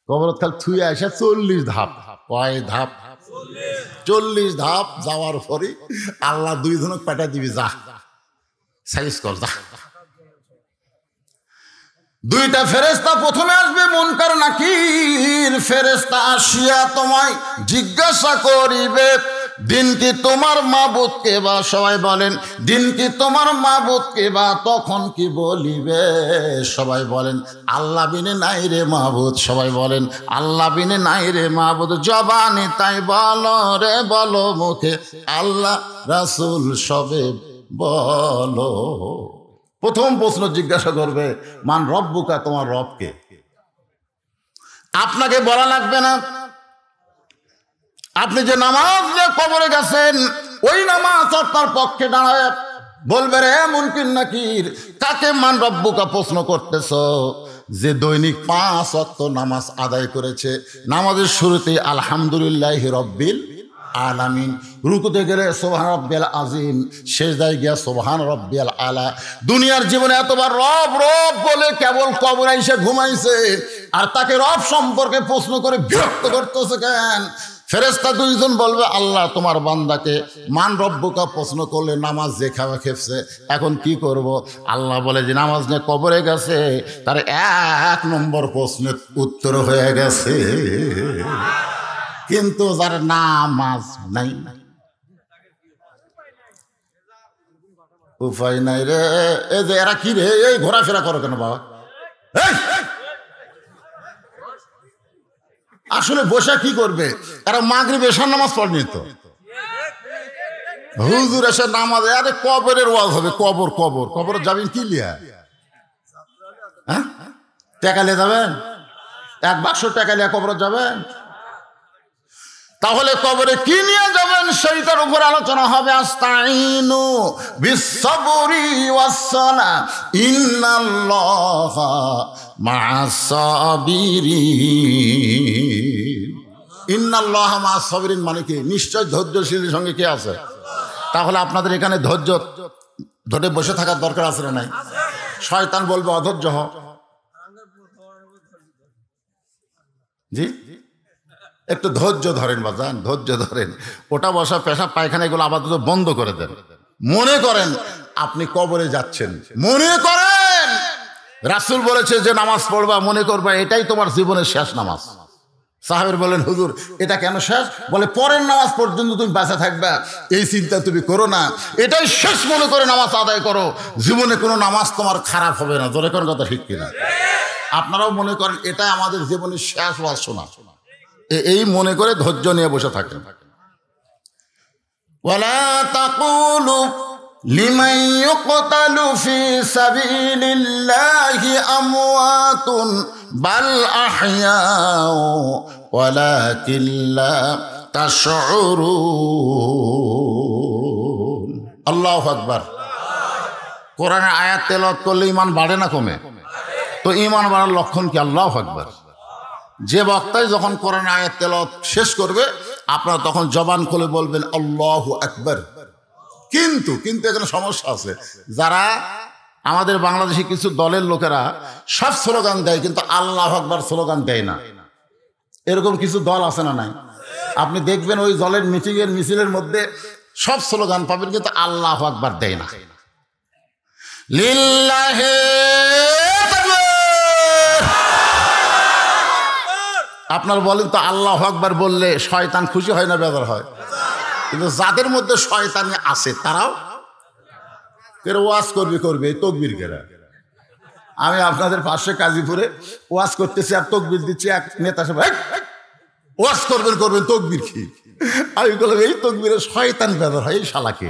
কবরত খাল থুয়ে আসে 40 ধাপ। কয় ধাপ? 40 ধাপ যাওয়ার পরে আল্লাহ 2 জনক পাঠা দিবি, যা সাইজ কর, যা। 2টা ফেরেশতা প্রথমে আসবে, মুনকার নাকির ফেরেশতা আসিয়া তোমায় জিজ্ঞাসা করিবে, দিন কি তোমার মাবুদ কে বা? সবাই বলেন, দিন কি তোমার মাবুদ কে বা? তখন কি বলিবে? সবাই বলেন, আল্লাহ বিনে নাই রে মাবুদ। সবাই বলেন, আল্লাহ বিনে নাই রে মাবুদ। জবানে তাই বলো রে, বলো মুখে, আল্লাহ রাসূল সবে বলো। প্রথম প্রশ্ন জিজ্ঞাসা করবে, মান রব্বুকা, তোমার রবকে। আপনাকে বলা লাগবে না। আপনি যে নামাজ নিয়ে কবরে গেছেন, ওই নামাজ আপনার পক্ষে দাঁড়ায় বলবে, রে মুনকির নাকির, কাকে মান রব্বুকা প্রশ্ন করতেছ? যে দৈনিক 5 ওয়াক্ত নামাজ আদায় করেছে, নামাজের শুরুতেই আলহামদুলিল্লাহি রব্বিল আলামিন, রুকুতে গেলে সুবহান রাব্বিয়াল আযীম, সেজদায় গিয়া সুবহান রাব্বিয়াল আলা। দুনিয়ার জীবনে এতবার রব রব বলে কেবল কবরে এসে ঘুমাইছে, আর তাকে রব সম্পর্কে প্রশ্ন করে বিরক্ত করতেছে কেন? ফেরেশতা 2 জন বলবে, আল্লাহ তোমার বান্দাকে মান রব্বুকা প্রশ্ন করলে নামাজ যে খাওয়া খেপছে, এখন কি করব? আল্লাহ বলে যে নামাজ নিয়ে কবরে গেছে, তার 1 নম্বর প্রশ্নের উত্তর হয়ে গেছে। কিন্তু যার নামাজ নাই, উপায় নাই রে। এই যে এরা কি রে, এই ঘোরাফেরা করো কেন বাবা? আসলে বসে কি করবে? এরা মাগরিব এশার নামাজ পড়নি তো, হুজুর এসে নামাজ, আরে কবরের ওয়াজ হবে। কবর কবর কবর যাবেন কি লিয়া? হ্যাঁ, টাকা নিয়ে যাবেন? 1 বাক্স টাকা নিয়ে কবর যাবেন? তাহলে কবরে কি নিয়ে যাবেন সেইটার উপর আলোচনা হবে। আস্তাইনু বিসসবরি ওয়াসসালাহ ইন্নাল্লাহা মা'আস সাবিরিন। ইন্নাল্লাহা মা'আস সাবিরিন মানে কি? নিশ্চয় ধৈর্যশীলের সঙ্গে কে আছে? তাহলে আপনাদের এখানে ধৈর্য ধরে বসে থাকার দরকার আছে না নাই? শয়তান বলবে অধৈর্য হ। জি, একটু ধৈর্য ধরেন বাজান, ধৈর্য ধরেন। ওটা বসা, পেশাব পায়খানা এগুলো আপাতত বন্ধ করে দেন। মনে করেন আপনি কবরে যাচ্ছেন, মনে করেন রাসূল বলেছে যে নামাজ পড়বা, মনে করবা এটাই তোমার জীবনের শেষ নামাজ। সাহাবের বলেন, হুজুর এটা কেন শেষ? বলে পরের নামাজ পর্যন্ত তুমি বাঁচা থাকবা, এই চিন্তা তুমি করো না, এটাই শেষ মনে করে নামাজ আদায় করো, জীবনে কোনো নামাজ তোমার খারাপ হবে না। ধরে কোন কথা ঠিক কিনা? আপনারাও মনে করেন এটা আমাদের জীবনের শেষ বাসনা, এই মনে করে ধৈর্য নিয়ে বসে থাকেন। ওয়ালা তাকুলু লিমান ইউকতালু ফি সাবিলিল্লাহি আমওয়াতুন বাল আহইয়াউ ওয়ালাকিন লা তাশউরুন। আল্লাহু আকবার। কোরআনের আয়াত তেলাওয়াত করলে ঈমান বাড়ে না কমে? তো ঈমান বাড়ার লক্ষণ কি? আল্লাহু আকবার। যে বক্তাই যখন কোরআন আয়াত তেলাওয়াত শেষ করবে, আপনারা তখন জবান খুলে বলবেন আল্লাহু আকবার। কিন্তু এখানে সমস্যা আছে। যারা আমাদের বাংলাদেশি কিছু দলের লোকেরা সব স্লোগান দেয়, কিন্তু আল্লাহু আকবার স্লোগান দেয় না। এরকম কিছু দল আছে না নাই? আপনি দেখবেন ওই দলের মিটিংয়ের মিছিলের মধ্যে সব স্লোগান পাবেন, কিন্তু আল্লাহু আকবার দেয় না। লিল্লাহি আপনার বলেন তো, আল্লাহু আকবার বললে শয়তান খুশি হয় না বেজার হয়? কিন্তু যাদের মধ্যে শয়তানি আছে তারাও ওয়াজ করবে এই তকবীর কেরা। আমি আপনাদের পাশে কাজীপুরে ওয়াজ করতেছি আর তকবীর দিচ্ছি, এক নেতা সাহেব ওয়াজ করবেন তকবীর কি? আমি বললাম এই তকবীরে শয়তান বেজার হয়, এই শালাকে।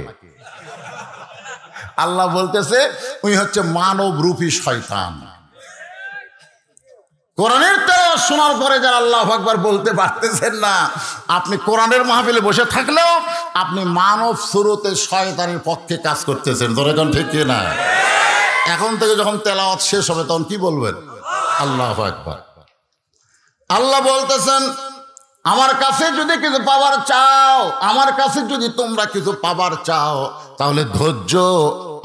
আল্লাহ বলতেছে উনি হচ্ছে মানব রূপী শয়তান। কোরআনের তেলাওয়াত শোনার পরে যারা আল্লাহু আকবার বলতে পারতেছেন না, আপনি কোরআনের মাহফিলে বসে থাকলেও আপনি মানব সুরতে শয়তানের পক্ষে কাজ করতেছেন। ধরে কোন ঠিক কি না? এখন থেকে যখন তেলাওয়াত শেষ হবে তখন কি বলবেন? আল্লাহু আকবার। আল্লাহ বলতেছেন আমার কাছে যদি কিছু পাবার চাও, আমার কাছে যদি তোমরা কিছু পাবার চাও, তাহলে ধৈর্য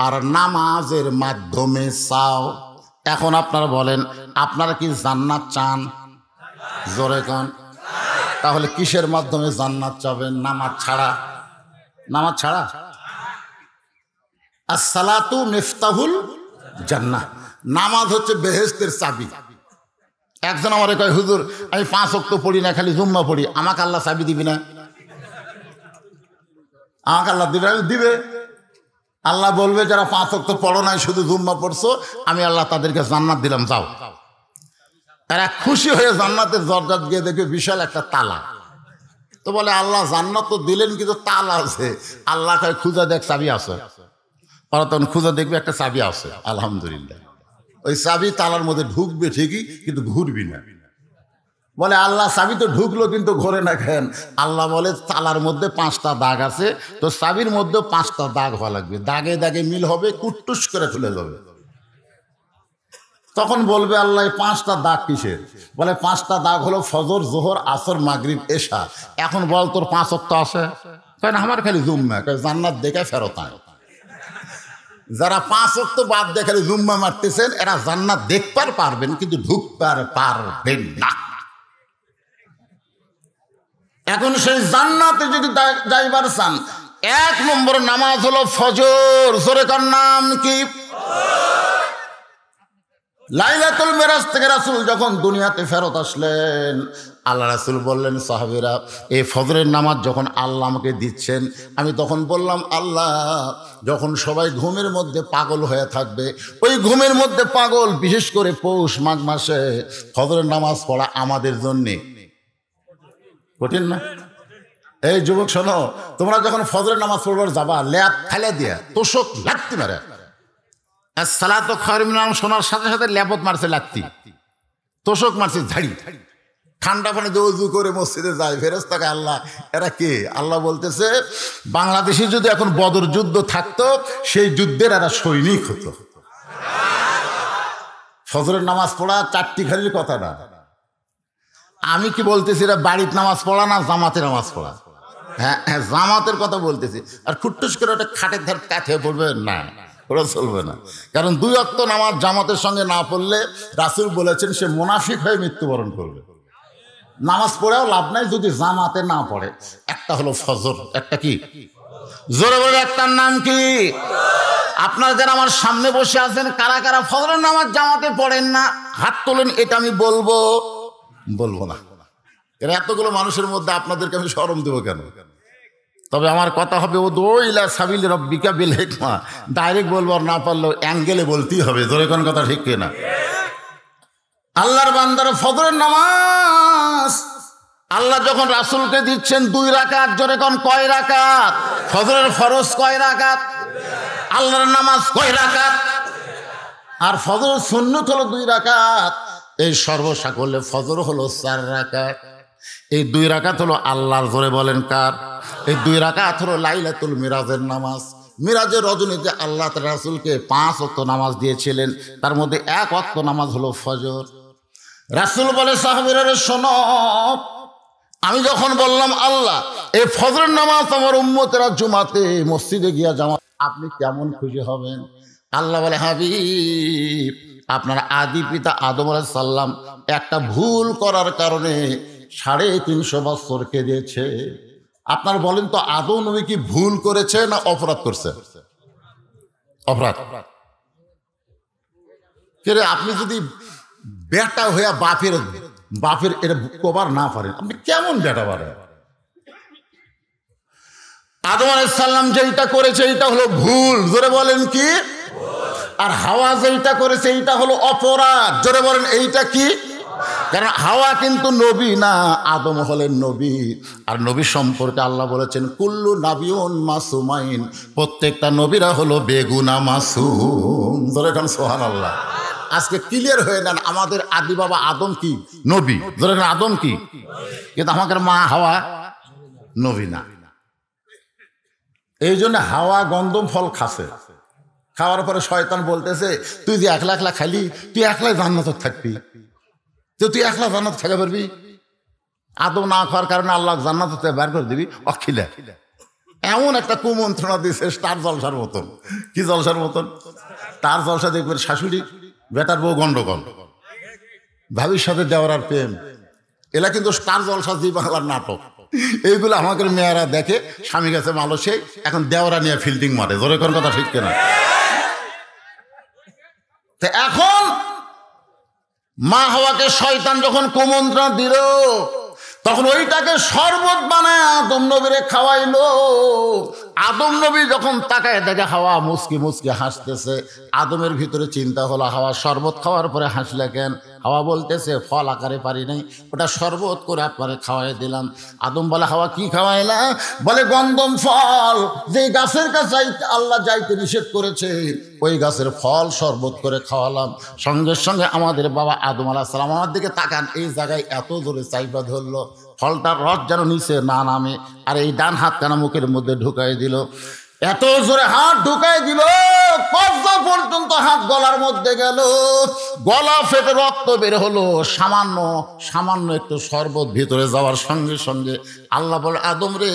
আর নামাজের মাধ্যমে চাও। এখন আপনারা বলেন, আপনারা কি জান্নাত চান? জোরে কান। তাহলে কিসের মাধ্যমে জান্নাত চাবেন? নামাজ ছাড়া। নামাজ ছাড়া। আসসালাতু মিফতাহুল জান্নাহ, নামাজ হচ্ছে বেহেশতের চাবি। একজন আমারে কয়, হুজুর আমি 5 ওয়াক্ত পড়ি না, খালি জুম্মা পড়ি, আমাকে আল্লাহ চাবি দিবি না? আমাকে আল্লাহ দিবে? দিবে। আল্লাহ বলবে যারা 5 ওয়াক্ত পড়ো নাই, শুধু জুম্মা পড়ছো, আমি আল্লাহ তাদেরকে জান্নাত দিলাম, যাও। তারা খুশি হয়ে জান্নাতের দরজাত গিয়ে দেখবে বিশাল একটা তালা। তো বলে আল্লাহ জান্নাত তো দিলেন, কিন্তু তালা আছে। আল্লাহ কয় খুঁজা দেখ, চাবি আছে। ওরা তখন খুঁজা দেখবে একটা চাবি আছে, আলহামদুলিল্লাহ। ওই চাবি তালার মধ্যে ঢুকবে ঠিকই, কিন্তু ঘুরবি না। বলে আল্লাহ চাবি তো ঢুকলো, কিন্তু ঘোরে না কেন? আল্লাহ বলে তালার মধ্যে 5টা দাগ আছে, তো চাবির মধ্যে 5টা দাগ হওয়া লাগবে, দাগে দাগে মিল হবে, কুট্টুস করে খুলে যাবে। তখন বলবে আল্লাহ 5টা দাগ কিসের? বলে 5টা দাগ হলো ফজর, জোহর, আসর, মাগরিব, এশা। এখন বল তোর 5 ওয়াক্ত আছে? কেন আমার খালি জুম্মা। জান্নাত দেখে ফেরত আয়। যারা 5 ওয়াক্ত বাদ দিয়ে খালি জুম্মা মারতেছেন, এরা জান্নাত দেখবার পারবেন, কিন্তু ঢুকবার পারবেন না। এখন সেই জান্নাতে যদি যাইবার চান, 1 নম্বর নামাজ হলো ফজর। জোরে কার নাম কি? লাইলাতুল মিরাজ থেকে রাসূল যখন দুনিয়াতে ফেরত আসলেন, আল্লাহ রাসূল বললেন সাহাবীরা, এই ফজরের নামাজ যখন আল্লাহ আমাকে দিচ্ছেন, আমি তখন বললাম আল্লাহ, যখন সবাই ঘুমের মধ্যে পাগল হয়ে থাকবে, ওই ঘুমের মধ্যে পাগল, বিশেষ করে পৌষ মাঘ মাসে ফজরের নামাজ পড়া আমাদের জন্যে কঠিন না? এই যুবক শোনো, তোমরা যখন ফজরের নামাজ পড়বার যাবা, ল্যাপ ফেলে দিয়া তোষক লাগতে মারে। সালাতু খায়রুম মিনান নাওম শোনার সাথে সাথে ল্যাপত মারছে লাগতি, তোষক মারছে ঝাড়ি। ঠান্ডা পানি দিয়ে উযু করে মসজিদে যায়, ফেরেশতাকে আল্লাহ, এরা কে? আল্লাহ বলতেছে, বাংলাদেশে যদি এখন বদর যুদ্ধ থাকতো, সেই যুদ্ধের এরা সৈনিক হতো। ফজরের নামাজ পড়া 4টি খালির কথা না। আমি কি বলতেছি, এরা বাড়িতে নামাজ পড়া না জামাতে নামাজ পড়া? হ্যাঁ হ্যাঁ, জামাতের কথা বলতেছি। আর খুট্টুস করে ওটা খাটের ধার কাছে পড়বে না, ওরা চলবে না। কারণ 2 ওয়াক্ত নামাজ জামাতের সঙ্গে না পড়লে রাসূল বলেছেন সে মুনাফিক হয়ে মৃত্যুবরণ করবে। নামাজ পড়েও লাভ নাই যদি জামাতে না পড়ে। একটা হলো ফজর, একটা কি? জোরে বলে একটার নাম কি? আপনারা যারা আমার সামনে বসে আছেন, কারা কারা ফজরের নামাজ জামাতে পড়েন না? হাত তোলেন। এটা আমি বলবো না। এর এতগুলো মানুষের মধ্যে আপনাদেরকে আমি শরম দেবো কেন? তবে আমার কথা হবে, ও দইলা সাবিল রব্বিকা বিল হিকমা, ডাইরেক্ট বলবো, আর না পারলেও অ্যাঙ্গেলে বলতেই হবে। জোরে কোন কথা ঠিক কিনা? আল্লাহর বান্দারা ফজরের নামাজ আল্লাহ যখন রাসূলকে দিচ্ছেন 2 রাকাত, জোরে কোন কয় রাকাত? ফজরের ফরজ কয় রাকাত? আল্লাহর নামাজ কয় রাকাত? আর ফজরের সুন্নত হলো 2 রাকাত। এই সর্বসাকল্যে ফজর হলো 4 রাকাত। এই 2 রাকাত হলো আল্লাহর, জোরে বলেন কার? এই 2 রাকাত হলো লাইলাতুল মিরাজের নামাজ। মিরাজের রজনীতে আল্লাহ তাআলা রাসূলকে 5 ওয়াক্ত নামাজ দিয়েছিলেন, তার মধ্যে 1 ওয়াক্ত নামাজ হলো ফজর। রাসূল বলে, সাহাবীরা শোনো, আমি যখন বললাম আল্লাহ এই ফজরের নামাজ আমার উম্মতেরা জুমাতে মসজিদে গিয়া জামাত, আপনি কেমন খুশি হবেন? আল্লাহ বলে, হাবিব, আপনার আদি পিতা আদম আলাইহিস সালাম একটা ভুল করার কারণে 350 বছর কেঁদেছে। আপনার বলেন তো, আদম নবী কি ভুল করেছে না অপরাধ করছে? অপরাধ। কে? আপনি যদি বেটা হইয়া বাপের এটা কবার না পারেন, আপনি কেমন বেটা পারেন? আদম আলাইহিস সালাম যেটা করেছে এটা হলো ভুল, জোরে বলেন কি? আর হাওয়া যেটা করেছে এইটা হলো অপরাধ, জোরে বলেন এইটা কি? কারণ হাওয়া কিন্তু নবী না, আদম হলেন নবী। আর নবী সম্পর্কে আল্লাহ বলেছেন, কুল্লু নাবিয়ুন মাসুমাইন, প্রত্যেকটা নবীরা হলো বেগুনা মাসুম। জোরে বলেন সুবহানাল্লাহ। আজকে ক্লিয়ার হয়ে নেন, আমাদের আদি বাবা আদম কি নবী? জোরে বলেন আদম কি? কিন্তু আমাদের মা হাওয়া নবী না। এই জন্য হাওয়া গন্ধম ফল খাসে, খাওয়ার পরে শয়তান বলতেছে, তুই যে একলা একলা খালি, তুই একলাই জান্নাতে থাকবি, তো তুই একলা জান্নাতে থাকতে পারবি? আদম না খাওয়ার কারণে আল্লাহ জান্নাত থেকে বের করে দিবি অখিলা। এমন একটা কুমন্ত্রণা দিয়েছে, স্টার জলসার মতন। কি জলসার মতন? তার জলসা দেখবেন শাশুড়ি বেটার বউ গন্ডগোল, ভাবির সাথে দেওয়ার আর প্রেম, এলা কিন্তু স্টার জলসা জি বাংলার নাটক। এইগুলো আমাদের মেয়েরা দেখে, স্বামী গেছে মালয়েশিয়া, এখন দেওরা নিয়ে ফিল্ডিং মারে, জোরে কোন কথা ঠিক কিনা? এখন মা হাওয়াকে শয়তান যখন কুমন্ত্রণ দিল, তখন ওইটাকে শরবত বানায় আদম নবীরে খাওয়াইলো। আদম নবী যখন তাকায় দেখে হাওয়া মুচকি মুচকি হাসতেছে, আদমের ভিতরে চিন্তা হলো, হাওয়া শরবত খাওয়ার পরে হাসলে কেন? হাওয়া বলতেছে, ফল আকারে পারি নাই, ওটা শরবত করে আপনারে খাওয়াই দিলাম। আদম বলে, হাওয়া কি খাওয়াইলা? বলে, গন্ধম ফল, যে গাছের কাছে আল্লাহ যাইতে নিষেধ করেছে ওই গাছের ফল শরবত করে খাওয়ালাম। সঙ্গে সঙ্গে আমাদের বাবা আদম আলাইহিস সালাম আমার দিকে তাকান, এই জায়গায় এত জোরে চাইবা ধরলো, ফলটার রস যেন নিচে না নামে, আর এই ডান হাত কানা মুখের মধ্যে ঢুকাই দিল। এত জোরে হাত ঢুকাই দিল, কবজা পর্যন্ত হাত গলার মধ্যে গেল, গলা ফেটে রক্ত বের হলো। সামান্য সামান্য একটু শরবত ভিতরে যাওয়ার সঙ্গে সঙ্গে আল্লাহ বলে, আদম রে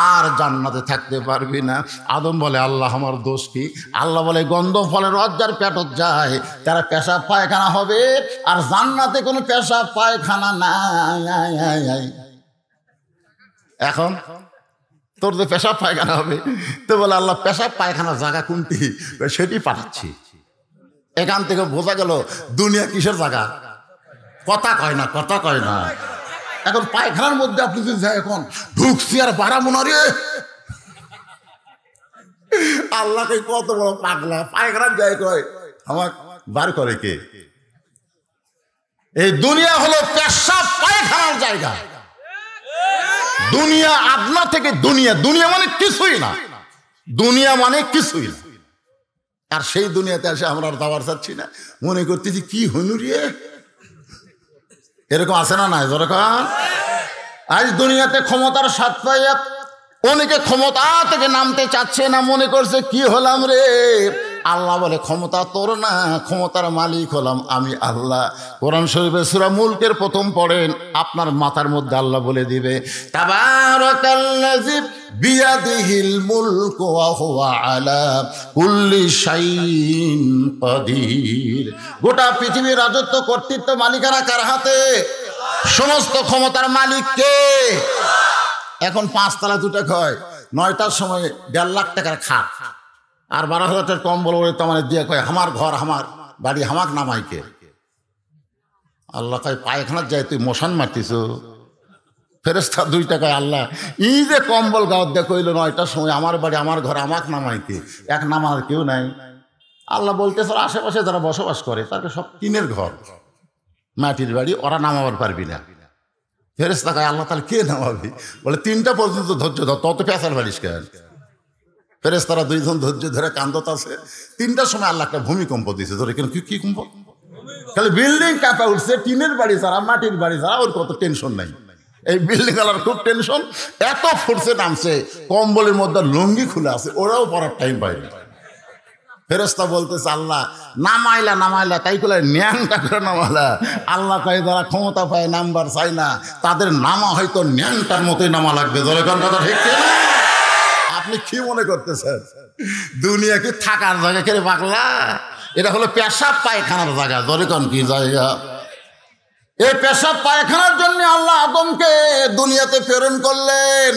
আর জান্নাতে থাকতে পারবি না। আদম বলে, আল্লাহ আমার দোষ কি? আল্লাহ বলে, গন্ধ ফলের রস যার পেটত যায় তারা পেশাব পায়খানা হবে, আর জান্নাতে কোনো পেশাব পায়খানা নাই। এখন তোর যে পেশাব পায়খানা হবে, তো বলে, আল্লাহ পেশাব পায়খানার জায়গা কোনটি? সেটি পাঠাচ্ছি। এখান থেকে বোঝা গেল দুনিয়া কিসের জায়গা। কথা কয় না, কথা কয় না। এখন পায়খানার মধ্যে আপনি যদি যায়, এখন ঢুকছি আর বাড়াবো না রে। আল্লাহকে কত বড় পাগলা, পায়খানার যায় কয় আমার বার করে কে? এই দুনিয়া হলো পেশাব পায়খানার জায়গা। দুনিয়া আদনা থেকে দুনিয়া, দুনিয়া মানে কিছুই না, দুনিয়া মানে কিছুই না। আর সেই দুনিয়াতে এসে আমরা আর যাওয়ার চাচ্ছি না, মনে করতেছি কি হইনু রে। এরকম আছে না নাই? যেরকম আজ দুনিয়াতে ক্ষমতার স্বাদ পাইয়া অনেকে ক্ষমতা থেকে নামতে চাচ্ছে না, মনে করছে কি হলাম রে। আল্লাহ বলে, ক্ষমতা তোর না, ক্ষমতার মালিক হলাম আমি আল্লাহ। কোরআন শরীফের সূরা মুলকের প্রথম পড়েন, আপনার মাথার মধ্যে আল্লাহ বলে দিবে, তাবারাকাল্লাযী বিয়াদিহিল মুলকু ওয়া হুয়া আলা কুল্লি শাইইন কাদির। গোটা পৃথিবীর রাজত্ব, কর্তৃত্ব, মালিকানা কার হাতে? সমস্ত ক্ষমতার মালিক কে? এখন 5 তলা 2 টাকা হয়, 9টার সময় 1.5 লাখ টাকার খাট আর 12,000 টাকার কম্বল ওরে তো দিয়ে কয়, আমার ঘর আমার বাড়ি হামাক নামাইকে। আল্লাহ কয়, পায়খানার যায় তুই মশান মারতিস? ফেরেশতা 2 টাকায় আল্লাহ ই যে কম্বল গাঁত দিয়ে কইল 9টার সময় আমার বাড়ি আমার ঘর আমাক নামাইকে, এক নামার কেউ নাই। আল্লাহ বলতেছে, আশেপাশে যারা বসবাস করে তাদের সব টিনের ঘর, মাটির বাড়ি, ওরা নামাবার পারবি না। ফেরেশতা কয়, আল্লাহ তাহলে কে নামাবি? বলে, 3টা পর্যন্ত ধৈর্য ধর, তত পেঁচাল বাড়িস কেন? ফেরেশতারা 2 জন ধৈর্য ধরে কান্দত আছে। 3টার সময় আল্লাহ একটা ভূমিকম্প দিয়েছে। ধরে কেন কি কম্প? খালি বিল্ডিং কাঁপা উঠছে, টিনের বাড়ি ছাড়া, মাটির বাড়ি ছাড়া ওর কত টেনশন নাই। এই বিল্ডিং আলার খুব টেনশন, এত ফোর্সে নামছে, কম্বলের মধ্যে লুঙ্গি খুলে আছে, ওরাও পড়ার টাইম পায়নি। ফেরেশতা বলতেছে, আল্লাহ নামাইলা তাই করে ন্যাংটা করে নামালা। আল্লাহ কয়, যারা ক্ষমতা পায় নাম্বার চাই না, তাদের নামা হয়তো ন্যাংটার মতোই নামা লাগবে। ধরে কোন কথা ঠিক না? আপনি কি মনে করতেছেন দুনিয়া কি থাকার জায়গা? কেড়ে পাগলা, এটা হলো পেশাব পায়খানার জায়গা। ধরে কোন কি জায়গা? এই পেশাব পায়খানার জন্য আল্লাহ আদমকে দুনিয়াতে প্রেরণ করলেন।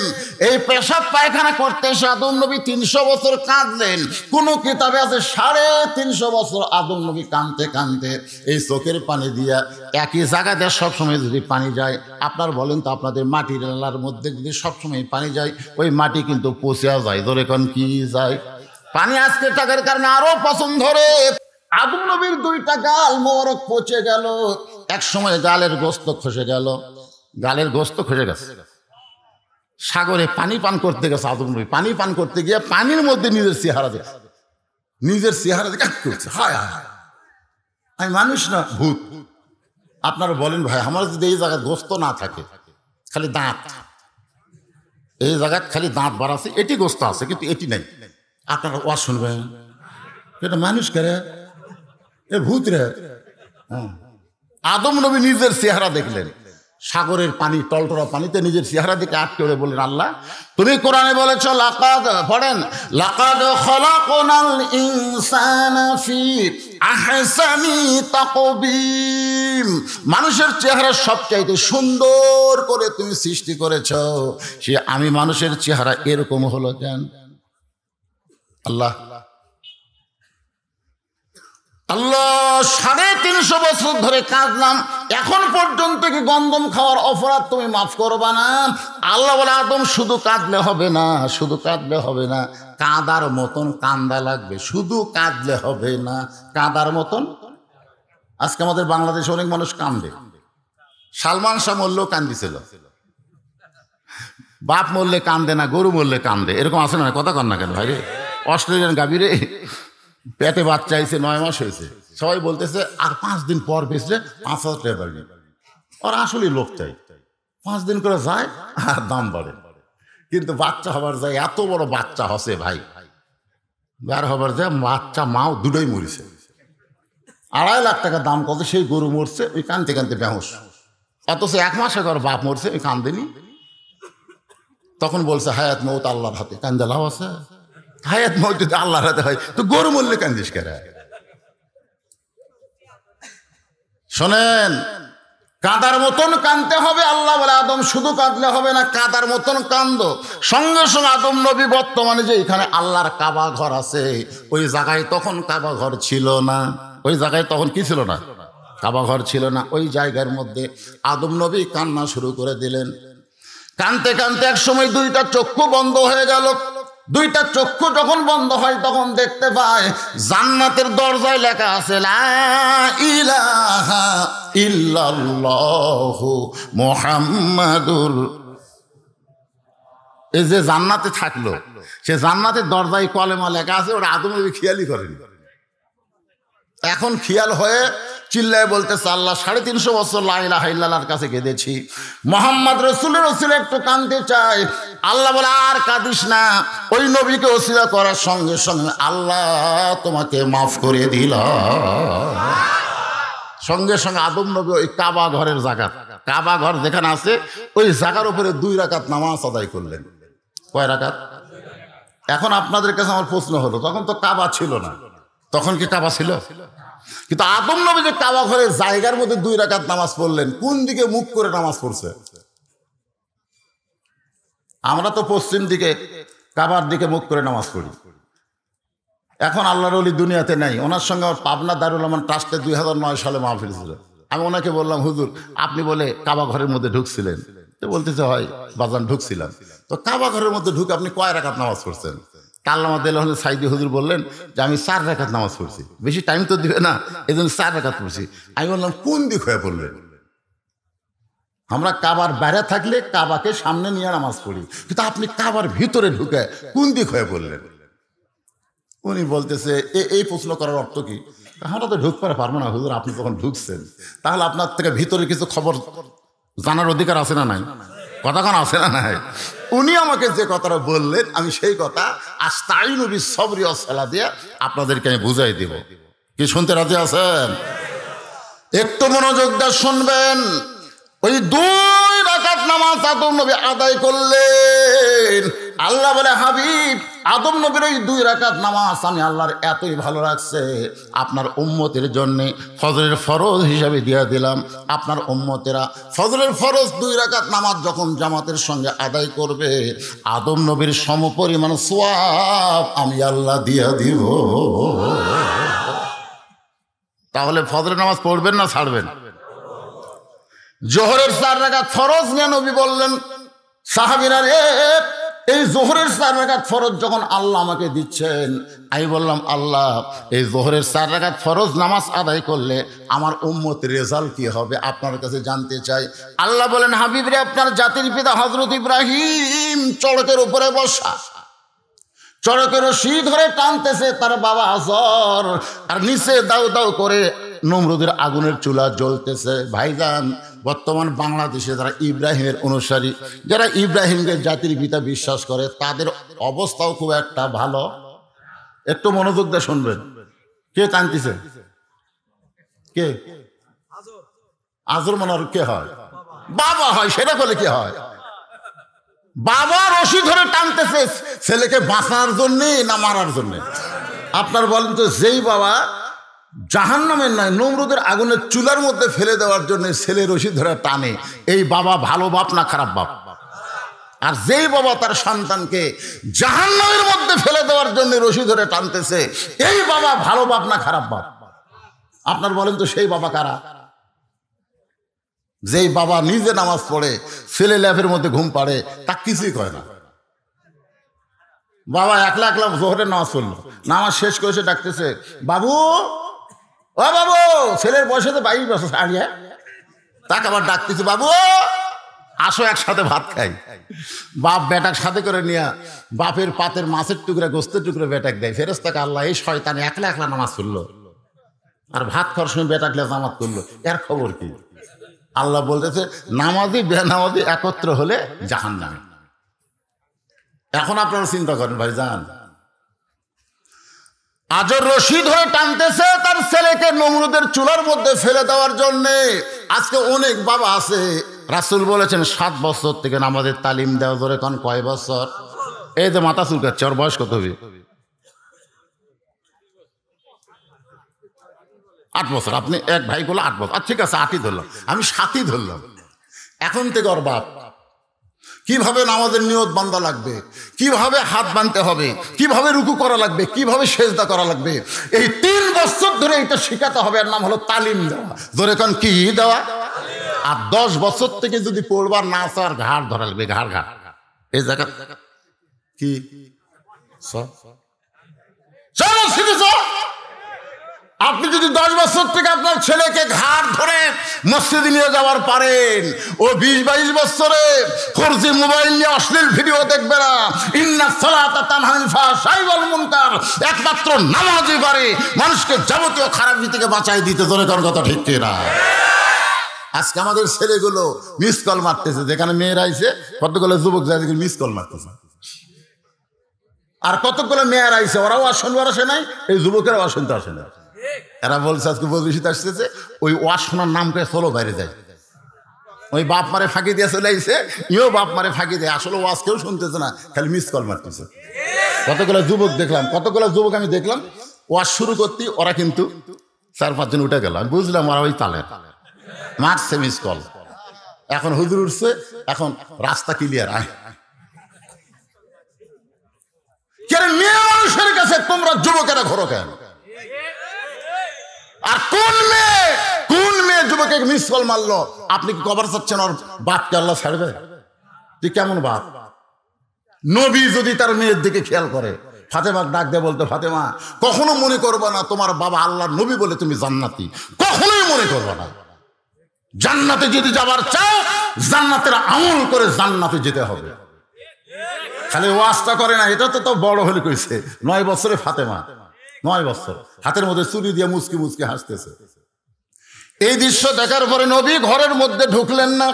এই পেশাব পায়খানা করতে এসে আদম নবী 300 বছর কাঁদলেন। কোন কিতাবে আছে 350 বছর আদম নবী কাঁদতে কাঁদতে এই চোখের পানি দিয়া একই জায়গাতে সবসময় যদি পানি যায়, আপনার বলেন তো, আপনাদের মাটির নালার মধ্যে যদি সবসময় পানি যায়, ওই মাটি কিন্তু পচে যায়। ধরে কোন কি যায়? পানি আজকে টাকার কারণে আরো পছন্দ ধরে। আদম নবীর 2টা গাল মোবারক পচে গেল। এক সময় গালের গোস্ত খসে গেল, গালের গোস্ত খসে গেছে। সাগরে পানি পান করতে গেছে আদম নবী, পানি পান করতে গিয়ে পানির মধ্যে নিজের চেহারা দেখে করছে, হায় হায়, আমি মানুষ না ভূত। আপনারা বলেন, ভাই আমার যদি এই জায়গায় গোস্ত না থাকে, খালি দাঁত, এই জায়গায় খালি দাঁত বাড়াচ্ছে, এটি গোস্ত আছে কিন্তু এটি নাই, আপনারা ওয়াজ শুনবেন, এটা মানুষ করে, এ ভূত রে। আদম নবী নিজের চেহারা দেখলেন, সাগরের পানি, টলটলা পানিতে নিজের চেহারা দিকে আটকে ওড়ে বললেন, আল্লাহ তুমি কোরআনে বলেছ, লাকাদ পড়েন, লাকাদ খলাকনাল ইনসানা ফি আহসানি তাকবীম, মানুষের চেহারা সবচাইতে সুন্দর করে তুমি সৃষ্টি করেছ, সে আমি মানুষের চেহারা এরকম হলো কেন? আল্লাহ আল্লাহ 350 বছর ধরে কাঁদলাম, এখন পর্যন্ত কি গন্ধম খাওয়ার অপরাধ তুমি মাফ করবা না? আল্লাহ বলে, আদম শুধু কাঁদলে হবে না, শুধু কাঁদলে হবে না, কাঁদার মতন কান্দা লাগবে, শুধু কাঁদলে হবে না, কাঁদার মতন। আজকে আমাদের বাংলাদেশে অনেক মানুষ কান্দে, সালমান শাহ মরলেও কান্দিছিল, বাপ মরলে কান্দে না, গরু মরলে কান্দে, এরকম আছে না? কথা কন না কেন ভাই রে? অস্ট্রেলিয়ান গাভীরে পেটে বাচ্চা হয়েছে, 9 মাস হয়েছে, সবাই বলতেছে আর 5 দিন পর বেচলে 5,000 টাকা বাড়বে। আর আসলে লোক চাই, 5 দিন করে যায় আর দাম বাড়ে, কিন্তু বাচ্চা হবার যায়, এত বড় বাচ্চা হসে ভাই, বের হবার যায় বাচ্চা মাও দুটোই মরিছে, 2.5 লাখ টাকা দাম কত, সেই গরু মরছে, ওই কানতে কানতে বেহুশ, অথচ 1 মাস আগে ওর বাপ মরছে, ওই কান্দেনি। তখন বলছে হায়াত মৌত আল্লাহর হাতে, কান্দে লাভ আছে? হায়াত মৌত যদি আল্লাহর হাতে হয় তো গরু মরলে কান্দিস কেন? শোনেন, কাঁদার মতন কাঁদতে হবে। আল্লাহ বলে, আদম শুধু কাঁদলে হবে না, কাঁদার মতন কান্দো। সঙ্গে সঙ্গে আদম নবী বর্তমানে যে এখানে আল্লাহর কাবা ঘর আছে, ওই জায়গায় তখন কাবা ঘর ছিল না, ওই জায়গায় তখন কি ছিল না? কাবা ঘর ছিল না। ওই জায়গার মধ্যে আদম নবী কান্না শুরু করে দিলেন। কানতে কানতে এক সময় 2টা চক্ষু বন্ধ হয়ে গেল। 2টা চক্ষু যখন বন্ধ হয় তখন দেখতে পায় জান্নাতের দরজায় লেখা আছে, লা ইলাহা ইল্লাল্লাহু মুহাম্মাদুর। এই যে জান্নাতে থাকলো, সে জান্নাতের দরজায় কলেমা লেখা আছে, ওরা আদম নবী খেয়ালই করেনি। এখন খেয়াল হয়ে চিল্লায় বলতেছে, আল্লাহ 350 বছর লা ইলাহা ইল্লাল্লাহর কাছে কেঁদেছি, মোহাম্মদ রসুলের ওসিলা একটু কাঁদতে চাই। আল্লাহ বলে, আর কাঁদিস না, ওই নবীকে ওসিলা করার সঙ্গে সঙ্গে আল্লাহ তোমাকে মাফ করে দিল। সঙ্গে সঙ্গে আদম নবী ওই কাবা ঘরের জায়গা, কাবা ঘর যেখানে আছে ওই জায়গার উপরে 2 রাকাত নামাজ আদায় করলেন। কয় রাকাত? এখন আপনাদের কাছে আমার প্রশ্ন হলো, তখন তো কাবা ছিল না, তখন কি কাবা ছিল? কিন্তু আদম নবী যে কাবা ঘরের জায়গার মধ্যে 2 রাকাত নামাজ পড়লেন, কোন দিকে মুখ করে নামাজ পড়ছে? আমরা তো পশ্চিম দিকে কাবার দিকে মুখ করে নামাজ পড়ি। এখন আল্লাহর ওলি দুনিয়াতে নাই, ওনার সঙ্গে আমার পাবনা দারুল আমান ট্রাস্টে 2009 সালে মাহফিল ছিল। আমি ওনাকে বললাম, হুজুর আপনি বলে কাবা ঘরের মধ্যে ঢুকছিলেন? তো বলতেছে, হয় বাজান ঢুকছিলাম। তো কাবা ঘরের মধ্যে ঢুকে আপনি কয় রাকাত নামাজ পড়ছেন? আল্লামা দেওয়ান সাইদি হুজুর বললেন যে আমি 4 রাকাত নামাজ পড়ছি, বেশি টাইম তো দিবে না, এই জন্য 4 রাকাত পড়ছি। আমি বললাম, কোন দিক হয়ে পড়লেন? আমরা কাবার বাইরে থাকলে কাবাকে সামনে নিয়ে নামাজ পড়ি, কিন্তু আপনি কাবার ভিতরে ঢুকে কোন দিক হয়ে পড়লেন? উনি বলতেছে, এই প্রশ্ন করার অর্থ কি? আমরা তো ঢুকতে পারবো না হুজুর, আপনি যখন ঢুকছেন তাহলে আপনার থেকে ভিতরে কিছু খবর জানার অধিকার আছে না নাই? কথা কেন আছে না নাই? উনি আমাকে যে কথাটা বললেন, আমি সেই কথা আস্তাইনু বিস-সবরি ওয়াস-সালাহ দিয়ে আপনাদেরকে আমি বুঝাই দেব। কি শুনতে রাজি আছেন? একটু মনোযোগ দিয়ে শুনবেন। ওই 2 রাকাত নামাজ আদম নবী আদায় করলেন। আল্লাহ বলে, হাবিব আদম নবীর ওই 2 রাকাত নামাজ আমি আল্লাহর এতই ভালো লাগছে, আপনার উম্মতের জন্য ফজরের ফরজ হিসাবে দিয়ে দিলাম। আপনার উম্মতেরা ফজরের ফরজ 2 রাকাত নামাজ যখন জামাতের সঙ্গে আদায় করবে, আদম নবীর সমপরিমাণ সওয়াব আমি আল্লাহ দিয়ে দিব। তাহলে ফজরের নামাজ পড়বেন না ছাড়বেন? জোহরের 4 রাকাত ফরজ নিয়ে নবী বললেন, সাহাবীরা রে, এই জোহরের 4 রাকাত ফরজ যখন আল্লাহ আমাকে দিচ্ছেন, আমি বললাম, আল্লাহ এই জোহরের 4 রাকাত ফরজ নামাজ আদায় করলে আমার উম্মতের রেজাল্ট কি হবে আপনার কাছে জানতে চাই। আল্লাহ বলেন, হাবিব রে, আপনার জাতির পিতা হযরত ইব্রাহিম চড়কের উপরে বসা, চড়কের রশি ধরে টানতেছে তার বাবা আজর, আর নিচে দাউ দাউ করে নমরুদের আগুনের চুলা জ্বলতেছে। ভাইজান, বর্তমান বাংলাদেশে যারা ইব্রাহিমের অনুসারী, যারা ইব্রাহিমকে জাতির পিতা বিশ্বাস করে, তাদের অবস্থাও খুব একটা ভালো। একটু মনোযোগ দিয়ে শুনবেন। কে টানতেছে? কে? আজর মানে কে হয়? বাবা হয়, সেটা বলে কি হয়? বাবা রশি ধরে টানতেছে ছেলেকে বাঁচানোর জন্যে না মারার জন্যে? আপনার বলেন তো, যেই বাবা জাহান্নামের নয় নমরুদের আগুনের চুলার মধ্যে ফেলে দেওয়ার জন্য ছেলে রশি ধরে টানে, এই বাবা ভালো বাপ না খারাপ বাপ? আর যেই বাবা তার সন্তানকে জাহান্নামের মধ্যে ফেলে দেওয়ার জন্য রশি ধরে টানতেছে, এই বাবা ভালো বাপ না খারাপ বাপ? আপনার বলেন তো, সেই বাবা কারা? যেই বাবা নিজে নামাজ পড়ে, ছেলে ল্যাপের মধ্যে ঘুম পাড়ে, তা কিছুই কয় না। বাবা একলা একলা জোহরের নামাজ পড়লো, নামাজ শেষ করে সে ডাকতেছে, বাবু ও বাবু, ছেলের বয়সে তো 22 বছর ছাড়িয়ে, তাকে আবার ডাকতেছে, বাবু আসো একসাথে ভাত খাই। বাপ বেটাক সাথে করে নিয়ে বাপের পাতের মাছের টুকরা গোস্তের টুকরা বেটাক দেয়। ফেরেশতাকে আল্লাহ, এই শয়তান একলা একলা নামাজ পড়লো আর ভাত খাওয়ার সময় বেটাকলে জামাত করলো, এর খবর কি? আল্লাহ বলতেছে, নামাজি বেনামাজি একত্র হলে জাহান্নামে। এখন আপনারা চিন্তা করেন ভাইজান, আজও রশি ধরে টানতেছে তার ছেলেকে নমরুদের চুলার মধ্যে ফেলে দেওয়ার জন্যে। আজকে অনেক বাবা আছে, রাসূল বলেছেন 7 বছর থেকে নামাজের তালিম দেওয়া, ধরে কোন কয় বছর? এই যে মাথা চুলকাচ্ছে, ওর বয়স কত হবে? 8 বছর। আপনি এক ভাই বললো 8 বছর, ঠিক আছে 8ই ধরলাম, আমি 7ই ধরলাম। এখন থেকে ওর বাপ কিভাবে নামাজের নিয়ত বান্ধা লাগবে, কিভাবে হাত বাঁধতে হবে, কিভাবে রুকু করা লাগবে, কিভাবে সেজদা করা লাগবে, এই 3 বছর ধরে এটা শেখাতে হবে। এর নাম হলো তালিম দেওয়া। ধরে কোন কি দেওয়া? আর 10 বছর থেকে যদি পড়বার না চার, ঘাড় ধরা লাগবে, ঘাড় ঘাড়। এই জায়গা কি চলো শিখেছ? আপনি যদি 10 বছর থেকে আপনার ছেলেকে ঘাড় ধরে মসজিদে নিয়ে যাওয়ার পারেন, ও 20-22 বছরে ফোরজি মোবাইল নিয়ে অশ্লীল ভিডিও দেখবে না। ইন্না সালাতা তানহা আনিল ফাহশাই ওয়াল মুনকার, একমাত্র নামাজই পারে মানুষকে যাবতীয় খারাপ থেকে বাঁচাই দিতে। ধরে কোন কথা ঠিক কি না? আজকে আমাদের ছেলেগুলো মিস কল মারতেছে, যেখানে মেয়েরা আইছে কতগুলো যুবক যায় মিস কল মারতেছে, আর কতগুলো মেয়েরা আইছে ওরাও আর শুনবার আসে নাই, এই যুবকেরাও আর শুনতে আসে না। এরা বলছে আজকে বলবিশিতে আসতেছে, ওই ওয়াজ শোনার নাম করে চলো বাইরে যায়। ওই বাপ মারে ফাঁকি দিয়ে চলে আইছে, ইও বাপ মারে ফাঁকি দিয়ে, আসলে ওয়াজ কেউ শুনতেছে না, খালি মিস কল মারতেছে। কতগুলো যুবক দেখলাম, কতগুলো যুবক আমি দেখলাম ওয়াজ শুরু করতে ওরা কিন্তু 4-5 জন উঠে গেল। আমি বুঝলাম ওরা ওই তালে মারছে মিস কল। এখন হুজুর উঠছে, এখন রাস্তা ক্লিয়ার। কেন মেয়ে মানুষের কাছে তোমরা যুবকেরা ঘোরো কেন? আর কোন মেয়ে যুবকের মিস কল মারলো? আপনি কি কভার চাচ্ছেন ওর বাপকে আল্লাহ ছাড়বে? তুই কেমন বাপ? নবী যদি তার মেয়ের দিকে খেয়াল করে, ফাতেমাকে ডাক দিয়ে বলতো, ফাতেমা কখনো মনে করবা না তোমার বাবা আল্লাহর নবী বলে তুমি জান্নাতি, কখনোই মনে করবা না। জান্নাতে যদি যাবার চাও, জান্নাতের আমল করে জান্নাতে যেতে হবে। খালি ওয়াজটা করে না, এটা তো বড় হলে কইছে। 9 বছরে ফাতেমা, 9 বছর, হাতের মধ্যে চুরি দিয়ে মুচকি মুচকি হাসতেছে। এই দৃশ্য দেখার পরে নবী ঘরের মধ্যে ঢুকলেন না।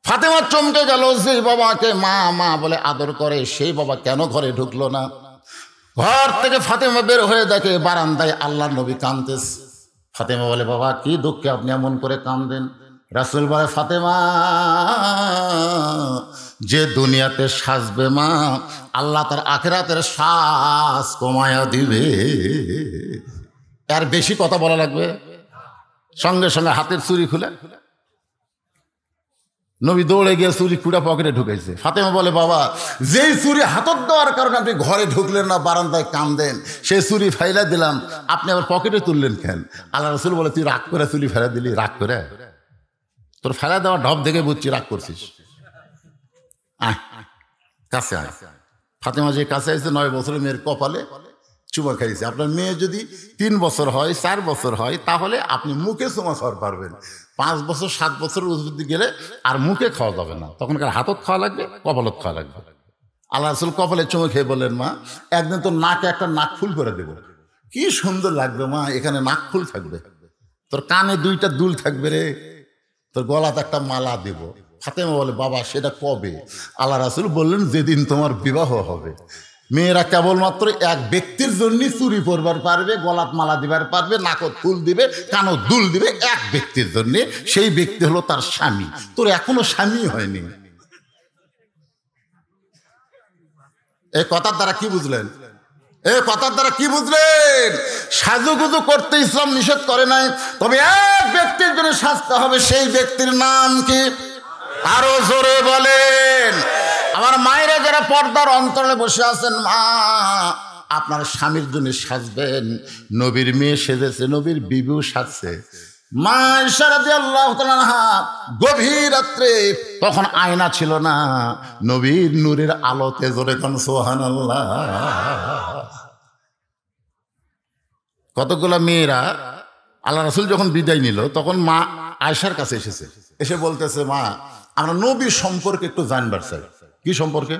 ফাতেমা চমকে গেল, যে বাবাকে মা মা বলে আদর করে সেই বাবা কেন ঘরে ঢুকলো না? ঘর থেকে ফাতেমা বের হয়ে দেখে বারান্দায় আল্লাহর নবী কাঁদতেছে। ফাতেমা বলে, বাবা কি দুঃখে আপনি এমন করে কাঁদেন? রাসূল বলে, ফাতেমা যে দুনিয়াতে সাজবে মা, আল্লাহ তার আখিরাতের শ্বাস কমায়া দিবে। আর বেশি কথা বলা লাগবে? সঙ্গে সঙ্গে হাতের চুরি খুলে নবী দৌড়ে গিয়ে চুরি কুড়া পকেটে ঢুকেছে। ফাতেমা বলে, বাবা যেই চুরি হাতত দেওয়ার কারণে আপনি ঘরে ঢুকলেন না, বারান্দায় কাঁদেন, সেই চুরি ফাইলা দিলাম, আপনি আবার পকেটে তুললেন কেন? আল্লাহ রাসূল বলে, তুই রাগ করে চুরি ফেলা দিলি? রাগ করে? তোর ফেলা দেওয়া ঢপ দেখে বুঝছি রাগ করছিস। আয় কাছে আয়। ফাতেমা যে কাছে আসছে, 9 বছরের মেয়ের কপালে চুমা খাইছে। আপনার মেয়ে যদি 3 বছর হয়, 4 বছর হয়, তাহলে আপনি মুখে চুমা খাওয়ার পারবেন। 5 বছর 7 বছর যদি গেলে আর মুখে খাওয়া যাবে না, তখনকার হাতত খাওয়া লাগবে, কপালত খাওয়া লাগবে। আল্লাহ রাসূল কপালে চুমা খেয়ে বললেন, মা একদিন তোর নাকে একটা নাক ফুল করে দেব। কি সুন্দর লাগবে মা, এখানে নাক ফুল থাকবে, তোর কানে 2টা দুল থাকবে রে, তোর গলাতে একটা মালা দেব। ফাতেমা বলে, বাবা সেটা কবে? আল্লাহ রাসূল বললেন, যেদিন তোমার বিবাহ হবে। মেয়েরা কেবলমাত্র এক ব্যক্তির জন্য চুরি করবার পারবে, গলাত মালা দিবার পারবে, নাকত ফুল দিবে, কানত দুল দিবে, এক ব্যক্তির জন্য। সেই ব্যক্তি হলো তার স্বামী। তোর এখনো স্বামী হয়নি। এই কথার দ্বারা কি বুঝলেন? এই কথার দ্বারা কি বুঝলেন? সাজুগুজু করতে ইসলাম নিষেধ করে নাই, তবে এক ব্যক্তির জন্য সাজতে হবে। সেই ব্যক্তির নাম কি? আরো জোরে বলেন। আমার মায়েরা যারা পর্দার অন্তরে বসে আছেন, মা আপনার স্বামীর জন্য সাজবেন। নবীর মেয়ে সেজেছে, নবীর বিবিও সাজছে। মা আয়েশা রাদিয়াল্লাহু তাআলা আনহা গভীর রাত্রে, তখন আয়না ছিল না, নবীর নূরের আলোতে, জোরে কোন সুবহানাল্লাহ, কতগুলো মেয়েরা আল্লাহ রাসূল যখন বিদায় নিল, তখন মা আয়েশার কাছে এসেছে, এসে বলতেছে, মা আমরা নবীর সম্পর্কে একটু জানবার চাই। কি সম্পর্কে?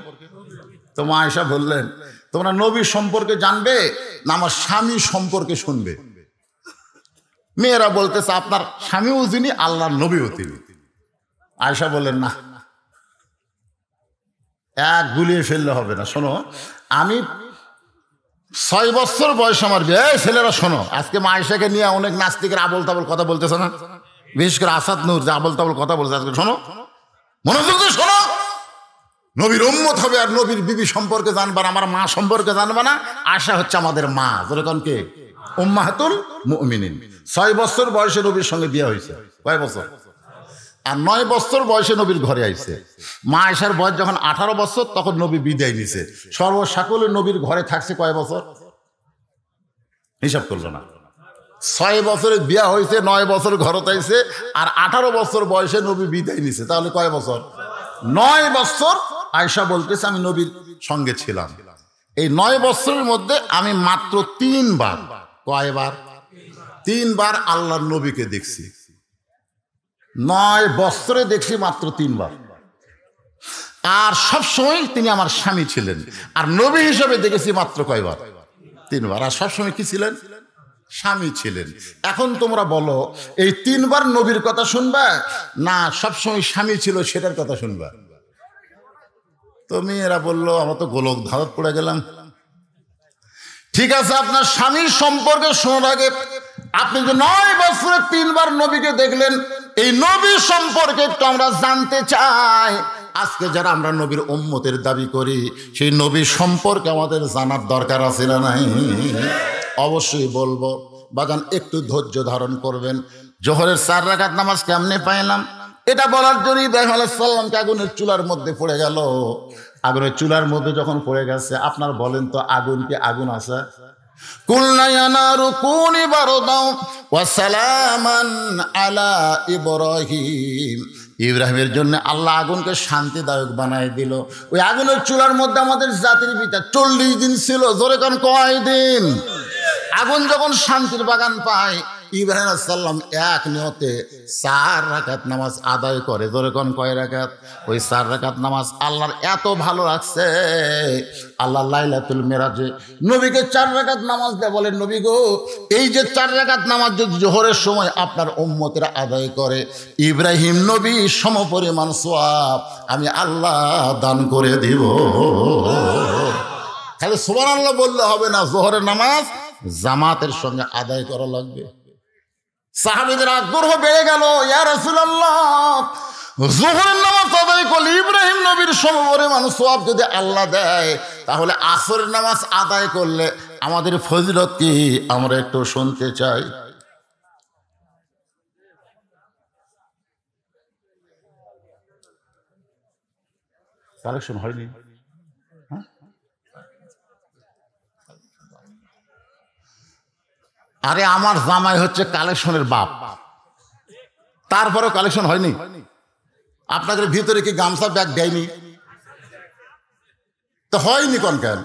তো মা আয়েশা বললেন, তোমরা নবীর সম্পর্কে জানবে না আমার স্বামী সম্পর্কে শুনবে? মেয়েরা বলতেছে, আপনার স্বামীও যিনি, আল্লাহর নবীও তিনি। আয়েশা বললেন, না, এক গুলিয়ে ফেললে হবে না। শোনো, আমি 6 বছর বয়স আমার বিয়ে। ছেলেরা শোনো, আজকে মা আয়েশাকে নিয়ে অনেক নাস্তিকের আবল তাবল কথা বলতেছে না, বিশেষ করে আসাদ নূর যে আবল তাবল কথা বলছে। আজকে শোনো, মনোযোগ দিয়ে শোনো। নবীর উম্মত হবে আর নবীর বিবি সম্পর্কে জানবা না, আমার মা সম্পর্কে জানবা না। আশা হচ্ছে আমাদের মা, যেরকম কে উম্মাহাতুল মুমিনিন। 6 বছর বয়সে নবীর সঙ্গে বিয়ে হয়েছে। কয় বছর? আর 9 বছর বয়সে নবীর ঘরে আইছে। মা আয়েশার বয়স যখন 18 বছর, তখন নবী বিদায় নিছে। সর্বসাকলে নবীর ঘরে থাকছে কয় বছর? হিসাব করলো না। 6 বছরে বিয়া হয়েছে, 9 বছর ঘরত আইছে, আর 18 বছর বয়সে নবী বিদায় নিছে। তাহলে কয় বছর? 9 বছর। আয়েশা বলতেছে, আমি নবীর সঙ্গে ছিলাম। এই 9 বছরের মধ্যে আমি মাত্র 3 বার, কয়বার? 3 বার আল্লাহর নবীকে দেখছি। 9 বছরে দেখছি মাত্র 3 বার। আর সবসময় তিনি আমার স্বামী ছিলেন। আর নবী হিসেবে দেখেছি মাত্র কয়বার? 3 বার। আর সবসময় কি ছিলেন? স্বামী ছিলেন। এখন তোমরা বলো, এই 3 বার নবীর কথা শুনবা না সবসময় স্বামী ছিল সেটার কথা শুনবা? তো মেয়েরা বললো, আমরা তো গোলক ধাঁধা পড়ে গেলাম। ঠিক আছে, আপনার স্বামীর সম্পর্কে শোনার আগে আপনি যে 9 বছরে 3 বার নবীকে দেখলেন, এই নবীর সম্পর্কে একটু আমরা জানতে চাই। আজকে যারা আমরা নবীর উম্মতের দাবি করি, সেই নবীর সম্পর্কে আমাদের জানার দরকার আছে না নাই? অবশ্যই বলবো। বাগান একটু ধৈর্য ধারণ করবেন। জোহরের 4 রাকাত নামাজ কেমনে পাইলাম, এটা বলার জন্য ইব্রাহিম আলাইহিস সালামকে আগুনের চুলার মধ্যে পড়ে গেল। আগুনের চুলার মধ্যে যখন পড়ে গেছে, আপনার বলেন তো আগুন কি আগুন আছে? কুলনা ইয়া নারু কুনি বারদাও ওয়া সালামান আলা ইব্রাহিম। ইব্রাহিমের জন্য আল্লাহ আগুনকে শান্তিদায়ক বানায় দিল। ওই আগুনের চুলার মধ্যে আমাদের জাতির পিতা 40 দিন ছিল। জোরে কোন কয় দিন? আগুন যখন শান্তির বাগান পায়, ইব্রাহিম আলাইহিস সালাম এক নিয়তে 4 রাকাত নামাজ আদায় করে। জোরে কোন কয় রাকাত? ওই 4 রাকাত নামাজ আল্লাহর এত ভালো লাগছে, আল্লাহ লাইলাতুল মিরাজে নবীকে 4 রাকাত নামাজ দেয়। বলেন, নবী গো, এই যে 4 রাকাত নামাজ যদি জোহরের সময় আপনার উম্মতেরা আদায় করে, ইব্রাহিম নবী সমপরিমাণ সওয়াব আমি আল্লাহ দান করে দিব। খালি সুবহানাল্লাহ বললে হবে না, জোহরের নামাজ জামাতের সঙ্গে আদায় করা লাগবে। সাহাবীদের আগ্রহ বেড়ে গেল, ইয়া রাসূলুল্লাহ, যোহরের নামাজ আদায় করলে ইব্রাহিম নবীর সমপরিমাণ সওয়াব যদি আল্লাহ দেয়, তাহলে আসরের নামাজ আদায় করলে আমাদের ফজিলত কি? আমরা একটু শুনতে চাই। কালেকশন হয়নি? আরে আমার জামাই হচ্ছে কালেকশনের বাপ, তারপরেও কালেকশন হয়নি? আপনাদের ভিতরে কি গামছা ব্যাগ দেয়নি? তো হয়নি কোন কেন?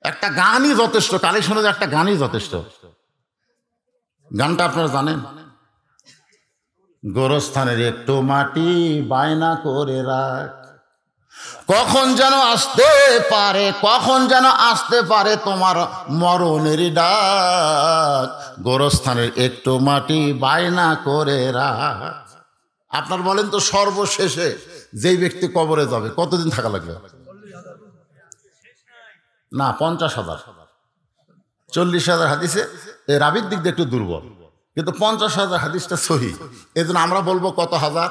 একটা গানই যথেষ্ট, কালেকশনের একটা গানই যথেষ্ট। গানটা আপনারা জানেন? গোরস্থানের একটু মাটি বায়না করে রাখ, কখন যেন আসতে পারে, কখন যেন আসতে পারে তোমার মরণের ডাক। গোরস্থানের একটু মাটি বায়না করে রাখ। আপনার বলেন তো, সর্বশেষে যেই ব্যক্তি কবরে যাবে কতদিন থাকা লাগবে? না 50,000, 40,000 হাদিসে এই রাবির দিক দিয়ে একটু দুর্বল, কিন্তু 50,000 হাদিসটা সহি। এই জন্য আমরা বলবো কত হাজার?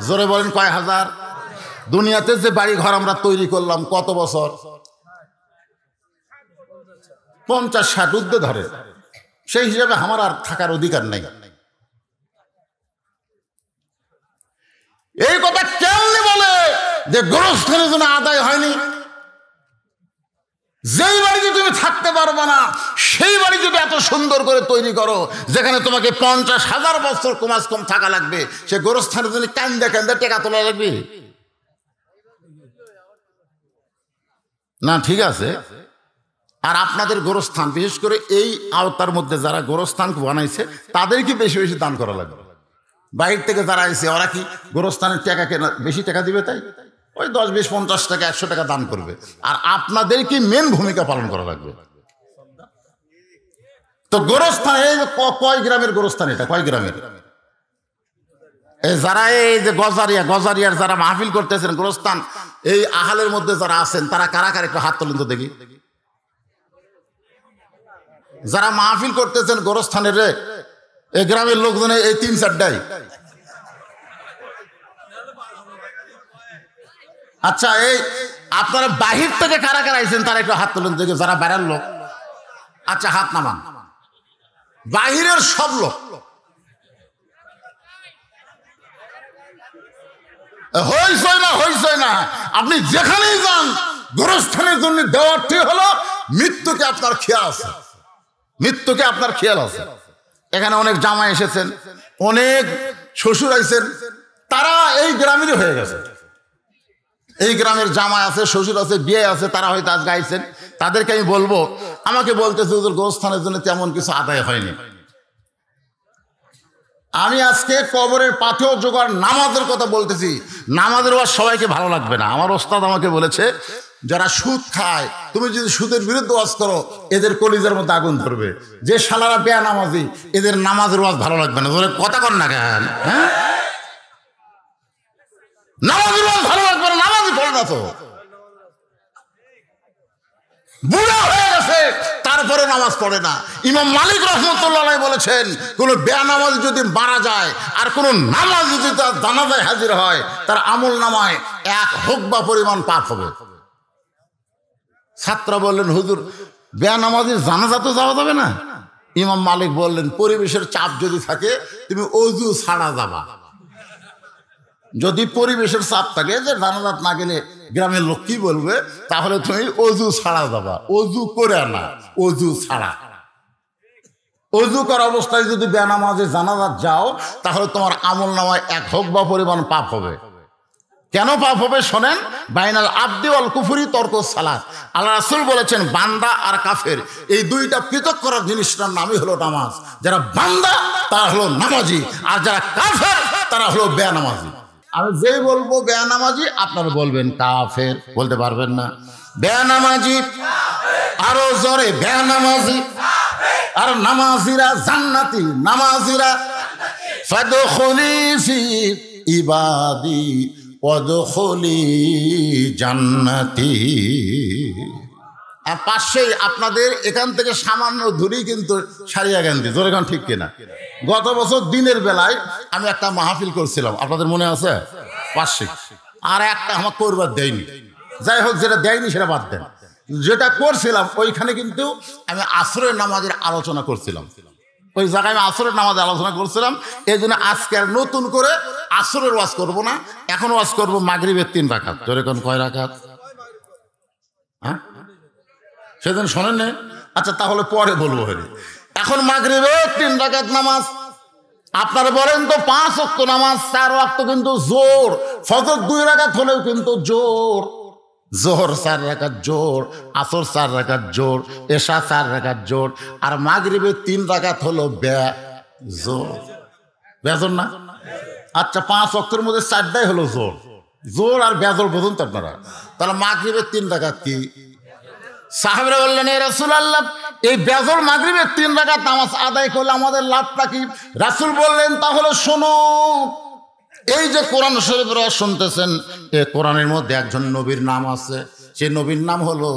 জোরে বলেন কয় হাজার? দুনিয়াতে যে বাড়ি ঘর আমরা তৈরি করলাম কত বছর? 50-60 ঊর্ধ্বে ধরে। সেই হিসাবে আমার আর থাকার অধিকার নেই। এই কথা কেমনি বলে যে গোরস্থানের জন্য আদায় হয়নি? যেই বাড়িতে তুমি থাকতে পারবে না সেই বাড়ি যদি এত সুন্দর করে তৈরি করো যেখানে তোমাকে 50,000 বছর কমাস কম থাকা লাগবে, সে গোরস্থানের জন্য কান্দে কান্দে টেকা তোলা লাগবে না? ঠিক আছে। আর আপনাদের গোরস্থান, বিশেষ করে এই আওতার মধ্যে যারা গোরস্থান বানাইছে তাদেরকে বেশি বেশি দান করা লাগবে। বাইরে থেকে যারা আইছে ওরা কি গোরস্থানের টাকা কেনা বেশি টাকা দিবে? তাই ওই 10, 20, 50 টাকা, 100 টাকা দান করবে। আর আপনাদেরকে মেন ভূমিকা পালন করা লাগবে। তো গোরস্থান এই কয় গ্রামের গোরস্থান? এটা কয় গ্রামের? এই যারা এই যে গজারিয়ার যারা মাহফিল করতেছেন গোরস্থান, এই আহালের মধ্যে যারা আছেন তারা কারা কারা একটু হাত তোলেন তো দেখি। যারা মাহফিল করতেছেন গোরস্থানের রে, এই গ্রামের লোকজন এই 3-4টাই। আচ্ছা, এই আপনারা বাহির থেকে কারা কারা আইছেন তারা একটু হাত তোলেন দেখি, যারা বাইরের লোক। আচ্ছা, হাত নামান। বাহিরের সব লোক হইছই না। আপনি যেখানেই যান গোরস্থানের জন্য দেওয়ারটি হলো মৃত্যুকে আপনার খেয়াল আছে, মৃত্যুকে আপনার খেয়াল আছে। এখানে অনেক জামাই এসেছেন, অনেক শ্বশুর আইছেন, তারা এই গ্রামেরই হয়ে গেছে। এই গ্রামের জামাই আছে, শ্বশুর আছে, বিয়ে আছে, তারা হয়তো আজ গাইছেন। তাদেরকে আমি বলবো, আমাকে বলতেছে হুজুর গোরস্থানের জন্য তেমন কিছু আদায় হয়নি। আমি আজকে কবরের পাথেও জোগাড় নামাজের কথা বলতেছি। নামাজের ওয়াজ সবাইকে ভালো লাগবে না। আমার ওস্তাদ আমাকে বলেছে যারা সুদ খায়, তুমি যদি সুদের বিরুদ্ধে ওয়াজ করো এদের কলিজার মধ্যে আগুন ধরবে। যে শালারা বেয়া নামাজি, এদের নামাজের ওয়াজ ভালো লাগবে না। কথা কন না কেন? হ্যাঁ, নামাজের ওয়াজ ভালো লাগবে না, নামাজই পড়ে না তো। বুড়া হয়ে গেছে তারপরে নামাজ পড়ে না। ইমাম মালিক রহমতুল্লাহ বলেছেন কোন বেনামাজি যদি মারা যায় আর কোন নামাজি যদি তার জানাজায় হাজির হয় তার আমল নামায় 1 হুকবা পরিমাণ পাপ হবে। ছাত্র বললেন হুজুর বেনামাজির জানাজা তো যাওয়া যাবে না। ইমাম মালিক বললেন পরিবেশের চাপ যদি থাকে তুমি অজু ছাড়া যাবা। যদি পরিবেশের চাপ থাকে যে জানাজাত না গেলে গ্রামের লোক কি বলবে, তাহলে তুমি অজু ছাড়া যাবা। অজু করে না, অজু ছাড়া। অজু করা অবস্থায় যদি বেনামাজে জানাজাত যাও তাহলে তোমার আমল নামায় 1 হুকবা পরিমাণ পাপ হবে। কেন পাপ হবে শোনেন। বাইনাল আবদি ওয়াল কুফরি তরকুস সালাত। আল্লাহ রাসূল বলেছেন বান্দা আর কাফের এই দুইটা পৃথক করার জিনিসটার নামই হলো নামাজ। যারা বান্দা তারা হলো নামাজি, আর যারা কাফের তারা হলো বেনামাজি। আমি যেই বলবো বেনামাজি আপনারা বলবেন কাফের, বলতে পারবেন না। বেনামাজি আরো জোরে বেনামাজি। আর নামাজিরা জান্নাতি, নামাজিরা ফাদখুলি ফি ইবাদি ওয়াদখুলি জান্নাতি। আর পাশেই আপনাদের এখান থেকে সামান্য দূরেই কিন্তু সারিয়া গান্ধী, জোরে গান ঠিক কিনা। গত বছর দিনের বেলায় আমি একটা মাহফিল করছিলাম, আপনাদের মনে আছে? পাশে আর একটা আমার করবার দেয়নি। যাই হোক, যেটা দেয়নি সেটা বাদ দেন। যেটা করছিলাম ওইখানে কিন্তু আমি আসরের নামাজের আলোচনা করছিলাম। ওই জায়গায় আমি আসরের নামাজের আলোচনা করছিলাম। এই জন্য আজকে আর নতুন করে আসরের ওয়াজ করব না, এখন ওয়াজ করবো মাগরিবের 3 রাকাত। জোরে কোন কয় রাকাত? হ্যাঁ, সেদিন শোনেন না? আচ্ছা, তাহলে পরে বলবো। এখন মাগরিবের 3 রাকাত নামাজ। আপনারা বলেন তো 5 ওয়াক্ত নামাজ, 4 ওয়াক্ত কিন্তু জোর। ফজর 2 রাকাত হলেও কিন্তু জোর। জোহর 4 রাকাত জোর, আসর 4 রাকাত জোর, এশা 4 রাকাত জোর, আর মাগরিবের 3 রাকাত হলো বেজোর। বেজোর না? আচ্ছা, 5 ওয়াক্তের মধ্যে 4টাই হলো জোর। জোর আর বেজোর বুঝুন তো আপনারা। তাহলে মাগরিবের 3 রাকাত কি? সাহাবীরা বললেন এ রাসূলুল্লাহ এই বেজোর মাগরিবের 3 রাকাত নামাজ আদায় করলে আমাদের লাভটা কি? রাসূল বললেন তাহলে শোনো, এই যে কোরআন শরীফের শুনতেছেন, এই কোরআনের মধ্যে একজন নবীর নাম আছে, সে নবীর নাম হলো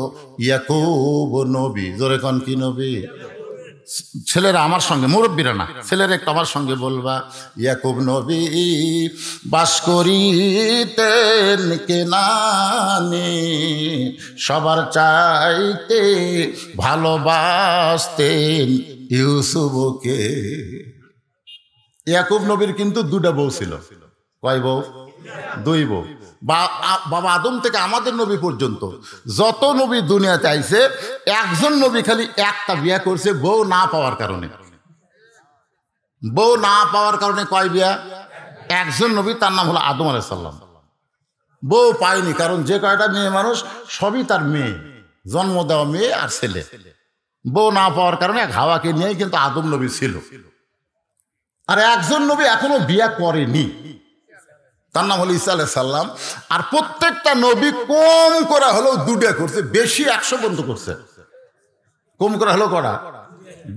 ইয়াকুব নবী। জোরে কোন কি নবী? ছেলেরা আমার সঙ্গে, মুরব্বীরা না, ছেলেরা একটু আমার সঙ্গে বলবা, ইয়াকুব নবী বাস করিতেন কেনানে, সবার চাইতে ভালোবাসতেন ইউসুফকে। ইয়াকুব নবীর কিন্তু দুটা বউ ছিল। কয় বউ? দুই বউ। বাবা আদম থেকে আমাদের নবী পর্যন্ত যত নবী দুনিয়াতে আইছে, একজন নবী খালি একটা বিয়া করছে বউ না পাওয়ার কারণে। বউ না পাওয়ার কারণে কয় বিয়া? একজন নবী, তার নাম হলো আদম আলাইহিস সালাম। বউ পায়নি, কারণ যে কয়টা মেয়ে মানুষ সবই তার মেয়ে, জন্ম দেওয়া মেয়ে আর ছেলে। বউ না পাওয়ার কারণে এক হাওয়াকে নিয়েই কিন্তু আদম নবী ছিল। আর একজন নবী এখনো বিয়া করেনি, তার নাম হলো ঈসা আলাইহিস সালাম। আর প্রত্যেকটা নবী কম করে হলেও দুটা করছে, বেশি 100 পর্যন্ত করছে। কম করে হলো করা?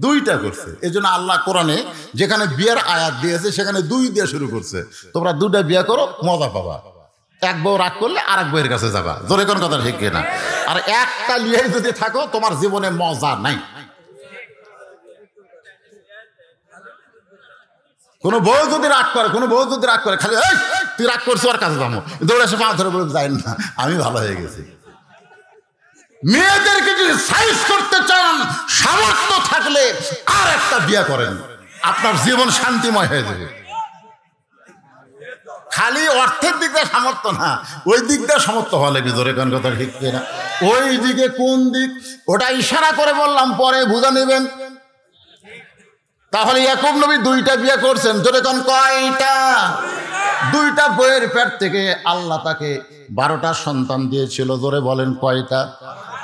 দুইটা করছে। এই জন্য আল্লাহ কোরআনে যেখানে বিয়ের আয়াত দিয়েছে সেখানে 2 দিয়ে শুরু করছে। তোমরা 2টা বিয়ে করো, মজা পাবা। এক বউ রাগ করলে আর এক বউয়ের কাছে যাবা। জোরে কোন কথা ঠিক কিনা? আর একটা নিয়ে যদি থাকো, তোমার জীবনে মজা নাই। কোনো বউ যদি রাগ করে, খালি তুই রাগ করছো আর কাছে যাবো, দৌড়ে এসে পা ধরে বলে যাই না, আমি ভালো হয়ে গেছি। মেয়েদেরকে যদি সাইজ করতে চান, সামর্থ্য থাকলে আর একটা বিয়ে করেন, আপনার জীবন শান্তিময় হয়ে যাবে। খালি অর্থের দিক দিয়ে সামর্থ্য না, ওই দিক দিয়ে সামর্থ্য হওয়া লাগবে। জোরে কোন কথা ঠিক কিনা? ওই দিকে কোন দিক, ওটা ইশারা করে বললাম, পরে বুঝে নেবেন। তাহলে ইয়াকুব নবী 2টা বিয়ে করছেন। জোরে কোন কয়টা? 2টা বইয়ের পেট থেকে আল্লাহ তাকে 12টা সন্তান দিয়েছিল। জোরে বলেন কয়টা?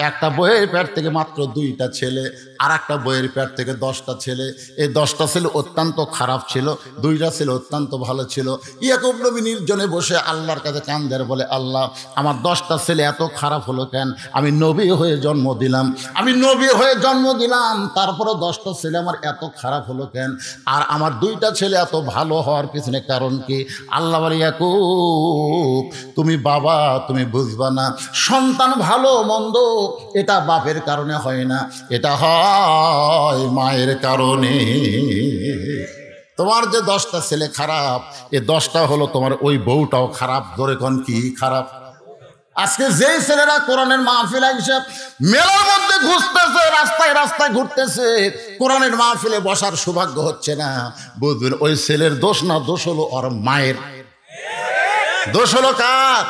একটা বইয়ের পেট থেকে মাত্র 2টা ছেলে, আর একটা বইয়ের পেট থেকে 10টা ছেলে। এই 10টা ছেলে অত্যন্ত খারাপ ছিল, 2টা ছেলে অত্যন্ত ভালো ছিল। ইয়াকুব নবী নির্জনে বসে আল্লাহর কাছে কান্দের, বলে আল্লাহ, আমার 10টা ছেলে এত খারাপ হলো কেন? আমি নবী হয়ে জন্ম দিলাম, তারপরে 10টা ছেলে আমার এত খারাপ হলো কেন? আর আমার 2টা ছেলে এত ভালো হওয়ার পিছনে কারণ কি? আল্লাহ বলে, ইয়াকুব তুমি বাবা, তুমি বুঝবা না, সন্তান ভালো মন্দ এটা বাপের কারণে হয় না, এটা হয় মায়ের কারণে। তোমার যে 10টা ছেলে খারাপ, এ 10টা হলো তোমার ওই বউটাও খারাপ। ধরে কোন কি খারাপ? আজকে যেই ছেলেরা কোরআনের মাহফিল হিসাব মেলার মধ্যে ঘুরতেছে, রাস্তায় রাস্তায় ঘুরতেছে, কোরআনের মাহফিলে বসার সৌভাগ্য হচ্ছে না, বুঝবেন ওই ছেলের দোষ না, দোষ হলো ওর মায়ের। দোষ হলো কার?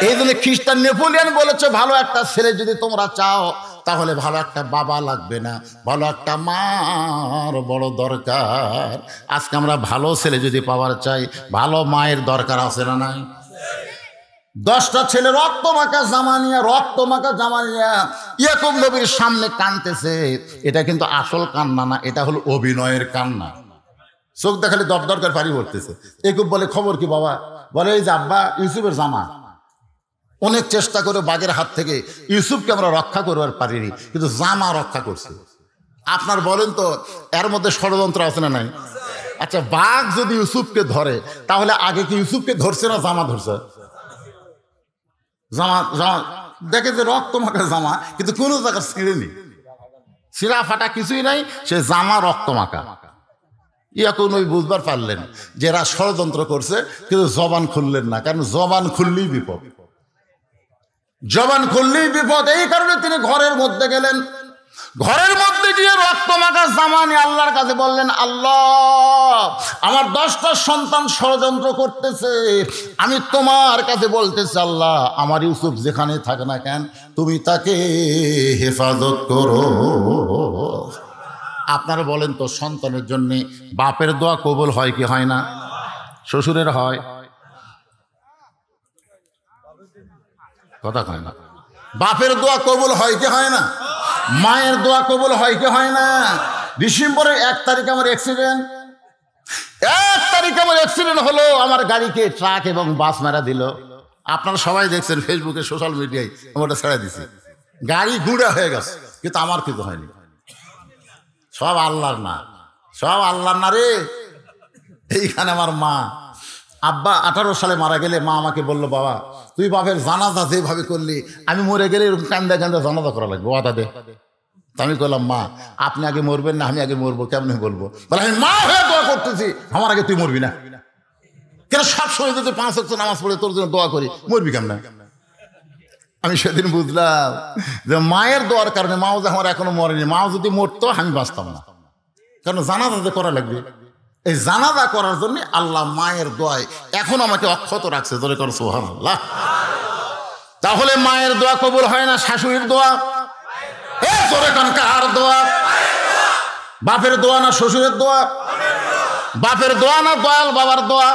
এই জন্য খ্রিস্টান নেপোলিয়ন বলেছে, ভালো একটা ছেলে যদি তোমরা চাও, তাহলে ভালো একটা বাবা লাগবে না, ভালো একটা মার বড় দরকার। আজকে আমরা ভালো ছেলে যদি পাওয়ার চাই, ভালো মায়ের দরকার আছে না নাই? 10টা ছেলে রক্ত মাখা জামা নিয়ে ইয়াকুব নবীর সামনে কাঁদতেছে। এটা কিন্তু আসল কান্না না, এটা হলো অভিনয়ের কান্না। চোখ দেখালে দরকার পানি পড়তেছে। ইয়াকুব বলে, খবর কি বাবা? বলে, এই যে আব্বা, ইউসুফের জামা। অনেক চেষ্টা করে বাঘের হাত থেকে ইউসুফকে আমরা রক্ষা করবার পারিনি, কিন্তু জামা রক্ষা করছে। আপনার বলেন তো, এর মধ্যে ষড়যন্ত্র আছে না নাই? আচ্ছা, বাঘ যদি ইউসুফকে ধরে, তাহলে আগে কি ইউসুফকে ধরছে না জামা ধরছে? জামা দেখে যে রক্ত মাখা জামা, কিন্তু কোনো জায়গা ছিঁড়েনি, ছিঁড়া ফাটা কিছুই নাই, সে জামা রক্ত মাখা। ইয়াকুব নবী বুঝবার পারলেন যে এরা ষড়যন্ত্র করছে, কিন্তু জবান খুললেন না, কারণ জবান খুললেই বিপদ। এই কারণে তিনি ঘরের মধ্যে গেলেন। ঘরের মধ্যে গিয়ে রক্ত মাখা জামা নিয়ে আল্লাহর কাছে বললেন, আল্লাহ, আমার 10টা সন্তান ষড়যন্ত্র করতেছে, আমি তোমার কাছে বলতেছি, আল্লাহ, আমার ইউসুফ যেখানে থাকে না কেন, তুমি তাকে হেফাজত করো। আপনারা বলেন তো, সন্তানের জন্য বাপের দোয়া কবুল হয় কি হয় না? শ্বশুরের হয়? কথা কয় না। বাপের দোয়া কবুল হয় কি হয় না? মায়ের দোয়া কবুল হয় কি হয় না? ডিসেম্বরের 1 তারিখে আমার অ্যাক্সিডেন্ট হলো। আমার গাড়িকে ট্রাক এবং বাস মারা দিল। আপনারা সবাই দেখছেন ফেসবুকে, সোশ্যাল মিডিয়ায়, আমি ওটা ছেড়ে দিছি। গাড়ি গুঁড়া হয়ে গেছে, কিন্তু আমার কিছু হয়নি। সব আল্লাহর না রে। এইখানে আমার মা আব্বা 18 সালে মারা গেলে মা আমাকে বললো, বাবা তুই বাপের জানাজা যেভাবে করলি, আমি মরে গেলে এরকম কান্দা কান্দা জানাজা করা লাগবে, ওয়াদা দে। তা আমি বললাম, মা আপনি আগে মরবেন না আমি আগে মরবো, কেমন বলবো? বলে আমি মা হয়ে দোয়া করতেছি, আমার আগে তুই মরবি না। কেন সবসময় যদি 5 ওয়াক্ত নামাজ পড়ে তোর জন্য দোয়া করি, মরবি কেমন? আমি সেদিন বুঝলাম যে মায়ের দোয়ার কারণে মাও যে আমার এখনো মরেনি, মাও যদি মরতো আমি বাঁচতাম না, কারণ জানাজা যে করা লাগবে। এই জানাজা করার জন্য আল্লাহ মায়ের দোয়ায় এখন আমাকে অক্ষত রাখছে, জোরে কর সুবহানাল্লাহ। তাহলে মায়ের দোয়া কবুল হয় না শাশুড়ির দোয়া? জোরে কর কার দোয়া? বাপের দোয়া না শ্বশুরের দোয়া? বাপের দোয়া না দয়াল বাবার দোয়া?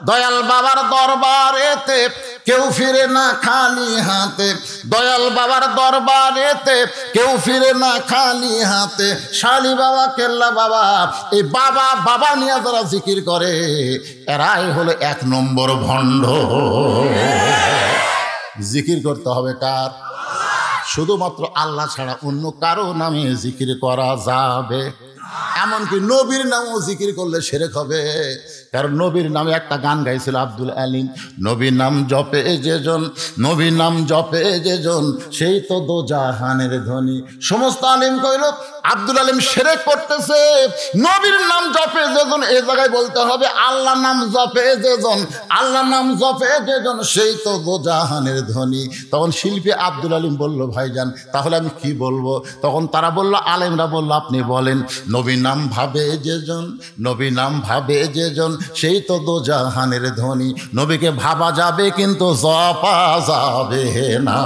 দয়াল বাবার দরবারেতে কেউ ফিরে না খালি হাতে, দয়াল বাবার দরবারেতে কেউ ফিরে না খালি হাতে। শালি বাবা কেল্লা বাবা, এই বাবা বাবা নিয়ে যারা জিকির করে এরাই হলো 1 নম্বর ভণ্ড। জিকির করতে হবে কার? শুধুমাত্র আল্লাহ ছাড়া অন্য কারো নামে জিকির করা যাবে? এমনকি নবীর নামও জিকির করলে শিরক হবে। কারণ নবীর নামে একটা গান গাইছিল আব্দুল আলিম, নবীর নাম জপে যেজন, নবীর নাম জপে যেজন সেই তো দোজাহানের ধনী। সমস্ত আলিম কইল আব্দুল আলিম শিরক করতেছে, নবীর নাম জপে যেজন এই জায়গায় বলতে হবে আল্লাহ নাম জপে যেজন, আল্লাহ নাম জপে যেজন সেই তো দোজাহানের ধনী। তখন শিল্পী আব্দুল আলিম বলল, ভাইজান তাহলে আমি কি বলবো? তখন তারা বলল, আলেমরা বলল আপনি বলেন নবীর নাম ভাবে যেজন, নবীর নাম ভাবে যেজন সেই তো দোজাহানের ধনী। নবীকে ভাবা যাবে কিন্তু জপা যাবে না।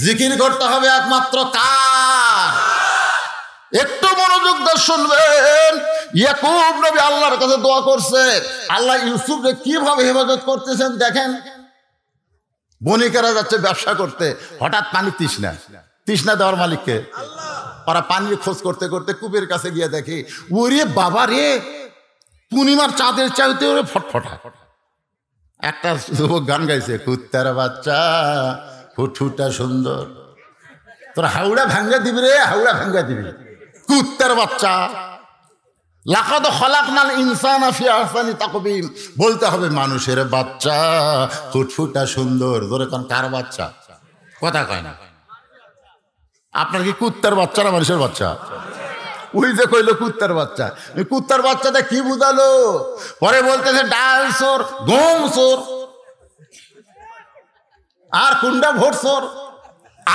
জিকির করতে হবে একমাত্র কার? একটু মনোযোগ দিয়ে শুনবেন। ইয়াকুব নবী আল্লাহর কাছে দোয়া করছে, আল্লাহ ইউসুফকে কিভাবে হেফাজত করতেছেন দেখেন। বণিকেরা যাচ্ছে ব্যবসা করতে, হঠাৎ পানি তৃষ্ণা, তৃষ্ণা দেওয়ার মালিককে। ওরা পানির খোঁজ করতে করতে কূপের কাছে গিয়ে দেখে, ওরে বাবা রে, পূর্ণিমার চাঁদের চাইতে ওরে ফটফটা। একটা যুবক গান গাইছে, কুত্তার বাচ্চা ফুটফুটা সুন্দর, তোর হাওড়া ভাঙ্গা দিবি রে, হাওড়া ভাঙ্গা দিবি, কুত্তার বাচ্চা। লাকাদ খালাকনাল ইনসানা ফি আহসানি তাকবীম, বলতে হবে মানুষের বাচ্চা ফুটফুটা সুন্দর। ধরে কোন কার বাচ্চা? কথা কয় না। আপনার কি কুত্তার বাচ্চা না মানুষের বাচ্চা? ওই যে কইলো কুত্তার বাচ্চা, কুত্তার বাচ্চাটা কি বুঝালো? পরে বলতেছে ডাল চোর, গম চোর, আর কুন্ডা ভোট চোর,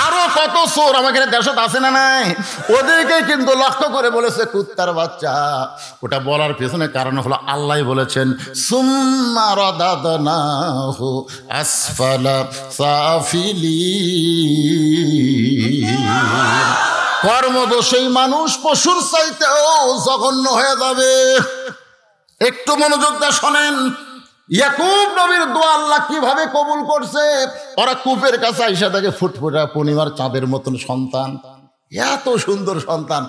আরো কত চোর আমাকে দেশত আছে না নাই, ওদেরকে কিন্তু লক্ষ্য করে বলেছে কুত্তার বাচ্চা। ওটা বলার পেছনে কারণ হলো আল্লাহ বলেছেন সুম্মা রাদাদনাহু আসফালা সাফিলিন। কর্মদোষী মানুষ পশুর চাইতেও জঘন্য হয়ে যাবে। একটু মনোযোগ দিয়ে শোনেন, ইয়াকুব নবীর দোয়া আল্লাহ কিভাবে কবুল করছে। ওরা কূপের কাছে আইসা দেখে ফুটফুটা পূর্ণিমার চাঁদের মতন সন্তান, এত সুন্দর সন্তান।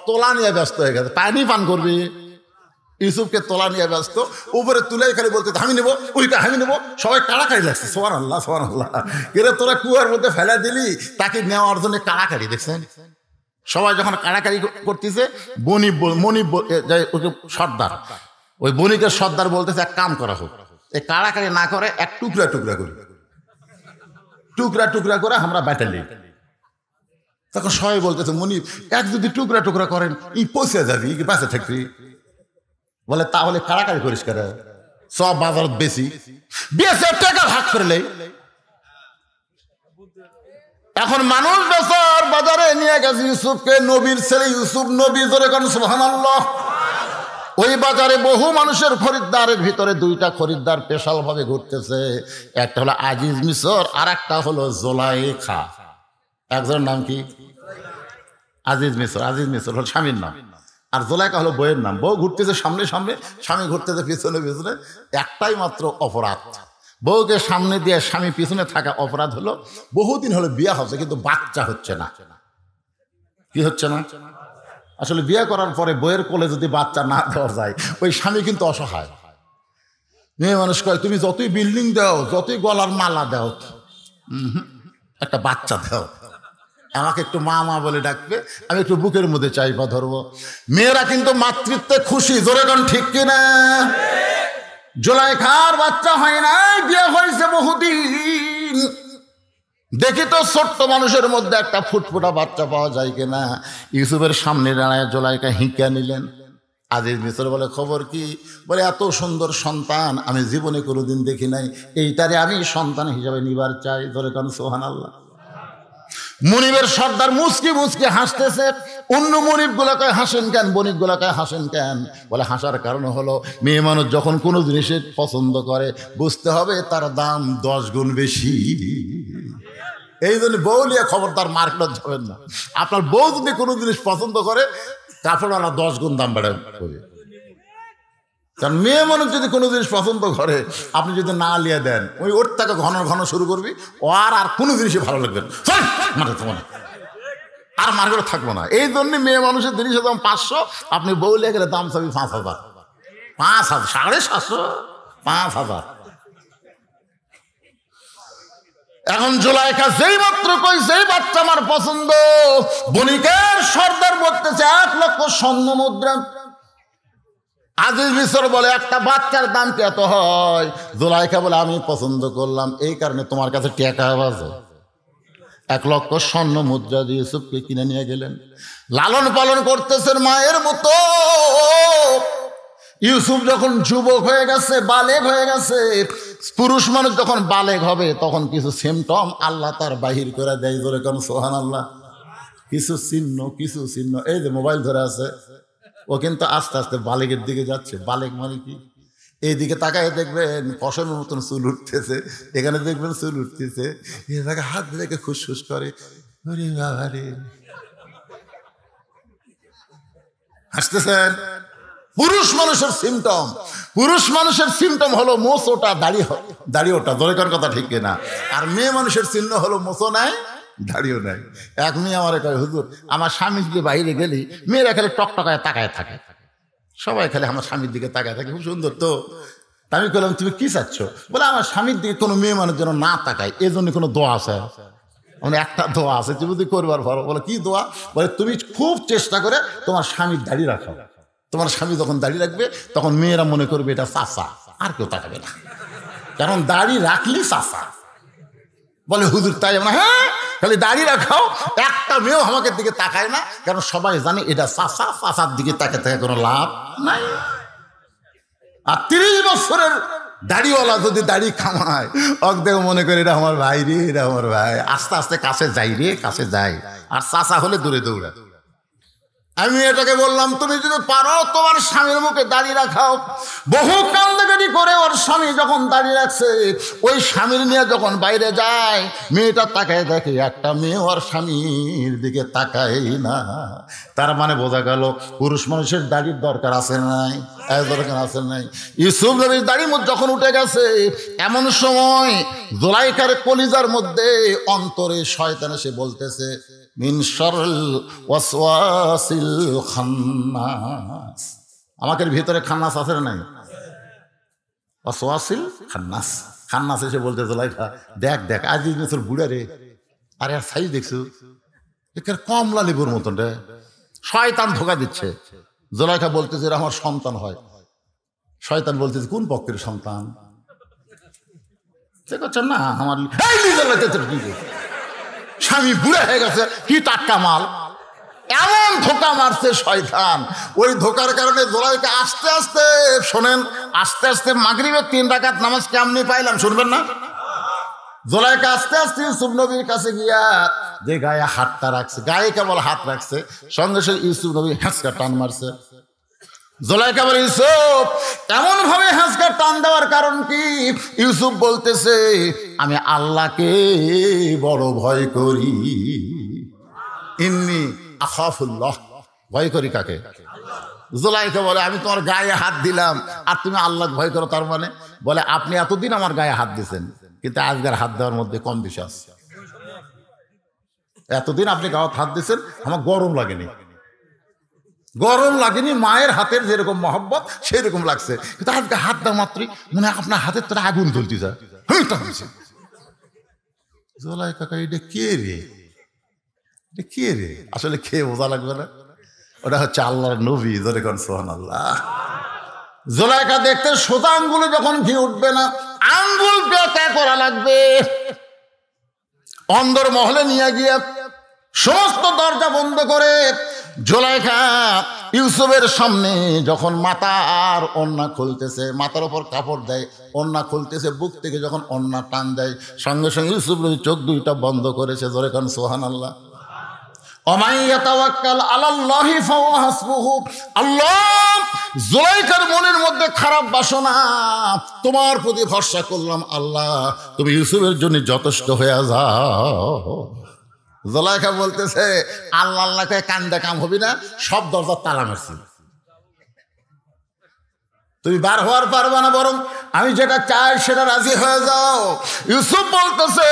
তোলা নিয়ে ব্যস্ত হয়ে গেছে, পানি পান করবি। ইউসুফকে তোলা নিয়ে ব্যস্ত, উপরে তুলে খালি বলতে আমি নেবো, ওইটা আমি নেবো। সবাই কাড়াকাড়ি লাগছে, সুবহানাল্লাহ সুবহানাল্লাহ। এরা তোরা কুয়ার মধ্যে ফেলা দিলি, তাকে নেওয়ার জন্য কাড়াকাড়ি। দেখছেন সবাই যখন কাড়াকাড়ি করতেছে, মনিব সর্দার, ওই বণিকের সর্দার বলতেছে এক কাম করা হোক, এই কাড়াকাড়ি না করে এক টুকরা টুকরা করি, টুকরা টুকরা করে আমরা ব্যাটালি। তখন সবাই বলতেছে মনিব এক যদি টুকরা টুকরা করেন ই পৌঁছে যাবি, বাঁচে থাকবি। বলে তাহলে কাড়াকাড়ি করিস করে, সব বাজারত বেশি বেশি টাকা ভাগ করলে। এখন মানুষ বেচার বাজারে নিয়ে গেছে ইউসুফকে, নবীর ছেলে ইউসুফ নবী, জোরে কোন সুবহানাল্লাহ। ওই বাজারে বহু মানুষের খরিদ্দারের ভিতরে 2টা খরিদ্দার স্পেশাল ভাবে ঘুরতেছে। একটা হলো আজিজ মিশর, আর একটা হলো জোলাইখা। একজনের নাম কি? আজিজ মিশর। আজিজ মিশর হলো স্বামীর নাম, আর জোলাইখা হলো বইয়ের নাম। বউ ঘুরতেছে সামনে সামনে, স্বামী ঘুরতেছে পিছনে পিছনে। একটাই মাত্র অপরাধ, বউকে সামনে দিয়ে স্বামী পিছনে থাকা অপরাধ হলো বহুদিন হলো বিয়ে হচ্ছে কিন্তু বাচ্চা হচ্ছে না। কি হচ্ছে না? আসলে বিয়ে করার পরে বইয়ের কোলে যদি বাচ্চা না দেওয়া যায়, ওই স্বামী কিন্তু অসহায়। মেয়ে মানুষ কয় তুমি যতই বিল্ডিং দাও, যতই গলার মালা দাও, একটা বাচ্চা দাও, আমাকে একটু মা মা বলে ডাকবে, আমি একটু বুকের মধ্যে চাইপা ধরবো। মেয়েরা কিন্তু মাতৃত্বে খুশি, জোরে কোন ঠিক কিনা? জুলাইখার বাচ্চা হয় নাই, বিয়ে হয়েছে বহুদিন। দেখি তো ছোট্ট মানুষের মধ্যে একটা ফুটফুটা বাচ্চা পাওয়া যায় কিনা। ইউসুফের সামনে দাঁড়ায় জুলাইখা হিঁকা নিলেন। আজিজ মিসর বলে, খবর কি? বলে, এত সুন্দর সন্তান আমি জীবনে কোনোদিন দেখি নাই, এইটারে আমি সন্তান হিসাবে নিবার চাই। ধরে কারণ সুবহানাল্লাহ। মনিবের সর্দার মুচকি মুচকি হাসতেছে। অন্য মনিব গুলাকে হাসেন কেন, বণিক গুলাকে হাসেন কেন? বলে, হাসার কারণ হলো মেয়ে মানুষ যখন কোনো জিনিসের পছন্দ করে বুঝতে হবে তার দাম 10 গুণ বেশি। এই জন্য বউ নিয়ে খবরদার মার্কেট যাবেন না। আপনার বউ যদি কোনো জিনিস পছন্দ করে কাপড়ওয়ালা 10 গুণ দাম বাড়াবে। কারণ মেয়ে মানুষ যদি কোনো জিনিস পছন্দ করে, আপনি যদি না লিয়ে দেন, ওর থেকে ঘন ঘন শুরু করবি, ও আর কোনো জিনিসই ভালো লাগবে না, আর মার্কেটে থাকবো না। এই জন্য মেয়ে মানুষের জিনিসের দাম 500, আপনি বউ লিয়ে গেলে দাম চাবি 5000, 5000, 750, 5000। এখন জুলাইখা যেই মাত্র কই যেই বাচ্চা আমার পছন্দ, বণিকের সর্দার বলতেছে 1 লক্ষ স্বর্ণ মুদ্রা। আজিজ মিসর বলে, একটা বাচ্চার দাম কি এত হয়? জুলাইখা বলে, আমি পছন্দ করলাম এই কারণে তোমার কাছে টাকা বাজে। 1 লক্ষ স্বর্ণ মুদ্রা দিয়ে ইউসুফকে কিনে নিয়ে গেলেন। লালন পালন করতেছেন মায়ের মতো। ইউসুফ যখন যুবক হয়ে গেছে, বালেগ হয়ে গেছে, পুরুষ মানুষ যখন বালেগ হবে তখন কিছু সিমটম আল্লাহ তার বাহির করে দেয়। ধরে কোন সুবহানাল্লাহ। কিছু চিহ্ন, এই যে মোবাইল ধরে আছে, ও কিন্তু আস্তে আস্তে বালেগের দিকে যাচ্ছে। বালেগ মানে কি? এইদিকে তাকায় দেখবেন পশমের মতন চুল উঠতেছে, এখানে দেখবেন চুল উঠতেছে, এটাকে হাত রেখে খুশখুশ করে, হাসতেছেন। পুরুষ মানুষের সিমটম হলো মোচোটা, দাড়ি ওটা। দরকার কথা ঠিক কিনা? আর মেয়ে মানুষের চিহ্ন হলো মোচো নাই, দাড়িও নাই। এক মেয়ে আমার কয়, হুজুর আমার স্বামীর দিকে বাইরে গেলি মেয়েরা খালি টকটকায় তাকায় থাকে, সবাই খালি আমার স্বামীর দিকে তাকায় থাকে, খুব সুন্দর তো। আমি বললাম, তুমি কি চাচ্ছ? বলে, আমার স্বামীর দিকে কোনো মেয়ে মানুষ যেন না তাকায়, এই জন্য কোনো দোয়া আছে? মানে একটা দোয়া আছে, তুমি যদি করবার পারো। বলে, কি দোয়া? বলে, তুমি খুব চেষ্টা করে তোমার স্বামীর দাড়ি রাখো। তোমার স্বামী যখন দাড়ি রাখবে তখন মেয়েরা মনে করবে এটা চাচা, আর কেউ তাকাবে না, কারণ দাড়ি রাখলি চাচা। বলে, হুজুর তাই? হ্যাঁ, খালি দাড়ি রাখাও, একটা মেয়েও আমাকে দিকে তাকায় না, কারণ সবাই জানে এটা চাচা, চাচার দিকে তাকে থাকে কোনো লাভ নাই। আর 30 বছরের দাড়িওয়ালা যদি দাড়ি খামায়, অর্ধেক মনে করে এটা আমার ভাই রে, এটা আমার ভাই। আস্তে আস্তে কাছে যাই রে, কাছে যাই। আর চাচা হলে দূরে দৌড়া। আমি এটাকে বললাম, তুমি যদি পারো তোমার স্বামীর মুখে দাড়ি রাখাও। বহু কান্দাকাটি করে ওর স্বামী যখন দাড়ি রাখছে, ওই স্বামীর নিয়ে যখন বাইরে যায়, মেয়েটা তাকায় দেখে একটা মেয়ে ওর স্বামীর দিকে তাকায় না। তার মানে বোঝা গেল পুরুষ মানুষের দাড়ির দরকার আছে নাই? দরকার আছে নাই? ইউসুফ নবীর দাড়ি যখন উঠে গেছে, এমন সময় জুলাইখার কলিজার মধ্যে অন্তরে শয়তান এসে বলতেছে, মিন শাররিল ওয়াসওয়াসিল খান্নাস। আমাদের ভিতরে খান্নাস আছে না নাই? ওয়াসওয়াসিল খান্নাস। খান্নাস এসে বলতে, জুলাইখা দেখ দেখ, আজিজ মিসর বুড়া রে, আরে আর সাইজ দেখছো, এর কমলা লেবুর মতন রে। শয়তান ধোকা দিচ্ছে। জুলাইখা বলতেছে, এরা আমার সন্তান হয়। শয়তান বলতেছে, কোন পক্ষের সন্তান? সে করছেন না আমার স্বামী বুড়া হয়ে গেছে, কি টাটকা মাল। এমন ধোকা মারছে শয়তান। ওই ধোকার কারণে জুলাইখা আস্তে আস্তে, শোনেন, আস্তে আস্তে মাগরিবের 3 রাকাত নামাজ কেমনি পাইলাম শুনবেন না? জুলাইখা আস্তে আস্তে ইউসুফ নবীর কাছে গিয়া যে গায়ে হাতটা রাখছে, গায়ে কেবল হাত রাখছে, সঙ্গে সঙ্গে ইউসুফ নবী হ্যাঁচকা টান মারছে। জুলাইখা বলে, ইউসুফ এমন ভাবে হ্যাঁচকা টান দেওয়ার কারণ কি? ইউসুফ বলতেছে, আমি আল্লাহকে বড় ভয় করি। ইন্নী আখাফুল্লাহ। ভয় করি কাকে? জুলাইখা বলে, আমি তোমার গায়ে হাত দিলাম আর তুমি আল্লাহ ভয় করো, তার মানে? বলে, আপনি এতদিন আমার গায়ে হাত দিয়েছেন, কিন্তু আজকের হাত দেওয়ার মধ্যে কম বেশি আছে। এতদিন আপনি গায়ে হাত দিয়েছেন, আমার গরম লাগেনি, মায়ের হাতের যেরকম মহব্বত সেই রকম লাগছে, কিন্তু আজকে হাত দেওয়া মাত্রই মনে হয় আপনার হাতের তোরা আগুন তুলতে যায়। জুলাইখা, এটা কে রে? এটা কে রে? আসলে খেয়ে বোঝা লাগবে না, ওটা হচ্ছে আল্লাহর নবী। ধরে কোন সুবহানাল্লাহ। জুলাইখা দেখতে সোজা আঙ্গুলে যখন ঘি উঠবে না, আঙ্গুল বেঁকা করা লাগবে। অন্দর মহলে নিয়ে গিয়ে সমস্ত দরজা বন্ধ করে জুলাইখা ইউসুফের সামনে যখন মাথার ওড়না খুলতেছে, মাথার ওপর কাপড় দেয়, ওড়না খুলতেছে, বুক থেকে যখন ওড়না টান দেয়, সঙ্গে সঙ্গে ইউসুফ চোখ দুইটা বন্ধ করেছে। জোরে কান সুবহানাল্লাহ। আল্লাহ, জুলাইখার মনের মধ্যে খারাপ বাসনা, তোমার প্রতি ভরসা করলাম আল্লাহ, তুমি ইউসুফের জন্য যথেষ্ট হয়ে যাও। জুলাইখা বলতেছে আল্লাহ আল্লাহকে কান্দা কাম হবি না, সব দরজা তালা মারছি, তুমি বার হওয়ার পারবা না, বরং আমি যেটা চাই সেটা রাজি হয়ে যাও। ইউসুফ বলতেছে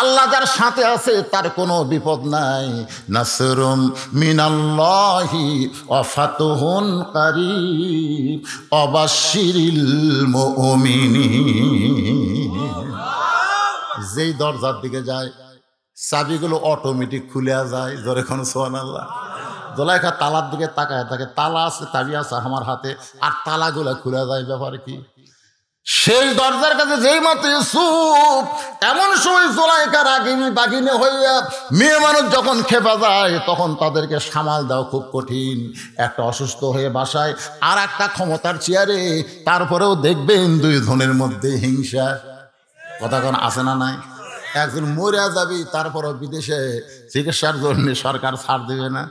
আল্লাহ যার সাথে আছে তার কোনো বিপদ নাই। নাসরুম মিনাল্লাহি ওয়া ফাতহুন কারীব ওয়াবাশশিরিল মুমিনিন। যেই দরজার দিকে যায় চাবিগুলো অটোমেটিক খুলে যায়। জোরে কোন সুবহানাল্লাহ। জুলাইখা তালার দিকে তাকায় থাকে, তালা আছে, চাবি আছে আমার হাতে, আর তালাগুলা খুলে যায়। ব্যাপার কি? সেই দরজার কাছে যেই মাত্র ইউসুফ, এমন সময় জুলাইখা রাগিনী বাগিনী হইয়া, মেয়ে মানুষ যখন খেপা যায় তখন তাদেরকে সামাল দেওয়া খুব কঠিন। একটা অসুস্থ হয়ে বাসায়, আর একটা ক্ষমতার চেয়ারে, তারপরেও দেখবেন দুই ধনের মধ্যে হিংসা। কথা কোন আছে না নাই? একজন মরিয়া যাবি, তারপরও বিদেশে চিকিৎসার জন্য সরকার ছাড় দেবে না,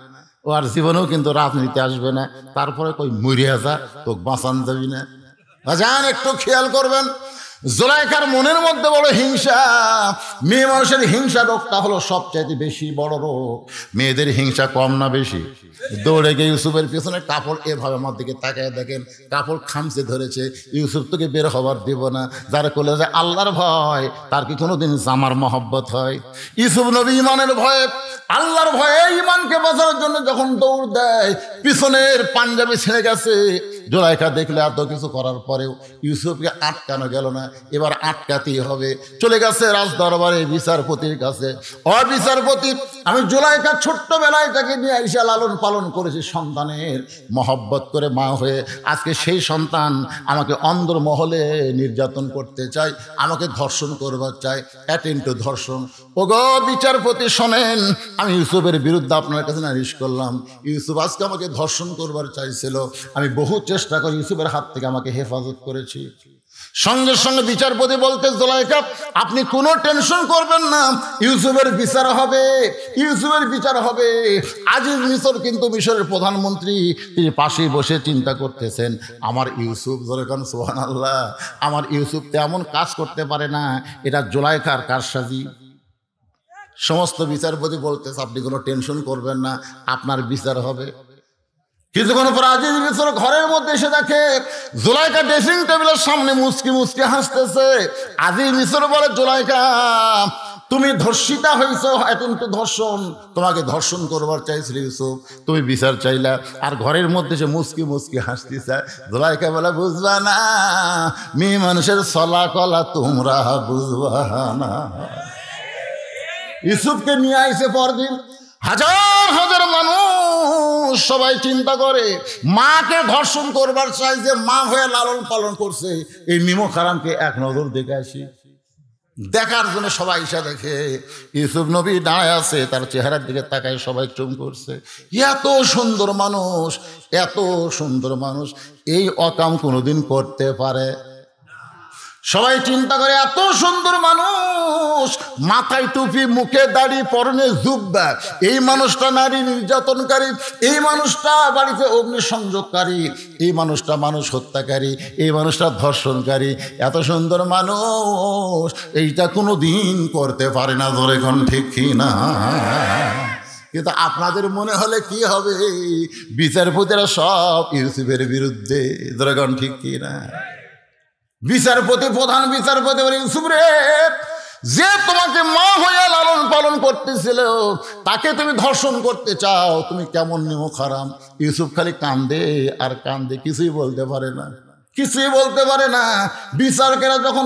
ও আর জীবনেও কিন্তু রাজনীতি আসবে না, তারপরে কই মরিয়া যা, তো বাঁচান যাবি না। যান একটু খেয়াল করবেন, জুলাইখার মনের মধ্যে বড় হিংসা। মেয়ে মানুষের হিংসা রোগটা হলো সবচাইতে বেশি বড় রোগ। মেয়েদের হিংসা কম না বেশি? দৌড়ে গিয়ে ইউসুফের পিছনে কাপড় এভাবে আমার দিকে তাকায় দেখেন, কাপড় খামচে ধরেছে। ইউসুফ তোকে বের হবার দেব না। যারা করলে যে আল্লাহর ভয়, তার কি কোনোদিন জামার মহব্বত হয়? ইউসুফ নবী ইমানের ভয়ে, আল্লাহর ভয়ে ইমানকে বাঁচানোর জন্য যখন দৌড় দেয়, পিছনের পাঞ্জাবি ছেড়ে গেছে। জুলাইখা দেখলে এত কিছু করার পরেও ইউসুফকে আটকানো গেল না, এবার আটকাতেই হবে। চলে গেছে রাজ দরবারে বিচারপতির কাছে। বিচারপতি, আমি জুলাইখা ছোট্টবেলায় তাকে নিয়ে আইসা লালন পালন করেছি, সন্তানের মহব্বত করে মা হয়ে, আজকে সেই সন্তান আমাকে অন্দর মহলে নির্যাতন করতে চায়, আমাকে ধর্ষণ করবার চায়, অ্যাটেম্প টু ধর্ষণ। ওগো বিচারপতি শোনেন, আমি ইউসুফের বিরুদ্ধে আপনার কাছে নালিশ করলাম। ইউসুফ আজকে আমাকে ধর্ষণ করবার চাইছিল, আমি বহু চেষ্টা করে ইউসুফের হাত থেকে আমাকে হেফাজত করেছি। সঙ্গে সঙ্গে বিচারপতি বলতে, জুলাইখা আপনি কোনো টেনশন করবেন না, ইউসুফের বিচার হবে, ইউসুফের বিচার হবে। আজিজ মিশর কিন্তু মিশরের প্রধানমন্ত্রী, তিনি পাশেই বসে চিন্তা করতেছেন, আমার ইউসুফ, জোরে কান সুবহানাল্লাহ, আমার ইউসুফ তেমন কাজ করতে পারে না, এটা জুলাইখার কারসাজি। সমস্ত বিচারপতি বলতেছে আপনি কোনো টেনশন করবেন না, আপনার বিচার হবে। কিছুক্ষণ পর আজিজ মিশর ঘরের মধ্যে এসে দেখে জুলাইখা ড্রেসিং টেবিলের সামনে মুচকি মুচকি হাসতেছে। আজিজ মিশর বলে, জুলাইখা তুমি ধর্ষিতা হয়েছো, অ্যাটেম্প টু ধর্ষণ, তোমাকে ধর্ষণ করবার চাইছিল ইউসুফ, তুমি বিচার চাইলা, আর ঘরের মধ্যে সে মুচকি মুচকি হাসতেছে। জুলাইখা বলে, বুঝবা না, মেয়ে মানুষের চলা কলা তোমরা বুঝবা না। ইউসুফকে নিয়ে আইছে পরদিন, হাজার হাজার মানুষ, সবাই চিন্তা করে মাকে ধর্ষণ করবার চাই, যে মা হয়ে লালন পালন করছে, এই নিমক হারামকে এক নজর দেখে আসি। দেখার জন্য সবাই এসে দেখে ইউসুফ নবী দাঁড়ায় আছে, তার চেহারার দিকে তাকায় সবাই চুম করছে। এত সুন্দর মানুষ, এত সুন্দর মানুষ, এই অকাম কোনোদিন করতে পারে? সবাই চিন্তা করে এত সুন্দর মানুষ, মাথায় টুপি, মুখে দাড়ি, পরনে জুব্বা, এই মানুষটা নারী নির্যাতনকারী, এই মানুষটা বাড়িতে অগ্নিসংযোগকারী, এই মানুষটা মানুষ হত্যাকারী, এই মানুষটা ধর্ষণকারী, এত সুন্দর মানুষ এইটা কোনো দিন করতে পারে না। ধরে কোন ঠিক কি না? কিন্তু আপনাদের মনে হলে কি হবে? বিচারপতিরা সব ইউসুফের বিরুদ্ধে। ধরে কোন ঠিক কি না? বিচারপতি, প্রধান বিচারপতি বলে, ইউসুফ রে, যে তোমাকে মা হয়ে লালন পালন করতেছিল তাকে তুমি ধর্ষণ করতে চাও, তুমি কেমন নিমক হারাম। ইউসুফ খালি কান্দে আর কান্দে, কিছুই বলতে পারে না, কিছুই বলতে পারে না। বিচারকেরা যখন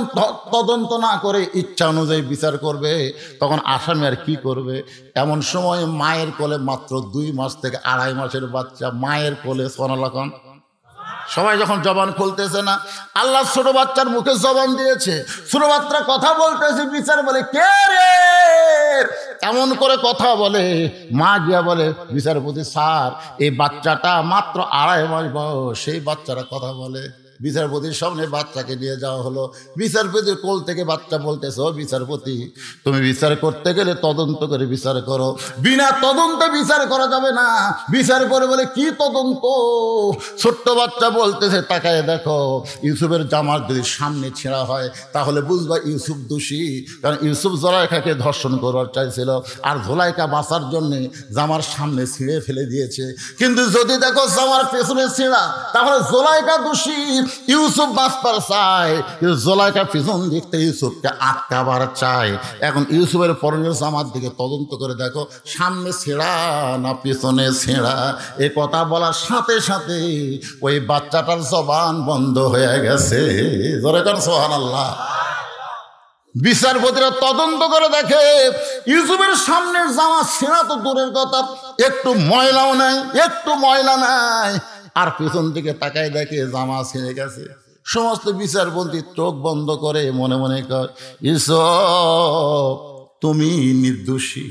তদন্ত না করে ইচ্ছা অনুযায়ী বিচার করবে, তখন আসামি আর কি করবে? এমন সময় মায়ের কোলে মাত্র 2 মাস থেকে 2.5 মাসের বাচ্চা, মায়ের কোলে, সোনালাখন সবাই যখন জবান খুলতেছে না, আল্লাহ ছোট বাচ্চার মুখে জবান দিয়েছে, ছোট বাচ্চা কথা বলতেছে, বিচার বলে কে রে, এমন করে কথা বলে। মা গিয়া বলে বিচারপতি স্যার, এই বাচ্চাটা মাত্র 2.5 মাস বয়স, সেই বাচ্চারা কথা বলে। বিচারপতির সামনে বাচ্চাকে নিয়ে যাওয়া হলো। বিচারপতির কোল থেকে বাচ্চা বলতেছে, ও বিচারপতি, তুমি বিচার করতে গেলে তদন্ত করে বিচার করো, বিনা তদন্তে বিচার করা যাবে না। বিচার করে বলে কি তদন্ত? ছোট্ট বাচ্চা বলতেছে, তাকায় দেখো, ইউসুফের জামার যদি সামনে ছেঁড়া হয় তাহলে বুঝবা ইউসুফ দোষী, কারণ ইউসুফ জোলাইখাকে ধর্ষণ করার চাইছিল, আর জোলাইখা বাঁচার জন্যে জামার সামনে ছিঁড়ে ফেলে দিয়েছে। কিন্তু যদি দেখো জামার পেছনে ছেঁড়া, তাহলে জোলাইখা দোষী, ইউসুফ বাঁচবার চায়, কিন্তু জোলাইখা পিছন দিক থেকে ইউসুফকে আটকাবার চায়। এখন ইউসুফের পরনের জামার দিকে তদন্ত করে দেখো, সামনে ছেঁড়া না পিছনে ছেঁড়া। এ কথা বলার সাথে সাথে ওই বাচ্চাটার জবান বন্ধ হয়ে গেছে। জোরে কর সুবহানাল্লাহ। বিচারপতিরা তদন্ত করে দেখে ইউসুফের সামনের জামা ছেঁড়া তো দূরের কথা, একটু ময়লাও নাই, একটু ময়লা নাই। আর পিছন দিকে তাকায় দেখে জামা ছিঁড়ে গেছে। সমস্ত বিচারপতি চোখ বন্ধ করে মনে মনে কয়, ইউসুফ তুমি নির্দোষী,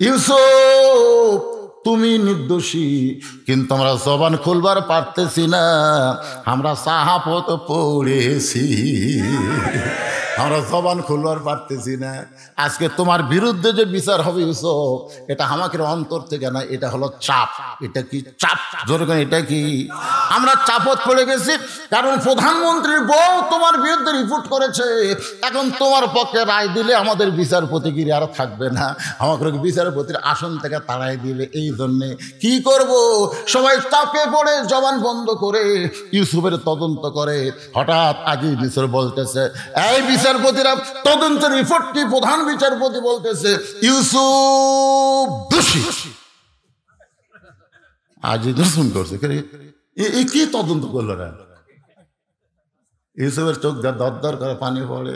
ইউসুফ তুমি নির্দোষী। কিন্তু আমরা জবান খুলবার পারতেছি না, আমরা সাহাবত পড়েছি, আমরা জবান খুলবার পারতেছি না। আজকে তোমার বিরুদ্ধে যে বিচার হবে ইউসুফ, এটা আমাকে অন্তর থেকে না, এটা হলো চাপ। এটা কি চাপ? জোরে করে, এটা কি? আমরা চাপত পড়ে গেছি, কারণ প্রধানমন্ত্রীর বউ তোমার বিরুদ্ধে রিপোর্ট করেছে। এখন তোমার পক্ষে রায় দিলে আমাদের বিচারপতিগিরি আর থাকবে না, আমাকে বিচারপতির আসন থেকে তাড়াই দিবে। এই জন্যে কি করব, সবাই চাপে পড়ে জবান বন্ধ করে ইউসুফের তদন্ত করে। হঠাৎ আজিজ মিশর বলতেছে, এই বিচারপতিরা তদন্তের রিপোর্ট কি? প্রধান বিচারপতি বলতেছে ইউসুফ দোষী। আজিজ শুন করছে, কি তদন্ত করলো না? ইউসুফের চোখ দর দর করে পানি পড়ে,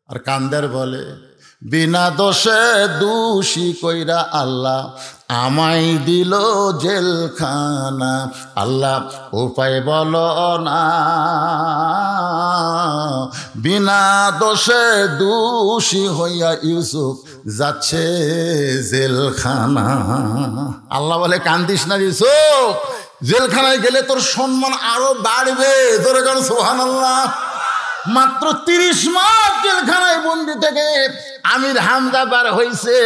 আর কান্দার বলে, বিনা দোষে দোষী কইরা আল্লাহ আমায় দিল জেলখানা, আল্লাহ উপায় বলো না, বিনা দোষে দোষী হইয়া ইউসুফ যাচ্ছে জেলখানা। আল্লাহ বলে, কান্দিস না ইউসুফ, জেলখানায় গেলে তোর সম্মান আরো বাড়বে। তোরে কারণ সুবহানাল্লাহ। মাত্র 30 মাস জেলখানায় বন্দি থেকে আমির হামজা বার হয়েছে।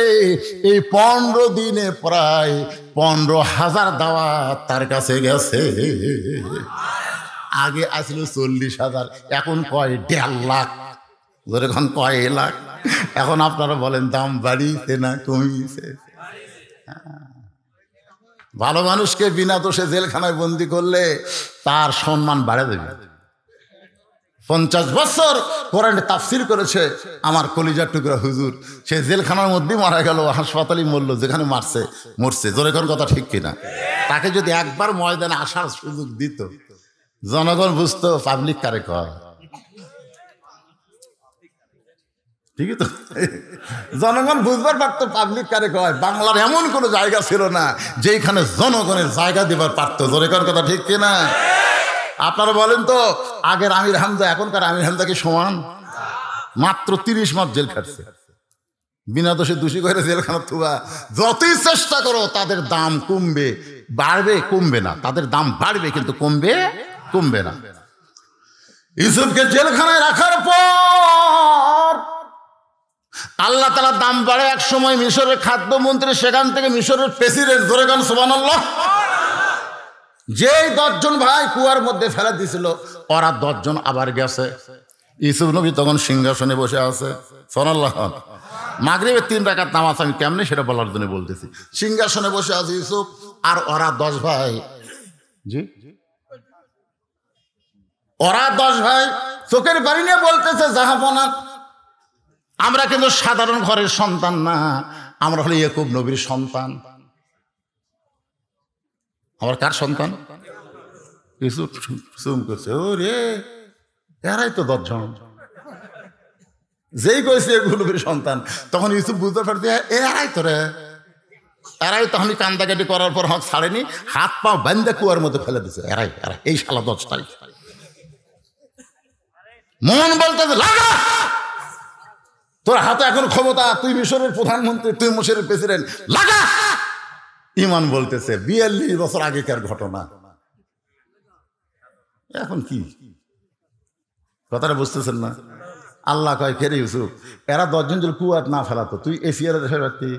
এই 15 দিনে প্রায় 15,000 দাওয়াত তার কাছে গেছে। আগে আসলো 40,000, এখন কয় 1.5 লাখ। এখন কয় লাখ। এখন আপনারা বলেন দাম বাড়িয়েছে না কমিয়েছে? ভালো মানুষকে বিনা দোষে জেলখানায় বন্দি করলে তার সম্মান বাড়ে দেবে। 50 বছর কোরআনে তাফসির করেছে আমার কলিজার টুকরা হুজুর, সে জেলখানার মধ্যেই মারা গেল, হাসপাতালেই মরল, যেখানে মরছে। জোরে কোন কথা ঠিক কিনা? তাকে যদি একবার ময়দানে আসার সুযোগ দিত, জনগণ বুঝতো পাবলিক কারে কয়। ঠিকই তো, জনগণ বুঝবার পারতো পাবলিক কারে কয়। বাংলার এমন কোনো জায়গা ছিল না যেখানে জনগণের জায়গা দিবার পারতো। জোরে কোন কথা ঠিক কিনা? আপনারা বলেন তো, আগের আমির হামজা এখনকার আমির হামজা কি সমান? মাত্র 30 মাস জেল খাটছে, বিনা দোষে দোষী করে জেলখানা তুবা। যতই চেষ্টা করো তাদের দাম কমবে, বাড়বে, কমবে না। তাদের দাম বাড়বে কিন্তু কমবে না। ইউসুফকে জেলখানায় রাখার পর আল্লাহ তাআলা দাম বাড়ে। এক সময় মিশরের খাদ্যমন্ত্রী, সেখান থেকে মিশরের প্রেসিডেন্ট। জোরে গান সুবহানাল্লাহ। যেই 10 জন ভাই কুয়ার মধ্যে ফেলে দিছিল, ওরা 10 জন আবার গেছে। ইউসুফ নবী তখন সিংহাসনে বসে আছে। সুবহানাল্লাহ। মাগরিবের 3 রাকাত নামাজ, আমি কেমনে সেটা বলার জন্য বলতেছি। সিংহাসনে বসে আছে ইউসুফ, আর ওরা 10 ভাই। জি, ওরা 10 ভাই চোখের পানি নিয়ে বলতেছে, জাহাপনা, আমরা কিন্তু সাধারণ ঘরের সন্তান না, আমরা হলো ইয়াকুব নবীর সন্তান। আমার কার সন্তান? ইউসুফ চুম করছে, ও রে, এরাই তো 10 জন। যেই কইছে ইয়াকুব নবীর সন্তান, তখন ইউসুফ বুঝতে পারছে এরাই তো রে। এরাই তো আমি কান্দাকাটি করার পর হাত ছাড়েনি, হাত পা বান্ধে কুয়ার মধ্যে ফেলে দিছে। এরাই এই শালা 10টাই। মন বলতেছে লাগা, তোর হাতে এখন ক্ষমতা, তুই মিশরের প্রধানমন্ত্রী, তুই মিশরের প্রেসিডেন্ট, লাগা। ইমান বলতেছে 42 বছর আগেকার ঘটনা, এখন কি? কথাটা বুঝতেছেন না? আল্লাহ কয় কে রে ইউসুফ, এরা 10 জন যদি কুয়াত না ফেলাতো তুই এই চেয়ারে বসে পারতি?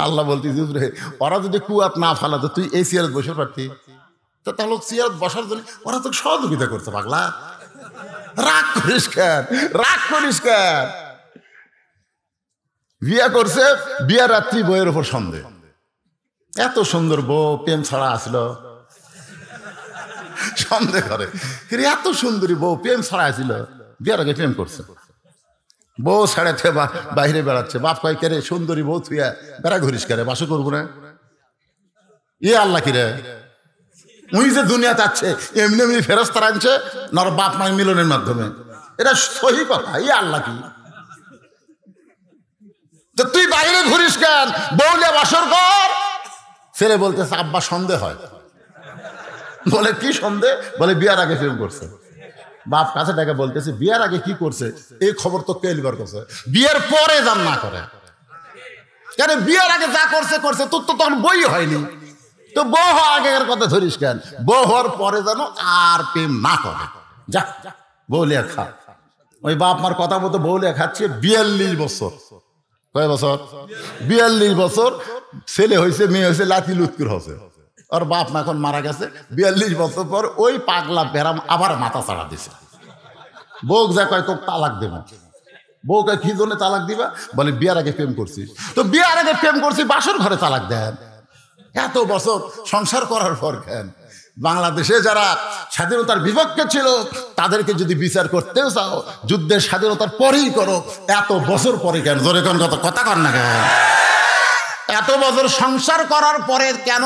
আল্লাহ বলতে রে, ওরা যদি কুয়াত না ফেলাতো তুই এই চেয়ারে বসে পারতি? তাহলে চেয়ারে বসার জন্য ওরা তো সহযোগিতা করছে। পাগলা, রাগ করিস কেন, রাগ করিস কেন? বিয়া করছে, বিয়া রাত্রি বইয়ের উপর সন্দেহ। এত সুন্দর বউ, প্রেম ছাড়া আসলো, সন্দেহ করে এত সুন্দরী বউ প্রেম ছাড়া আসছিল, বিয়ার আগে প্রেম করছে। বউ ছাড়ে বাইরে বেড়াচ্ছে, বাপ কয় কে রে সুন্দরী বউ থুয়া বেড়া ঘুরিস কে রে, বাসু করবো না? আল্লাহ কি রে, উনি যে দুনিয়া চাচ্ছে এমনি এমনি ফেরস্তার আনছে নর বাপ মায়ের মিলনের মাধ্যমে, এটা সহি কথা। আল্লাহ কি, তুই বাইরে ঘুরিস কেন, বউলে বাসর কর। ছেলে বলতেছে আব্বা সন্দেহ হয়। বলে কি সন্দেহ? বলে বিয়ার আগে প্রেম করছে। বাপ কাছে ডেকে বলতেছে বিয়ার আগে কি করছে এই খবর তো কেলিবার করছে, বিয়ের পরে যান না করে। কেন বিয়ার আগে যা করছে করছে, তোর তো তখন বই হয়নি, তো বউ হওয়া আগের কথা ধরিস কেন? বউ হওয়ার পরে যেন আর প্রেম না করে, যা বউ লিয়া খা। ওই বাপ মার কথা মতো বউ লিয়া খাচ্ছে 42 বছর। কয় বছর? 42 বছর। ছেলে হয়েছে, মেয়ে হয়েছে, লাতি লুৎকুর হয়েছে। ওর বাপ মা এখন মারা গেছে। 42 বছর পর ওই পাগলা বেরাম আবার মাথা চাড়া দিছে। বউ যা কয় তোকে তালাক দেব। বউ কয় কি জন্য তালাক দিবা? বলে বিয়ার আগে প্রেম করছিস। তো বিয়ার আগে প্রেম করছি, বাসর ঘরে তালাক দেন। এত বছর সংসার করার পর কেন? বাংলাদেশে যারা স্বাধীনতার বিপক্ষে ছিল তাদেরকে যদি বিচার করতেও চাও, যুদ্ধের স্বাধীনতার পরেই করো, এত বছর পরে কেন? জোরে কোন কথা কর না কেন? এত বছর সংসার করার পরে কেন?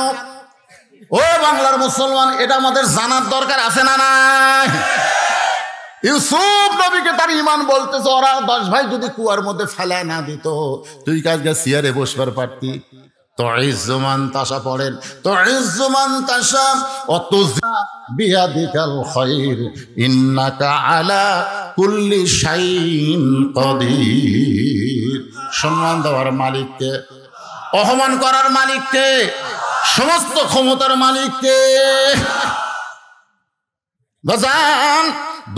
ও বাংলার মুসলমান, এটা আমাদের জানার দরকার আছে না নাই? ইউসুফ নবীকে তার ইমান বলতেছে, ওরা 10 ভাই যদি কুয়ার মধ্যে ফেলায় না দিত, তুই কাজকে চেয়ারে বসবার পারতি। তুইজ্জুমান তাশা পড়েন, তুইজ্জুমান তাশা ওয়াতুযা বিয়াদিকাল খায়র ইন্নাকা আলা কুল্লি শাইইন কাদির। সম্মান দেওয়ার মালিককে, অপমান করার মালিককে, সমস্ত ক্ষমতার মালিককে। বাজান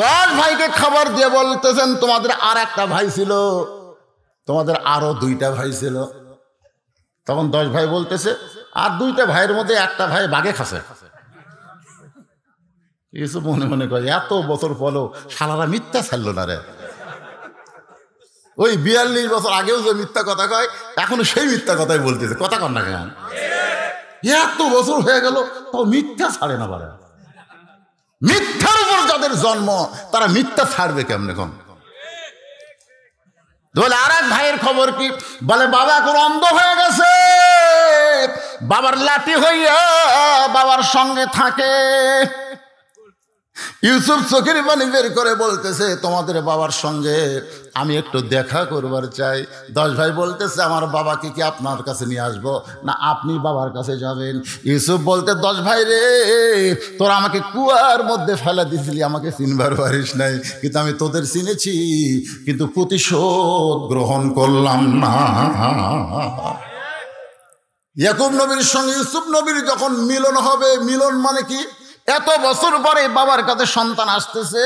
10 ভাইকে খাবার দিয়ে বলতেছেন তোমাদের আর একটা ভাই ছিল, তোমাদের আরো 2টা ভাই ছিল। তখন 10 ভাই বলতেছে আর 2টা ভাইয়ের মধ্যে একটা ভাই বাঘে খাসে। কিছু মনে মনে কয় এত বছর পরও শালারা মিথ্যা ছাড়লো না রে। ওই 42 বছর আগেও যে মিথ্যা কথা কয়, এখনো সেই মিথ্যা কথাই বলতেছে। কথা কর না কেন? এত বছর হয়ে গেল তাও মিথ্যা ছাড়ে না। বারে মিথ্যার উপর যাদের জন্ম তারা মিথ্যা ছাড়বে কেমনে? কম বলে আর এক ভাইয়ের খবর কি? বলে বাবা এখন অন্ধ হয়ে গেছে, বাবার লাঠি হইয়া বাবার সঙ্গে থাকে। ইউসুফ চোখের পানি বের করে বলতেছে তোমাদের বাবার সঙ্গে আমি একটু দেখা করবার চাই। 10 ভাই বলতেছে আমার বাবাকে কি আপনার কাছে নিয়ে আসবো না আপনি বাবার কাছে যাবেন? ইউসুফ বলতে 10 ভাই রে, তোরা আমাকে কুয়ার মধ্যে ফেলা দিছিলি, আমাকে চিনবার পারিস নাই, কিন্তু আমি তোদের চিনেছি, কিন্তু প্রতিশোধ গ্রহণ করলাম না। ইয়াকুব নবীর সঙ্গে ইউসুফ নবীর যখন মিলন হবে, মিলন মানে কি? এত বছর পরে বাবার কাছে সন্তান আসতেছে,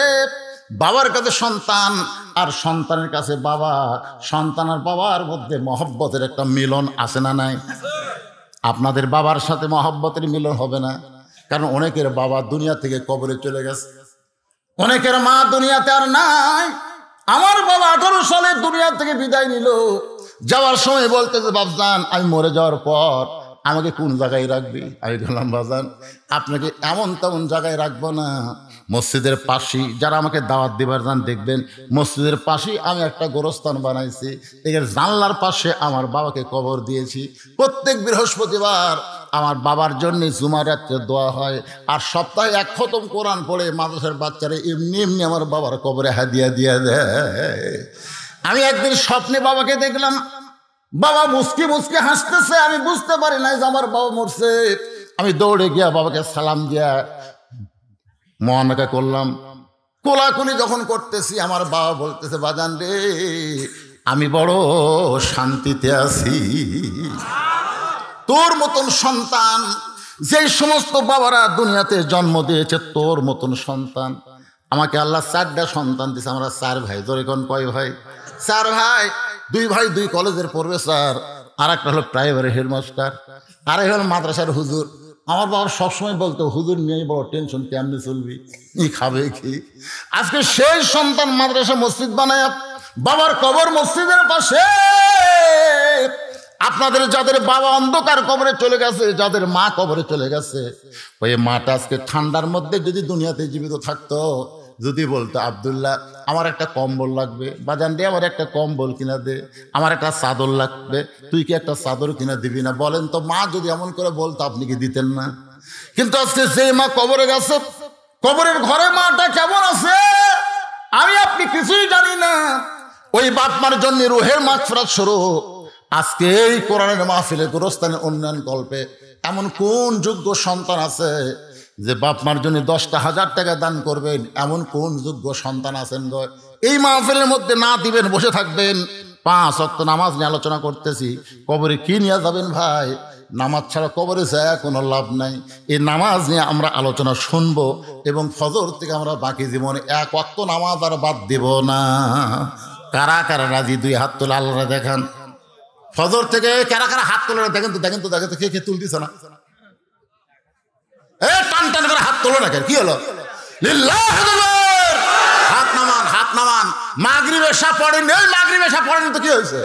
বাবার কাছে সন্তান আর সন্তানের কাছে বাবা, সন্তান আর বাবার মধ্যে মহব্বতের একটা মিলন আছে না নাই? আপনাদের বাবার সাথে মহব্বতের মিলন হবে না, কারণ অনেকের বাবা দুনিয়া থেকে কবরে চলে গেছে, অনেকের মা দুনিয়াতে আর নাই। আমার বাবা 18 সালে দুনিয়া থেকে বিদায় নিল, যাওয়ার সময় বলতেছে বাপজান আমি মরে যাওয়ার পর আমাকে কোন জায়গায় রাখবি? আমি বললাম বাজান আপনাকে এমন তেমন জায়গায় রাখবো না, মসজিদের পাশেই, যারা আমাকে দাওয়াত দিবার যান দেখবেন মসজিদের পাশেই আমি একটা গোরস্থান বানাইছি, এর জানলার পাশে আমার বাবাকে কবর দিয়েছি। প্রত্যেক বৃহস্পতিবার আমার বাবার জন্য জুমার রাত্রে দোয়া হয়, আর সপ্তাহে 1 খতম কোরআন পড়ে মাদ্রাসার বাচ্চারা এমনি এমনি আমার বাবার কবরে হাদিয়া দিয়ে দেয়। আমি একদিন স্বপ্নে বাবাকে দেখলাম, বাবা মুস্কি মুস্কি হাসতেছে, আমি বুঝতে পারি নাই যে আমার বাবা মরছে। আমি দৌড়ে গিয়া বাবাকে সালাম দিয়া মহানাকা করলাম। কোলাকুলি যখন করতেছি আমার বাবা বলতেছে, বাজান রে আমি বড় শান্তিতে আছি। তোর মতন সন্তান, যেই সমস্ত বাবারা দুনিয়াতে জন্ম দিয়েছে তোর মতন সন্তান, আমাকে আল্লাহ 4টা সন্তান দিছে। আমরা 4 ভাই। ধরে কোন কয় ভাই? 4 ভাই। 2 ভাই 2 কলেজের পড়বে স্যার, আর একটা হলো প্রাইমারি হেডমাস্টার, আর এক হলো মাদ্রাসার হুজুর। আমার বাবা সবসময় বলতো, হুজুর নিয়েই বড় টেনশন, কেমনি চলবি, ই খাবে কি। আজকে সেই সন্তান মাদ্রাসা মসজিদ বানায়, বাবার কবর মসজিদের পাশে। আপনাদের যাদের বাবা অন্ধকার কবরে চলে গেছে, যাদের মা কবরে চলে গেছে, ওই মাটা আজকে ঠান্ডার মধ্যে যদি দুনিয়াতে জীবিত থাকতো, যদি বলতো আব্দুল্লাহ আমার একটা কম্বল লাগবে, বাজান রে আমার একটা কম্বল কিনা দে, আমার একটা চাদর লাগবে, তুই কি একটা চাদর কিনা দিবি না? বলেন তো, মা যদি এমন করে বলতো আপনি কি দিতেন না? কিন্তু আজকে যে মা কবরে গেছে, কবরের ঘরে মাটা কেমন আছে আমি আপনি কিছুই জানি না। ওই বাপ মার জন্য রুহের মাগফিরাত শুরু। আজকে এই কোরআনের মাহফিলে, গোরস্থানের উন্নয়ন কল্পে এমন কোন যোগ্য সন্তান আছে যে বাপ মার জন্য 10,000 টাকা দান করবেন? এমন কোন যোগ্য সন্তান আছেন গো? এই মাহফিলের মধ্যে না দিবেন, বসে থাকবেন। 5 ওয়াক্ত নামাজ নিয়ে আলোচনা করতেছি, কবরে কি নিয়ে যাবেন ভাই? নামাজ ছাড়া কবরে যায় কোনো লাভ নাই। এই নামাজ নিয়ে আমরা আলোচনা শুনবো, এবং ফজর থেকে আমরা বাকি জীবনে 1 ওয়াক্ত নামাজ আর বাদ দেব না। কারা কারা রাজি? 2 হাত তোলা, আল্লাহরা দেখান। ফজর থেকে কারা কারা হাত তোলে? দেখেন তো, দেখেন তো, দেখেন তো, কে তুলতেছে না? টান টান করে হাত তোলো না কেন? কি হলো? হাত নামান, হাত নামান। মাগরিব এশা পড়েন, এই মাগরিব এশা পড়েন তো কি হয়েছে?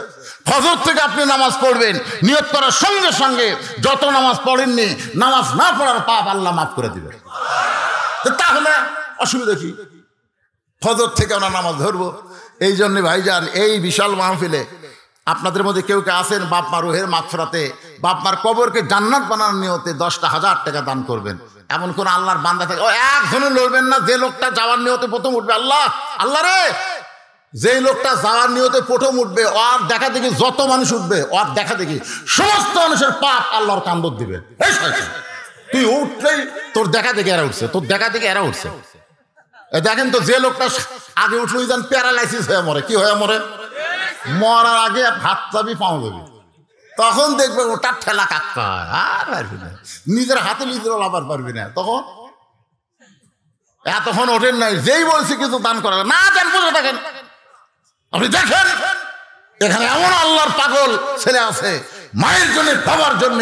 ফজর থেকে আপনি নামাজ পড়বেন, নিয়ত করার সঙ্গে সঙ্গে যত নামাজ পড়েননি, নামাজ না পড়ার পাপ আল্লাহ মাফ করে দিবেন। তাহলে অসুবিধা কি? ফজর থেকে আমরা নামাজ ধরবো। এই জন্য ভাইজান, এই বিশাল মাহফিলে আপনাদের মধ্যে কেউ কে আছেন বাপ মা রুহের মাগফিরাতে, বাপ মার কবরকে জান্নাত বানানোর নিয়তে 10,000 টাকা দান করবেন? এমন কোন আল্লাহর বান্দা থাকে? ও একজনও লড়বেন না যে লোকটা যাওয়ার নিয়তে প্রথম উঠবে। আল্লাহ, আল্লাহ রে, যেই লোকটা যাওয়ার নিয়তে প্রথম উঠবে, ওর দেখা দেখি যত মানুষ উঠবে, ওর দেখা দেখি সমস্ত মানুষের পাপ আল্লাহর কান্দর দিবে। এই শয়তান, তুই উঠলেই তোর দেখা দেখে এরা উঠছে, তোর দেখা দেখে এরা উঠছে। দেখেন তো, যে লোকটা আগে উঠলো যেন প্যারালাইসিস হয়ে মরে। কি হয়ে মরে? মরার আগে হাত যাবি, পাও যাবি, তখন দেখবে ওটা ঠেলা কাক্কা, আর পারবি না, নিজের হাতে নিজের লাভার পারবি না। তখন এতক্ষণ ওঠেন নাই, যেই বলছি কিছু দান করা না, দেন, বুঝে থাকেন। আপনি দেখেন এখানে এমন আল্লাহর পাগল ছেলে আছে, মায়ের জন্য, বাবার জন্য।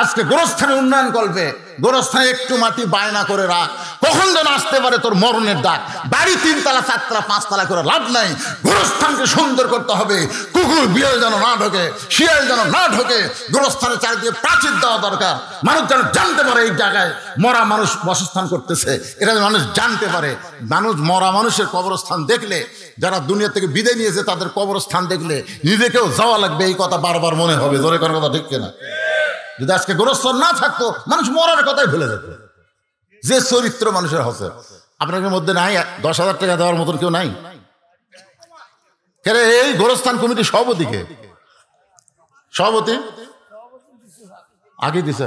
আজকে গোরস্থানে উন্নয়ন কল্পে, গোরস্থানে একটু মাটি বায়না করে রাখ, কখন যেন আসতে পারে তোর মরণের ডাক। বাড়ি 3 তলা 4 তলা 5 তলা করে লাভ নাই। গোরস্থানকে সুন্দর করতে হবে, কুকুর বিড়াল যেন না ঢোকে, শিয়াল যেন না ঢোকে। গোরস্থানে চারিদিকে প্রাচীর দেওয়া দরকার, মানুষ যেন জানতে পারে এই জায়গায় মরা মানুষ বাসস্থান করতেছে, এটা মানুষ জানতে পারে। মানুষ মরা মানুষের কবরস্থান দেখলে, যারা দুনিয়া থেকে বিদায় নিয়েছে তাদের কবরস্থান দেখলে নিজেকেও যাওয়া লাগবে, এই কথা বারবার মনে হবে। জোরে করার কথা ঠিক কিনা? যদি আজকে গোরস্থান না থাকতো, মানুষ মরার কথাই ভুলে যেত। যে চরিত্র মানুষের হচ্ছে, আপনাদের মধ্যে নাই 10,000 টাকা দেওয়ার মতন কেউ নাই? এই গোরস্থান কমিটি সভাপতিকে, সভাপতি আগে দিছে,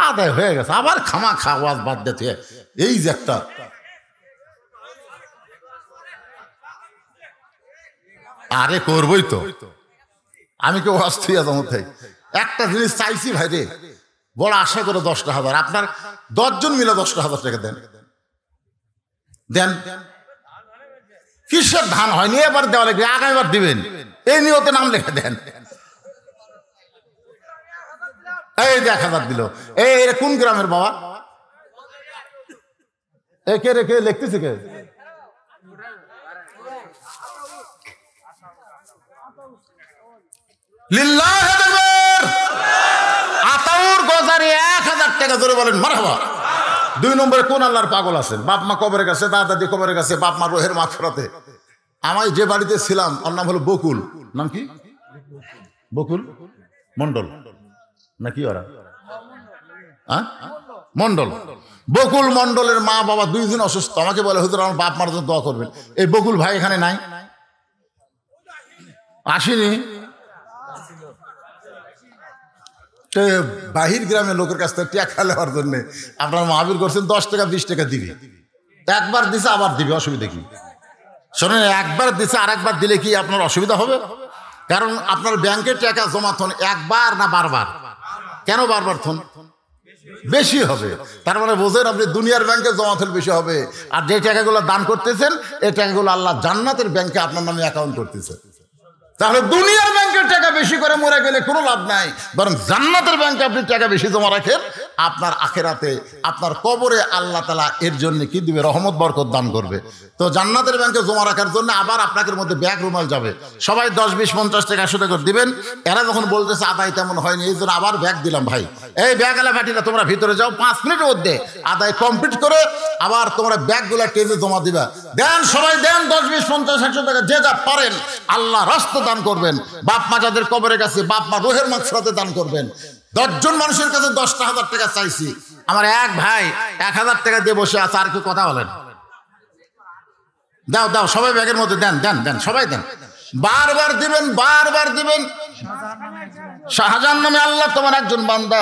আদায় হয়ে গেছে, আবার খামা খাওয়াজ বাদ দিতে। এই যে একটা আরে করবই তো, আমি কেউ অস্থির মধ্যে একটা জিনিস চাইছি ভাই রে, বড় আশা করে 10,000, আপনার 10 জন মিলে 10,000 টাকা দেন, দেন। কিসের ধান হয়নি, এবার দেওয়া লাগবে, আগামীবার দিবেন, এই নিয়তে নাম লেখা দেন। এই 1,000 দিল। এই কোন গ্রামের বাবা? কে রে, কে লিখতেছে? কে? আতাউর গজারি 1,000 টাকা ধরে বলেন মারহাবা। 2 নম্বরে কোন আল্লাহর পাগল আছেন? বাপ মা কবরে গেছে, দাদা দাদি কবরে গেছে, বাপ মা রোহের মাগফিরাতে। আমি যে বাড়িতে ছিলাম, ওর নাম হলো বকুল। নাম কি? বকুল মন্ডল নাকি ওরা? মন্ডল। বকুল মন্ডলের মা বাবা 2 দিন অসুস্থ। আমাকে বলে, হুজুর আমার বাপ মার জন্য দোয়া করবেন। এই বকুল ভাই এখানে নাই, আসেনি? বাহির গ্রামের লোকের কাছ থেকে টাকা নেওয়ার জন্য আপনার মাহবিল করছেন 10 টাকা 20 টাকা দিবে, একবার দিছে আবার দিবে, অসুবিধা কি? শোনেন, একবার দিছে আর একবার দিলে কি আপনার অসুবিধা হবে? কারণ আপনার ব্যাংকের টাকা জমা থন একবার না বারবার? কেন বারবার থন? বেশি হবে। তার মানে বোঝেন আপনি দুনিয়ার ব্যাংকে জমা থলে বেশি হবে, আর যে টাকাগুলো দান করতেছেন এই টাকাগুলো আল্লাহ জান্নাতের ব্যাংকে আপনার নামে অ্যাকাউন্ট করতেছে। তাহলে দুনিয়ার ব্যাংকের টাকা বেশি করে মরে গেলে কোনো লাভ নাই, বরং জান্নাতের ব্যাংকে আপনি টাকা বেশি জমা রাখেন, আপনার আখিরাতে আপনার কবরে আল্লাহ তাআলা এর জন্য কি দিবে? রহমত বরকত দান করবে। তো জান্নাতের ব্যাংকে জমা রাখার জন্য আবার আপনাদের মধ্যে ব্যাগ রুমাল যাবে, সবাই 10, 20, 50 টাকা 100 টাকা করে দিবেন। এরা যখন বলতেছে আদায় তেমন হয়নি, এই জন্য আবার ব্যাগ দিলাম। ভাই এই ব্যাগ আলা পাঠিয়ে তোমরা ভিতরে যাও, 5 মিনিটের মধ্যে আদায় কমপ্লিট করে আবার তোমরা ব্যাগগুলা টেজে জমা দিবা। দেন, সবাই দেন 10, 20, 50, 100 টাকা যে যা পারেন আল্লাহ রাস্তা দান করবেন। বাপ মা যাদের কবরের কাছে, বাপ মা রোহের মাগফিরাতে দান করবেন। 10 জন মানুষের কাছে 10,000 টাকা চাইছি, আমার এক ভাই 1000 টাকা দিয়ে বসে আছে, আর কি কথা বলেন? দাও দাও, সবাই ব্যাগের মধ্যে দেন দেন দেন, সবাই দেন, বারবার দিবেন, বারবার দিবেন। শাহজাহান নামে আল্লাহ তোমার একজন বান্দা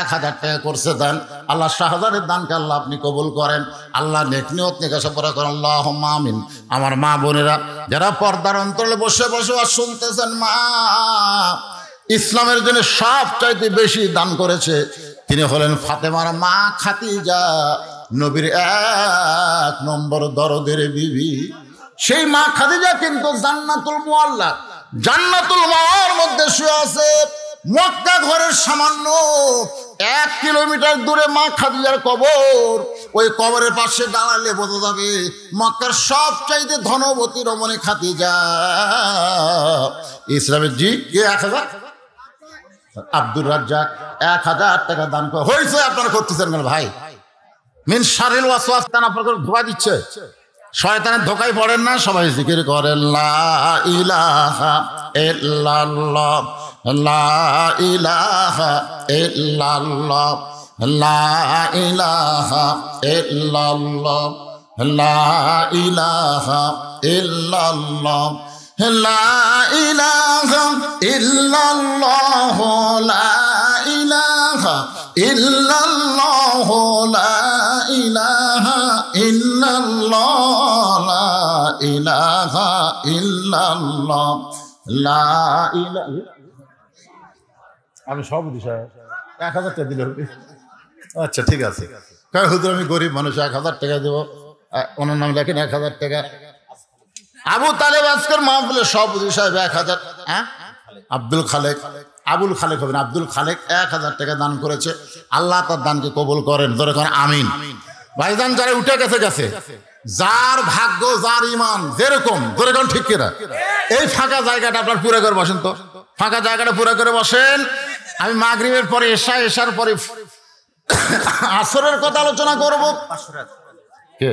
1000 টাকা করছে দান, আল্লাহ শাহজাহানের দানকে আল্লাহ আপনি কবুল করেন। আল্লাহ নেক নিয়ত নেকাশা করেন, আল্লাহুম্মা আমিন। আমার মা বোনেরা যারা পর্দার অন্তরে বসে বসে আর শুনতেছেন, মা ইসলামের জন্য সবচাইতে বেশি দান করেছে, তিনি হলেন ফাতেমার মা খাদিজা, নবীর 1 নম্বর দরদের বিবি। সেই মা খাদিজা কিন্তু জান্নাতুল মুআল্লা, জান্নাতুল মাওয়ার মধ্যে শুয়ে আছে। মক্কা ঘরের সামান্য 1 কিলোমিটার দূরে মা খাদিজার কবর। ওই কবরের পাশে দাঁড়ালে বোঝা যাবে মক্কার সবচাইতে ধনবতী রমণী খাদিজা। ইসলামের জি কে 1000? আব্দুর রাজ্জাক 1000 টাকা দান করে হয়েছে। আপনারা করতেছেন কেন ভাই? মিন শারিল ওয়াসওয়াস, আপনাকে ধোঁয়া দিচ্ছে, শয়তানের ধোকায় পড়েন না। সবাই জিকির করেন লা ইলাহা ইল্লাল্লাহ, লা ইলাহা ইল্লাল্লাহ, লা ইলাহা ইল্লাল্লাহ, লা ইলাহা ইল্লাল্লাহ, লা ইলাহা ইল্লাল্লাহ, লা ইলাহা ইল্লাল্লাহ, লা ইলাহা ইল্লাল্লাহ, লা ইলাহা ইল্লাল্লাহ, লা ইলাহা। আমি সব দিশা 1000 টাকা দিলে হবে? আচ্ছা ঠিক আছে। কারণ হুজুর আমি গরিব মানুষ, 1000 টাকা দেবো, ওনার নাম লেখেন 1000 টাকা। আবু তালেব আজকের মাহফিলে সব সাহেব 1000, হ্যাঁ আব্দুল খালেক, আবুল খালেক হবেন, আব্দুল খালেক 1000 টাকা দান করেছে। আল্লাহ তার দানকে কবুল করেন, ধরে করেন আমিন। ভাইজান যারা উঠে গেছে গেছে, যার ভাগ্য যার ইমান যেরকম, ধরে করেন ঠিক কিনা? এই ফাঁকা জায়গাটা আপনার পুরো করে বসেন তো, ফাঁকা জায়গাটা পুরো করে বসেন। আমি মাগরিবের পরে এশার পরে আসরের কথা আলোচনা করব। কে?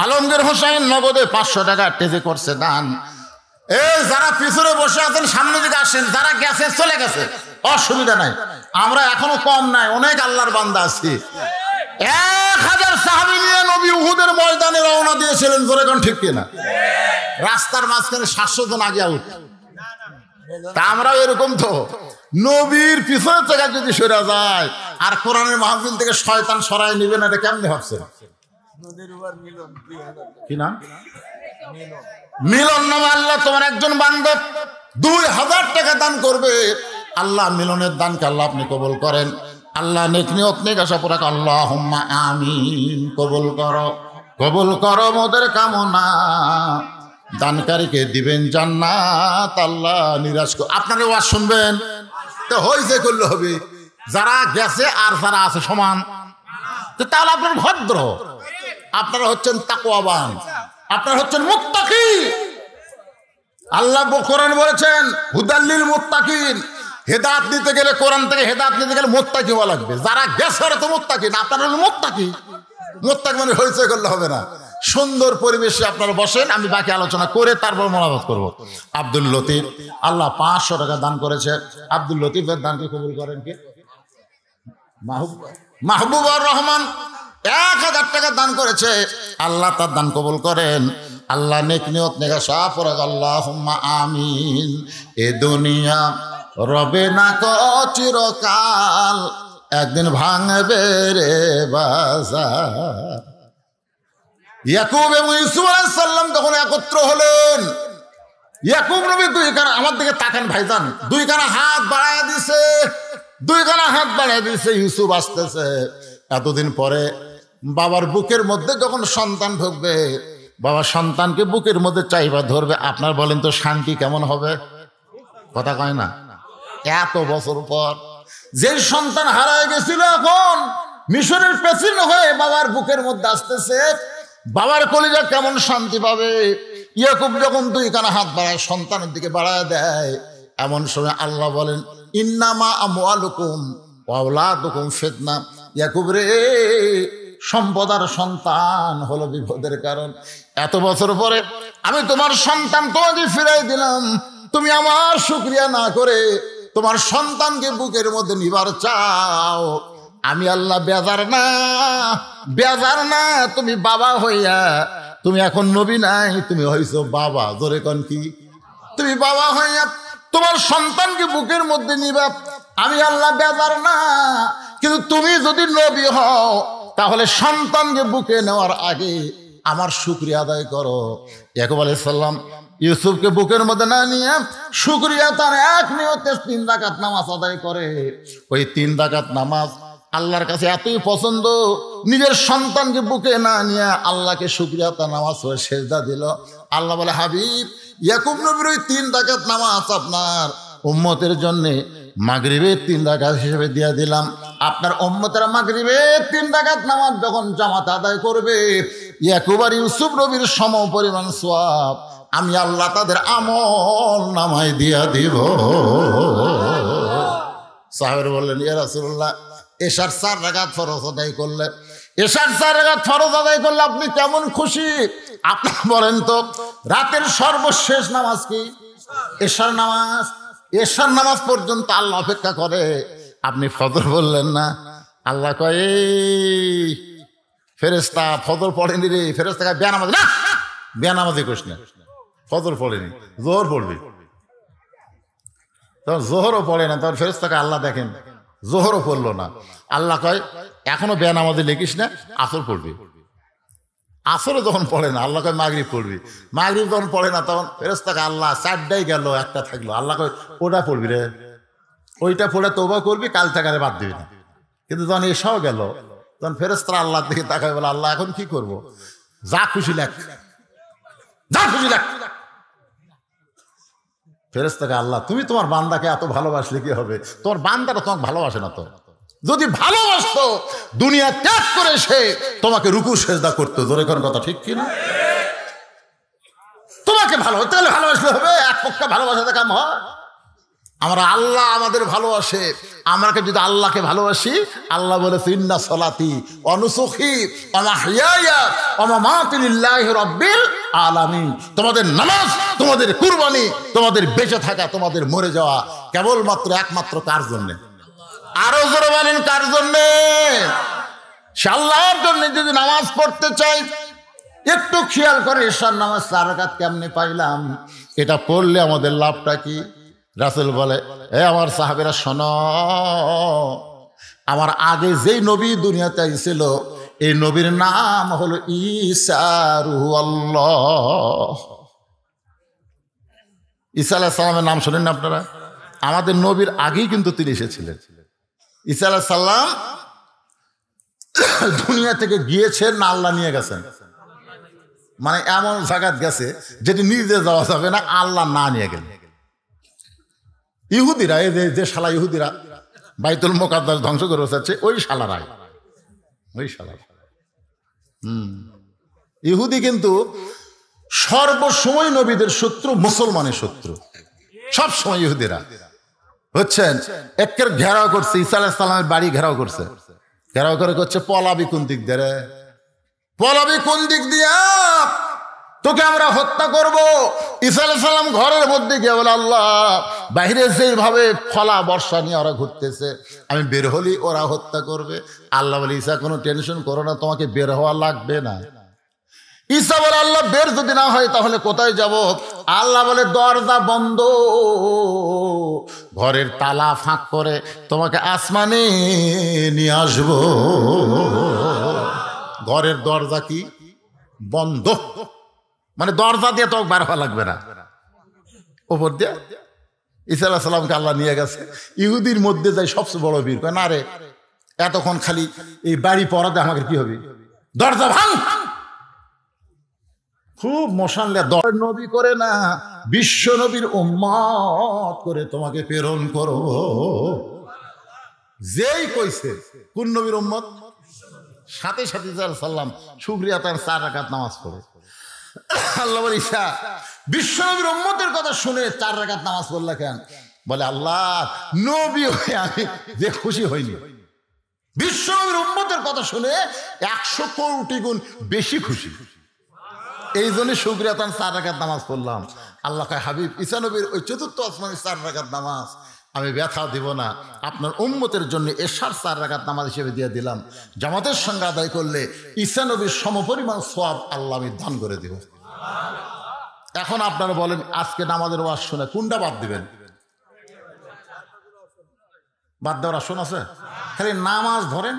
আলমগীর হোসেন নগদে 500 টাকা টেজে করছে দান। এই যারা পিছনে বসে আছেন সামনে দিকে আসেন, যারা গেছে চলে গেছে, অসুবিধা নাই, আমরা এখনো কম নাই, অনেক আল্লাহর বান্দা আছি। 1000 সাহাবী নিয়ে নবী উহুদের ময়দানে রওনা দিয়েছিলেন, জোরে কোন ঠিক কিনা? রাস্তার মাঝখানে 700 জন আগে আউট। তা আমরাও এরকম তো, নবীর পিছনের জায়গায় যদি সরে যায় আর কোরআনের মাহফিল থেকে শয়তান সরাই নিবে না, এটা কেমনে ভাবছেন? কি নাম? মিলন নামে আল্লাহ তোমার একজন বান্দা 2000 টাকা দান করবে। আল্লাহ মিলনের দানকে আল্লাহ আপনি কবুল করেন। আল্লাহ নেক নিয়ত নেক আশা পুরা, আল্লাহুম্মা আমিন। কবুল করো, কবুল করো মোদের কামনা, দানকারীকে দিবেন জান্নাত, আল্লাহ নিরাশ। আপনারা ওয়াজ শুনবেন তো হইছে করলে হবে, যারা গেছে আর যারা আছে সমান, তো তাহলে আপনার ভদ্র, আপনারা হচ্ছেন তাকওয়াবান, আপনারা হচ্ছেন মুত্তাকি। আল্লাহ কোরআন বলেছেন হুদাল্লিল মুত্তাকিন, হেদায়েত নিতে গেলে কোরআন থেকে হেদায়েত নিতে গেলে মুত্তাকি হওয়া লাগবে। যারা গেছে ওরা তো মুত্তাকি না, আপনারা হলেন মুত্তাকি। মুত্তাকি মানে হইছে করলে হবে না। সুন্দর পরিবেশে আপনারা বসেন, আমি বাকি আলোচনা করে তারপর মোনাজাত করব। আব্দুল লতিফ আল্লাহ 500 টাকা দান করেছে। আব্দুল লতিফের দানকে কবুল করেন কে? মাহবুবুর রহমান 1000 টাকা দান করেছে, আল্লাহ তার দান কবুল করেন। আল্লাহ নেক নিয়ত নেক আশা পুরা, আল্লাহুম্মা আমিন। এ দুনিয়া রবে না কো চিরকাল, একদিন ভাঙবে রে বাজার। ইয়াকুব এবং ইউসুফ আলাইহিস সালাম তখন একত্র হলেন। ইয়াকুব নবী দুই কানা, আমার দিকে তাকান ভাইজান, দুই কানা হাত বাড়ায় দিছে, দুই কানা হাত বাড়ায় দিছে। ইউসুফ আসতেছে। এতদিন পরে বাবার বুকের মধ্যে যখন সন্তান ঢুকবে, বাবা সন্তানকে বুকের মধ্যে চাইবা ধরবে, আপনার বলেন তো শান্তি কেমন হবে? কথা কয় না? এত বছর পর যে সন্তান হারায় গেছিল, এখন মিশরের প্রেসিডেন্ট হয়ে বাবার বুকের মধ্যে আসতেছে, বাবার কলিজা কেমন শান্তি পাবে। ইয়াকুব যখন দুই কানা হাত বাড়ায় সন্তানের দিকে বাড়ায় দেয়, এমন সময় আল্লাহ বলেন, ইন্নামা আমওয়ালুকুম ওয়া আওলাদুকুম ফিতনা। ইয়াকুব রে, সম্পদ আর সন্তান হলো বিপদের কারণ। এত বছর পরে আমি তোমার সন্তান তোমাকে ফিরাই দিলাম, তুমি আমার শুকরিয়া না করে তোমার সন্তানকে বুকের মধ্যে নিবার চাও। আমি আল্লাহ বেজার না, বেজার না। তুমি বাবা হইয়া, তুমি এখন নবী নাই, তুমি হইছো বাবা। জোরে কোন কি? তুমি বাবা হইয়া তোমার সন্তানকে বুকের মধ্যে নিবা, আমি আল্লাহ বেজার না। কিন্তু তুমি যদি নবী হও, তাহলে সন্তানকে বুকে নেওয়ার আগে আমার শুকরিয়া আদায় করো। ইয়াকুব আলাইহিস সালাম ইউসুফকে বুকের মধ্যে না নিয়ে শুকরিয়া তার এক নিয়তে 3 রাকাত নামাজ আদায় করে। ওই 3 রাকাত নামাজ আল্লাহর কাছে এতই পছন্দ, নিজের সন্তানকে বুকে না নিয়ে আল্লাহকে শুকরিয়া তার নামাজ হয়ে সেজদা দিল। আল্লাহ বলে, হাবিব, ইয়াকুব নবীর ওই 3 রাকাত নামাজ আপনার উম্মতের জন্য মাগরিবের 3 রাকাত হিসেবে দিয়ে দিলাম। আপনার উম্মতেরা মাগরিবের 3 রাকাত নামাজ যখন জামাত আদায় করবে, ইয়াকুব আর ইউসুফ নবীর সম পরিমাণ সওয়াব আমি আল্লাহ তাদের আমল নামায় দিয়া দিব। সাহাবীরা বললেন, ইয়া রাসূলুল্লাহ, এশার 4 রাকাত ফরজ আদায় করলে, এশার 4 রাকাত ফরজ আদায় করলে আপনি কেমন খুশি? আপনি বলেন তো, রাতের সর্বশেষ নামাজ কি? এশার নামাজ। এশার নামাজ পর্যন্ত আল্লাহ অপেক্ষা করে, আপনি ফজর বললেন না। আল্লাহ কয়, এই ফেরেশতা ফজর পড়েনি রে। ফেরেশতা কয়, বেনামাজি না, বেনামাজি কইস না, ফজর পড়েনি, জোহর পড়বি। তখন জোহরও পড়ে না, তখন ফেরেশতাকে আল্লাহ দেখেন জোহরও পড়লো না। আল্লাহ কয়, এখনো বেনামাজি লিখিস না, আসর পড়বি। আসরে যখন পড়ে না, আল্লাহ কয় মাগরিব পড়বি। মাগরিব যখন পড়ে না, তখন ফেরেশতাকে আল্লাহ 4টাই গেল, একটা থাকলো। আল্লাহ কয়, ওটা পড়বি রে, ওইটা পড়ে তওবা করবি, কাল থেকে আর বাদ দিবি না। কিন্তু যখন এসাও গেল, তখন ফেরেশতারা আল্লাহর দিকে তাকায়, বলে, আল্লাহ এখন কি করব? যা খুশি লেখ, যা খুশি লেখ। ফেরেশতাকে, আল্লাহ তুমি তোমার বান্দাকে এত ভালোবাসলে কি হবে? তোমার বান্দাটা তোমাকে ভালোবাসে না তো। যদি ভালোবাসতো, দুনিয়া ত্যাগ করে সে তোমাকে রুকু সেজদা করতো। জোরে কোন কথা ঠিক কিনা? তোমাকে ভালো, তাহলে ভালোবাসলে হবে? এক পক্ষে ভালোবাসাতে কাম হয়? আমরা আল্লাহ আমাদের ভালোবাসে, আমাকে যদি আল্লাহকে ভালোবাসি, আল্লাহ বলেছে, ইন্না সলাতি ওয়া নুসুকি ওয়া মাহইয়ায়া ওয়া মামাতি লিল্লাহি রাব্বিল আলামিন। তোমাদের নামাজ, তোমাদের কুরবানি, তোমাদের বেঁচে থাকা, তোমাদের মরে যাওয়া কেবলমাত্র একমাত্র কার জন্য? আরো জোরে বলেন, কার জন্য? সে আল্লাহর জন্য। যদি নামাজ পড়তে চাই, একটু খেয়াল করে ঈশার নামাজ 4 রাকাত কেমনে পাইলাম, এটা পড়লে আমাদের লাভটা কি? রাসূল বলে, এ আমার সাহাবীরা শোনো, আমার আগে যেই নবী দুনিয়াতে আইছিল, এই নবীর নাম হলো ঈসা রূহুল্লাহ। ঈসা আলাইহিস সালামের নাম শুনেন না আপনারা? আমাদের নবীর আগেই কিন্তু তিনি এসেছিলেন। ঈসা আলাইহিস সালাম দুনিয়া থেকে গিয়েছেন না আল্লাহ নিয়ে গেছেন? মানে এমন জায়গায় গেছে যেটি নিজে যাওয়া যাবে না, আল্লাহ না নিয়ে গেলেন। ইহুদিরা, এই যে শালা ইহুদিরা বাইতুল মুকাদ্দাস ধ্বংস করে বসাচ্ছে, ওই শালারাই, ওই শালারা। ইহুদি কিন্তু সর্বসময় নবীদের শত্রু, মুসলমানের শত্রু। সব সময় ইহুদিরা হচ্ছেন একের ঘেরাও করছে, ঈসা আলাইহিস সালামের বাড়ি ঘেরাও করছে। ঘেরাও করে করছে, পলাবি কোন দিক দিয়ে রে? পলাবি কোন দিক দিয়া? তোকে আমরা হত্যা করব। ঈসা আলাইহিস সালাম ঘরের মধ্যে গিয়ে বলে, আল্লাহ, বাইরে যেভাবে ফলা বর্ষা নিয়ে ওরা ঘুরতেছে, আমি বের হলি ওরা হত্যা করবে। আল্লাহ বলে, ঈসা কোনো টেনশন করো না, তোমাকে বের হওয়া লাগবে না। ঈসা বলে, আল্লাহ, বের যদি না হয় তাহলে কোথায় যাব? আল্লাহ বলে দরজা বন্ধ, ঘরের তালা ফাঁক করে তোমাকে আসমানে নিয়ে আসবো। ঘরের দরজা কি বন্ধ, মানে দরজা দিয়ে তো বার হওয়া লাগবে না, ওপর দিয়ে ঈসা আলাইহিস সালামকে আল্লাহ নিয়ে গেছে। ইহুদির মধ্যে যাই সবচেয়ে বড় বীর, কয় না রে এতক্ষণ খালি এই বাড়ি পড়াতে আমাকে কি হবে, দরজা ভাঙ। খুব মশানলে নবী করে না, বিশ্ব নবীর উম্মত করে তোমাকে প্রেরণ করো। যেই কইছে কোন নবীর উম্মত, সাথে সাথে সাল্লাম শুকরিয়া তার 4 রাকাত নামাজ পড়ে। আল্লাহ বলে ঈসা বিশ্ব নবীর উম্মতের কথা শুনে 4 রাকাত নামাজ পড়লা কেন? বলে আল্লাহ নবী হয়ে আমি যে খুশি হইনি, বিশ্ব নবীর উম্মতের কথা শুনে 100 কোটি গুণ বেশি খুশি, এই জন্য শুকরিয়া তার 4 রাকাত নামাজ পড়লাম। আল্লাহ কয় হাবিব ঈসা নবীর ওই চতুর্থ আসমানের 4 রাকাত নামাজ আমি ব্যথা দিব না, আপনার উম্মতের জন্য এশার 4 রাকাত নামাজ হিসেবে দিয়ে দিলাম। জামাতের সঙ্গে আদায় করলে ঈসা নবীর সমপরিমাণ সওয়াব আল্লাহ আমি দান করে দেব। এখন আপনারা বলেন আজকে নামাজের ওয়াজ শুনে কোনটা বাদ দিবেন? বাদ দেওয়ার আসন আছে? খালি নামাজ ধরেন,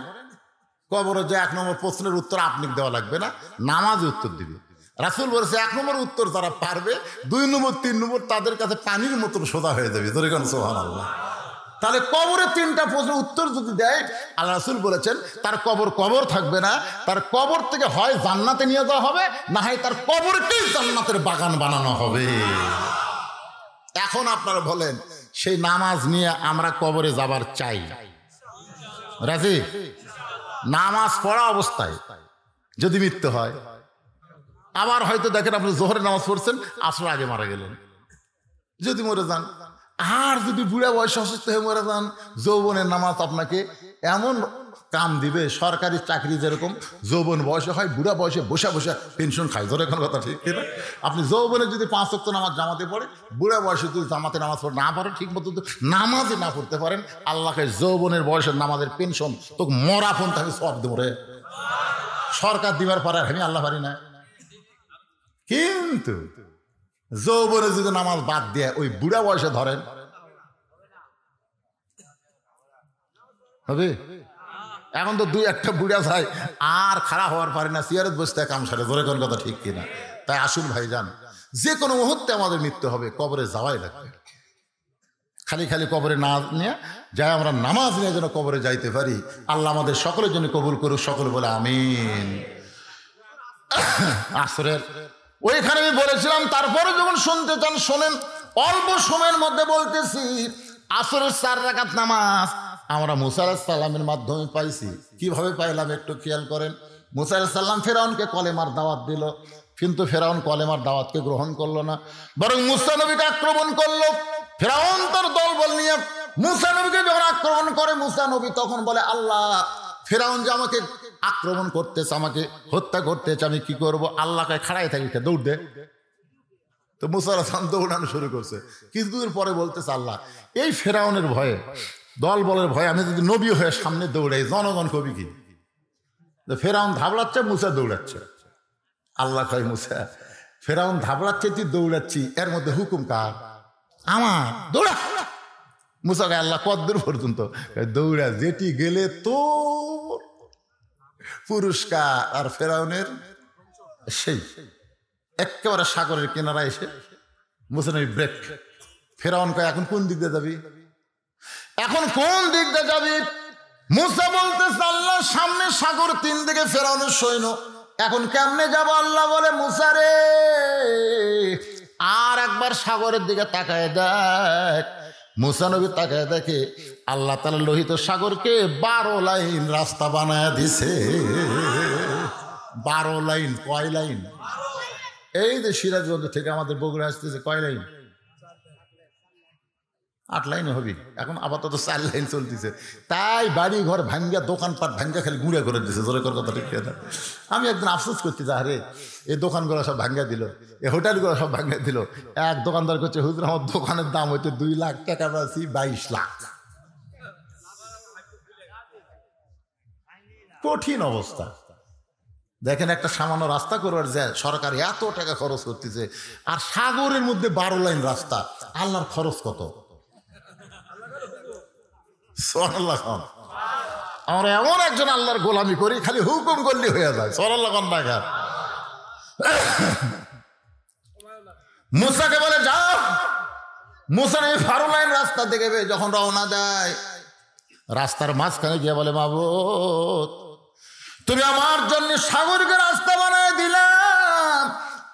কবরে যে 1 নম্বর প্রশ্নের উত্তর আপনি দেওয়া লাগবে না, নামাজে উত্তর দিবে। রাসূল বলেছে 1 নম্বর উত্তর যারা পারবে 2 নম্বর 3 নম্বর তাদের কাছে পানির মতন সোজা হয়ে যাবে। ধরে কেন সুবহানাল্লাহ। তাহলে কবরে 3টা প্রশ্নের উত্তর যদি দেয়, আল্লাহ রাসূল বলেছেন তার কবর থাকবে না, তার কবর থেকে হয় জান্নাতে নিয়ে যাওয়া হবে, না হয় তার কবরকেই জান্নাতের বাগান বানানো হবে। এখন আপনারা বলেন সেই নামাজ নিয়ে আমরা কবরে যাবার চাই? রাজি? নামাজ পড়া অবস্থায় যদি মৃত্যু হয়, আবার হয়তো দেখেন আপনি জোহরের নামাজ পড়ছেন, আসর আগে মারা গেলেন, যদি মরে যান, আর যদি বুড়া বয়সে অসুস্থ হয়ে মরে যান, যৌবনের নামাজ আপনাকে এমন কাম দিবে, সরকারি চাকরি যেরকম যৌবন বয়সে হয়, বুড়া বয়সে বসে বসে পেনশন খায়। ধরে এখন কথা ঠিক কিনা? আপনি যৌবনে যদি 5 ওয়াক্ত নামাজ জামাতে পড়ে, বুড়া বয়সে যদি জামাতে নামাজ পড়ে না পারে, ঠিক মতো নামাজে না পড়তে পারেন, আল্লাহকে যৌবনের বয়সের নামাজের পেনশন তো মরা ফোন থাকে সব ধরে সরকার দিবার পারে, আমি আল্লাহ পারি না। কিন্তু যৌবনে যদি নামাজ বাদ দিয়ে ওই বুড়া বয়সে ধরেন, হবে? এখন তো 2-1টা বুড়া যায় আর খারাপ হওয়ার পারে না, সিয়ারত বসতে কাম সারে। ধরে কোন কথা ঠিক কিনা? তাই আসুন ভাইজান, যে কোনো মুহূর্তে আমাদের মৃত্যু হবে, কবরে যাওয়াই লাগবে। খালি খালি কবরে না নিয়ে যাই আমরা নামাজ নিয়ে যেন কবরে যাইতে পারি। আল্লাহ আমাদের সকলের জন্য কবুল করুক, সকল বলে আমিন। আসরের ওইখানে আমি বলেছিলাম, তারপরে যখন শুনতে চান শোনেন, অল্প সময়ের মধ্যে বলতেছি। আসরের 4 রাকাত নামাজ আমরা মুসা আলাইহিস সালামের মাধ্যমে পাইছি। কিভাবে পাইলাম একটু খেয়াল করেন। মুসা আলাইহিস সালাম ফেরাউনকে কলেমার দাওয়াত দিল, কিন্তু ফেরাউন কলেমার দাওয়াতকে গ্রহণ করলো না, বরং মুসা নবীকে আক্রমণ করলো। ফেরাউন তার দলবল নিয়ে মুসা নবীকে যখন আক্রমণ করে, মুসা নবী তখন বলে আল্লাহ, ফেরাউন যে আমাকে আক্রমণ করতেছে, আমাকে হত্যা করতেছে, আমি কি করব? আল্লাহকে খাড়াই থাকি, দৌড় দে। তো মুসা আলাইহিস সালাম দৌড়ানো শুরু করছে। কিছুদিন পরে বলতেছে আল্লাহ, এই ফেরাউনের ভয়ে, দল বলের ভয়ে আমি যদি নবী হয়ে সামনে দৌড়াই, জনগণ কবি কি? ফেরাউন ধাবড়াচ্ছে, মুসা দৌড়াচ্ছে। আল্লাহ কয় মুসা, ফেরাউন ধাবড়াচ্ছে, তুই দৌড়াচ্ছি, এর মধ্যে হুকুম কার? আমার। দৌড়া। মুসা কয় আল্লাহ কতদূর পর্যন্ত? দৌড়া, যেটি গেলে তোর পুরস্কার। আর ফেরাউনের সেই একেবারে সাগরের কিনারা এসে মুসা নবী ব্রেক। ফেরাউন কয় এখন কোন দিক দিয়ে যাবি? এখন কোন দিক দিয়ে যাবি? মুসা বলতেছে আল্লাহ সামনে সাগর, 3 দিকে ফেরাউনের সৈন্য, এখন কেমনে যাব? আল্লাহ বলে মুসা রে, আর একবার সাগরের দিকে তাকায় দেখ। মুসা নবী তাকায় দেখে আল্লাহ তাআলা লোহিত সাগরকে 12 লাইন রাস্তা বানায় দিছে। 12 লাইন। কয় লাইন? এই যে সিরাজগঞ্জ থেকে আমাদের বগুড়া আসতেছে, কয় লাইন? 8 লাইনে হবে এখন, আপাতত 4 লাইন চলতেছে। তাই বাড়ি ঘর ভাঙ্গা, দোকানপাট ভাঙ্গা খালি গুঁড়া করে দিচ্ছে। জোরে কর কথা ঠিক না? আমি একদিন আফসোস করতে যা, রে এই দোকানগুলো সব ভাঙ্গা দিল, এই হোটেলগুলো সব ভাঙ্গা দিল। এক দোকানদার করছে, হুজুর আমার দোকানের দাম হইতে 2 লাখ টাকা, পাচ্ছি 22 লাখ। কঠিন অবস্থা। দেখেন একটা সামান্য রাস্তা করবার যায় সরকার এত টাকা খরচ করতেছে, আর সাগরের মধ্যে 12 লাইন রাস্তা, আল্লাহর খরচ কত? সুবহানাল্লাহ। আমরা এমন একজন আল্লাহর গোলামি করি, খালি হুকুম করলে হয়ে যায়। সুবহানাল্লাহ। টাকা মুসাকে বলে যাও, মুসা এই 12 লাইন রাস্তা দেখবে, যখন রওনা দেয় রাস্তার মাঝখানে গিয়ে বলে মাবুদ তুমি আমার জন্য সাগরকে রাস্তা বানায় দিলাম,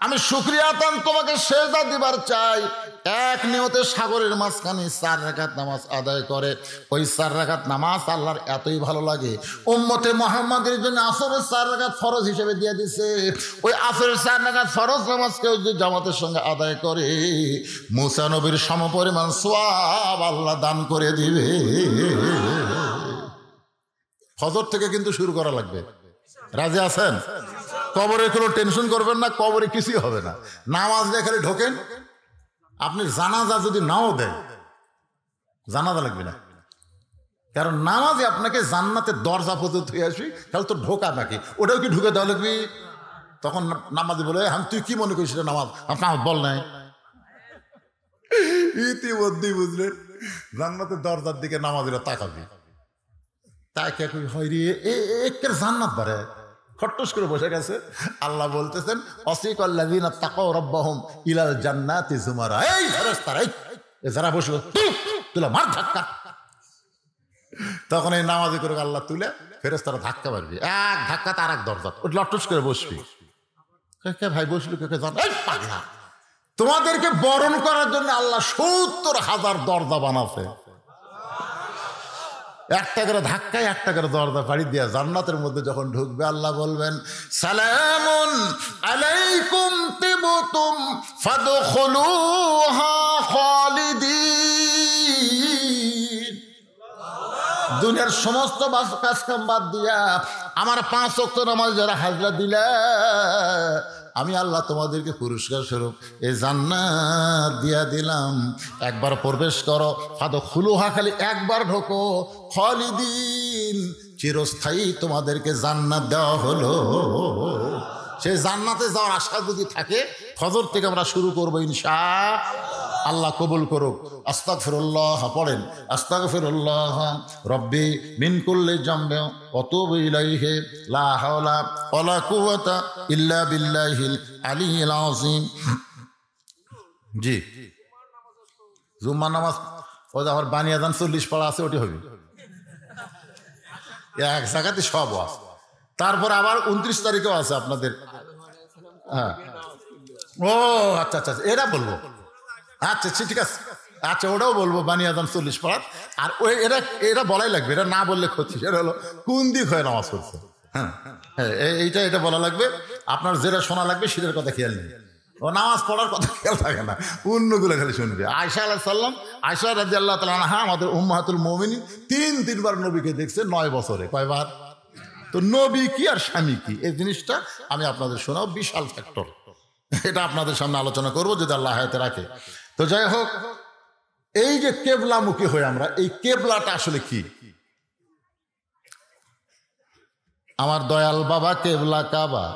আমি শুকরিয়া আতান তোমাকে সেজদা দিবার চাই। এক নিয়তে সাগরের মাঝখানে 4 রাকাত নামাজ আদায় করে। ওই 4 রাকাত নামাজ আল্লাহর এতই ভালো লাগে, উম্মতে মুহাম্মাদের জন্য আসরের 4 রাকাত ফরজ হিসেবে দিয়ে দিছে। ওই আসরের 4 রাকাত ফরজ নামাজকেও যদি জামাতের সঙ্গে আদায় করে, মুসা নবীর সমপরিমাণ সওয়াব আল্লাহ দান করে দিবে। ফজর থেকে কিন্তু শুরু করা লাগবে। রাজি আছেন? কবরে কোনো টেনশন করবেন না, কবরে কিছুই হবে না। নামাজ দিয়ে খালি ঢোকেন। আপনি জানাজা যদি নাও দেয়, জানাজা লাগবে না, কারণ নামাজে আপনাকে জান্নাতের দরজা পর্যন্ত হয়ে আসবি, তাহলে তো ঢোকা নাকি ওটাও কি ঢুকে দেওয়া লাগবে? তখন নামাজি বলে আমি তুই কি মনে করিস নামাজ? আপনার বল নাই। ইতিমধ্যেই বুঝলেন জান্নাতের দরজার দিকে নামাজিরা তাকাবি, তাকে হয় রে একের জান্নাত বাড়ে, খট্টস করে বসে গেছে। আল্লাহ বলতেছেন অসিকাল্লাযীনা তাকাউ রাব্বাহুম ইলাল জান্নাতি যুমারা। এই ফেরেশতারা, এই যারা বসলো তুলে মার ধাক্কা। তখন এই নামাজি করে আল্লাহ তুলে ফেরেশতারা ধাক্কা মারবি, এক ধাক্কাতে আর এক দরজা ওই লটস করে বসবি। কে ভাই বসলো কে জান? এই পাগলা, তোমাদেরকে বরণ করার জন্য আল্লাহ 70,000 দরজা বানাছে। একটা করে ধাক্কায় একটা করে দরজা পাড়ি দিয়া জান্নাতের মধ্যে যখন ঢুকবে, আল্লাহ বলবেন সালামুন আলাইকুম তিবতুম ফাদখুলুহা খালিদিন। দুনিয়ার সমস্ত কাজকাম বাদ দিয়া আমার 5 ওয়াক্ত নামাজ যারা হাজরা দিলা, আমি আল্লাহ তোমাদেরকে পুরস্কার স্বরূপ এই জান্নাত দিয়া দিলাম। একবার প্রবেশ করো, ফাদখুলুহা, খালি একবার ঢোকো, খালিদিন, চিরস্থায়ী তোমাদেরকে জান্নাত দেওয়া হলো। সেই জান্নাতে যাওয়ার আশা যদি থাকে, ফজর থেকে আমরা শুরু করবো ইনশাআল্লাহ। আল্লাহ কবুল করুক। আস্তাগফিরুল্লাহ পড়েন, আস্তাগফিরুল্লাহ রব্বি মিন কুল্লি জামবি ওয়া তুবু ইলাইহি লা হাওলা ওয়ালা কুওয়াতা ইল্লা বিল্লাহিল আলিয়্যিল আযীম। জি, জুম্মার নামাজ ওই আমার বানিয়াজান 40 পারা আছে, ওটি হবে এক জায়গাতে সব আছে। তারপর আবার 29 তারিখেও আছে আপনাদের। হ্যাঁ, ও আচ্ছা আচ্ছা, এরা বলবো। আচ্ছা ঠিক আছে, আচ্ছা ওটাও বলবো, বানিয়াজান 40 পারাত। আর ওই এরা বলাই লাগবে, এটা না বললে ক্ষতি। সেটা হলো কোন দিক হয়ে নামাজ পড়ছে। হ্যাঁ হ্যাঁ, এইটা বলা লাগবে। আপনার যেটা শোনা লাগবে সেটার কথা খেয়াল নেই, ও নামাজ পড়ার কথা খেয়াল থাকে না, অন্যগুলো খালি শুনবে। আয়েশা আলাইহিস সালাম, আয়েশা রাদিয়াল্লাহু তাআলা আনহা আমাদের উম্মাহাতুল মুমিনিন, 3বার নবীকে দেখছে 9 বছরে। কয়বার? তো নবী কি আর স্বামী কি, এই জিনিসটা আমি আপনাদের শোনাও, বিশাল ফ্যাক্টর। এটা আপনাদের সামনে আলোচনা করবো যদি আল্লাহ হায়াতে রাখে। তো যাই হোক, এই যে কেবলামুখী হয়ে আমরা, এই কেবলাটা আসলে কি? আমার দয়াল বাবা কেবলা কাবা,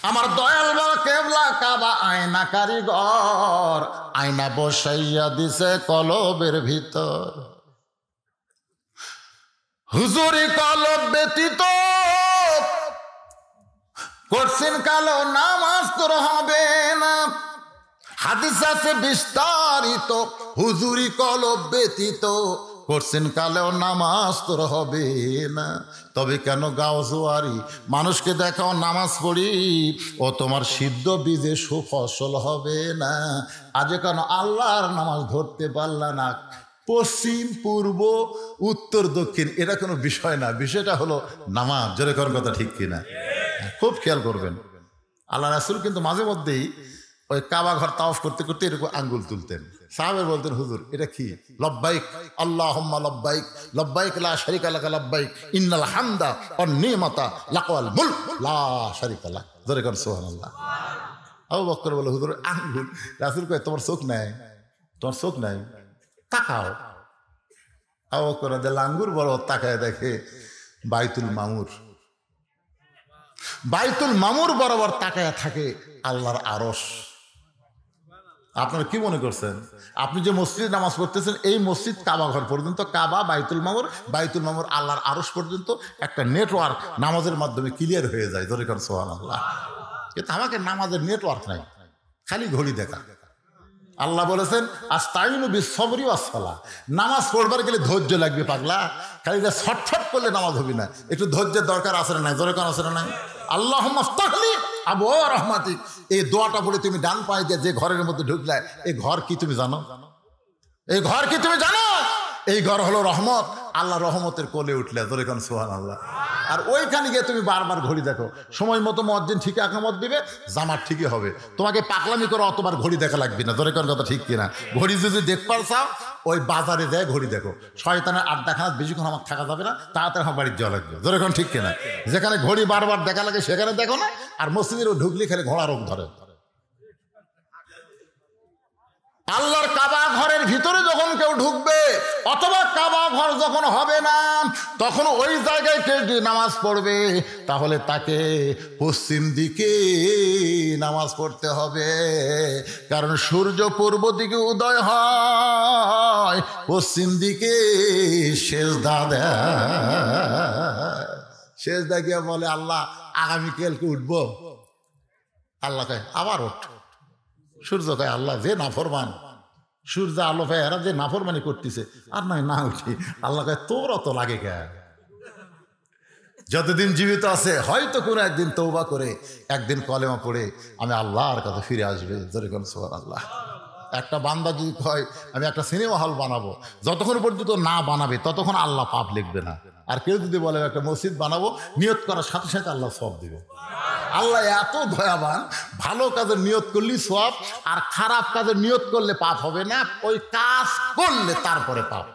আমার দয়াল বাবা কেবলা কাবা, আয়না কারিগর, আয়না বসাইয়া দিছে কলবের ভিতর। হুজুরি কলব ব্যতীত করছেন কালো নামাজ তোর হবে না। হাদিস আছে বিস্তারিত, হুজুরি কলব ব্যতীত করছেন কালো নামাজ তোর হবে না। তবে কেন গাও জোয়ারি, মানুষকে দেখাও নামাজ পড়ি, ও তোমার সিদ্ধ বীজে সুফসল হবে না। আজ কেন আল্লাহর নামাজ ধরতে পারলা না? পশ্চিম পূর্ব উত্তর দক্ষিণ এটা কোনো বিষয় না, বিষয়টা হলো নামাজ। জোরে করার কথা ঠিক কিনা? খুব খেয়াল করবেন। আল্লাহ রাসূল কিন্তু মাঝে মধ্যেই ওই কাবা ঘর তাওয়াফ করতে করতে এরকম আঙ্গুল তুলতেন। সাহাবায়ে বলতেন হুজুর এটা কি? লব্বাইক আল্লাহুম্মা লব্বাইক, লব্বাইক লা শারীকা লাকা লব্বাইক, ইন্নাল হামদা ওয়ান নিমাতা লাকাল মুলক লা শারীকা লাক। জোরে কর সুবহানাল্লাহ। আবু বকর বলে হুজুর আঙ্গুল। রাসূল কয় তোমার চোখ নাই, তোমার চোখ নাই, তাকাও। আবু বকর রাদিয়াল্লাহু আঙ্গুর বড় তাকায় দেখে বাইতুল মামুর। বাইতুল মামুর বরাবর তাকায়া থাকে আল্লাহর আরশ। আপনারা কি মনে করছেন? আপনি যে মসজিদে নামাজ পড়তেছেন, এই মসজিদ কাবা ঘর পর্যন্ত, কাবা বাইতুল মামুর আল্লাহর আরশ পর্যন্ত একটা নেটওয়ার্ক নামাজের মাধ্যমে ক্লিয়ার হয়ে যায়। ধরে করেন সুবহানাল্লাহ। কিন্তু আমাকে নামাজের নেটওয়ার্ক নাই, খালি ঘড়ি দেখা। আল্লাহ বলেছেন আস্তাইনু বিস-সবরি ওয়াস-সালাহ, নামাজ পড়বার গেলে ধৈর্য লাগবে পাগলা, খালি যা ছটফট করলে নামাজ হবে না, একটু ধৈর্যের দরকার আছে না নাই? জোরে কোন আছে না নাই? আল্লাহুম্মা আফতাহলি আবওয়াব রাহমাতিক, এই দোয়াটা পড়ে তুমি ডান পায়ে দিয়ে যে ঘরের মধ্যে ঢুকলে, এই ঘর কি তুমি জানো? এই ঘর কি তুমি জানো? এই ঘর হলো রহমত, আল্লাহ রহমতের কোলে উঠলে। জোরে কোন সুবহানাল্লাহ। আর ওইখানে গিয়ে তুমি বারবার ঘড়ি দেখো, সময় মতো মুয়াজ্জিন ঠিক আকামত দিবে, জামাত ঠিকই হবে, তোমাকে পাগলামি করে অতবার ঘড়ি দেখা লাগবে না। জোরে কোন কথা ঠিক কিনা? ঘড়ি যদি দেখবার চাও, ওই বাজারে যায় ঘড়ি দেখো, শয়তানের আড্ডাখানা বেশিক্ষণ আমার থাকা যাবে না, তাড়াতাড়ি আমার বাড়ির যাওয়া লাগবে। জোরে কোন ঠিক কিনা? যেখানে ঘড়ি বারবার দেখা লাগে সেখানে দেখো না, আর মসজিদের ঢুকলে খেলে ঘোড়া রোগ ধরে। আল্লাহর কাবা ঘরের ভিতরে যখন কেউ ঢুকবে, অথবা কাবা ঘর যখন হবে না, তখন ওই জায়গায় কেউ যদি নামাজ পড়বে, তাহলে তাকে পশ্চিম দিকে নামাজ পড়তে হবে। কারণ সূর্য পূর্ব দিকে উদয় হয়, পশ্চিম দিকে সেজদা দেয়। সেজদা গিয়ে বলে আল্লাহ আগামীকালকে উঠবো। আল্লাহ কয় আবার ওঠ। সূর্য কয় আল্লাহ যে নাফরমান, সূর্য আলো পায় এরা যে নাফরমানি করতেছে, আর নয় না উঠি। আল্লাহ কয় তোর অত লাগে কে? যতদিন জীবিত আছে হয়তো কোনো একদিন তওবা করে, একদিন কলেমা পড়ে আমি আল্লাহর কাছে ফিরে আসবে। জোরে কোন সুবহানাল্লাহ। একটা বান্দা যদি কয় আমি একটা সিনেমা হল বানাবো, যতক্ষণ পর্যন্ত না বানাবে ততক্ষণ আল্লাহ পাপ লিখবে না। আর কেউ যদি বলে একটা মসজিদ বানাবো, নিয়ত করার সাথে সাথে আল্লাহ সওয়াব দিবে। আল্লাহ এত দয়াবান, ভালো কাজের নিয়ত করলে সওয়াব, আর খারাপ কাজের নিয়ত করলে পাপ হবে না, ওই কাজ করলে তারপরে পাপ।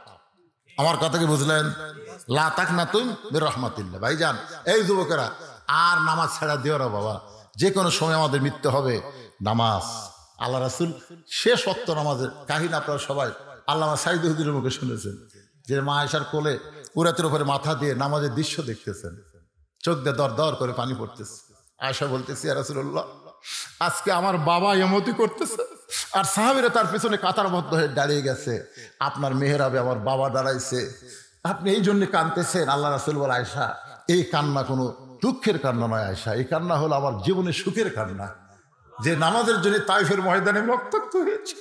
আমার কথা কি বুঝলেন? লা তাকনাতুন মির রাহমাতিল্লাহ। ভাইজান, এই যুবকেরা, আর নামাজ ছাড়া দিও না বাবা, যে কোনো সময় আমাদের মৃত্যু হবে। নামাজ, আল্লাহ রাসূল শেষ ওয়াক্ত নামাজের কাহিনী আপনারা সবাই আল্লামা সাইদ হুজুরের মুখে শুনেছেন, যে মা আয়েশার কোলে কুরাতের উপরে মাথা দিয়ে নামাজের দৃশ্য দেখতেছেন, চোখ দিয়ে দর দর করে পানি পড়তেছে। আয়েশা বলতেছে ইয়া রাসূলুল্লাহ, আজকে আমার বাবা এমতি করতেছে, আর সাহাবীরা তার পেছনে কাতারবদ্ধ হয়ে দাঁড়িয়ে গেছে, আপনার মেহরাবে আমার বাবা দাঁড়াইছে, আপনি এই জন্য কাঁদতেছেন। আল্লাহ রাসূল বলে আয়েশা, এই কান্না কোনো দুঃখের কান্না নয় আয়েশা, এই কান্না হলো আমার জীবনের সুখের কান্না। যে নামাজের জন্য তাইফের ময়দানে রক্তাক্ত হয়েছে,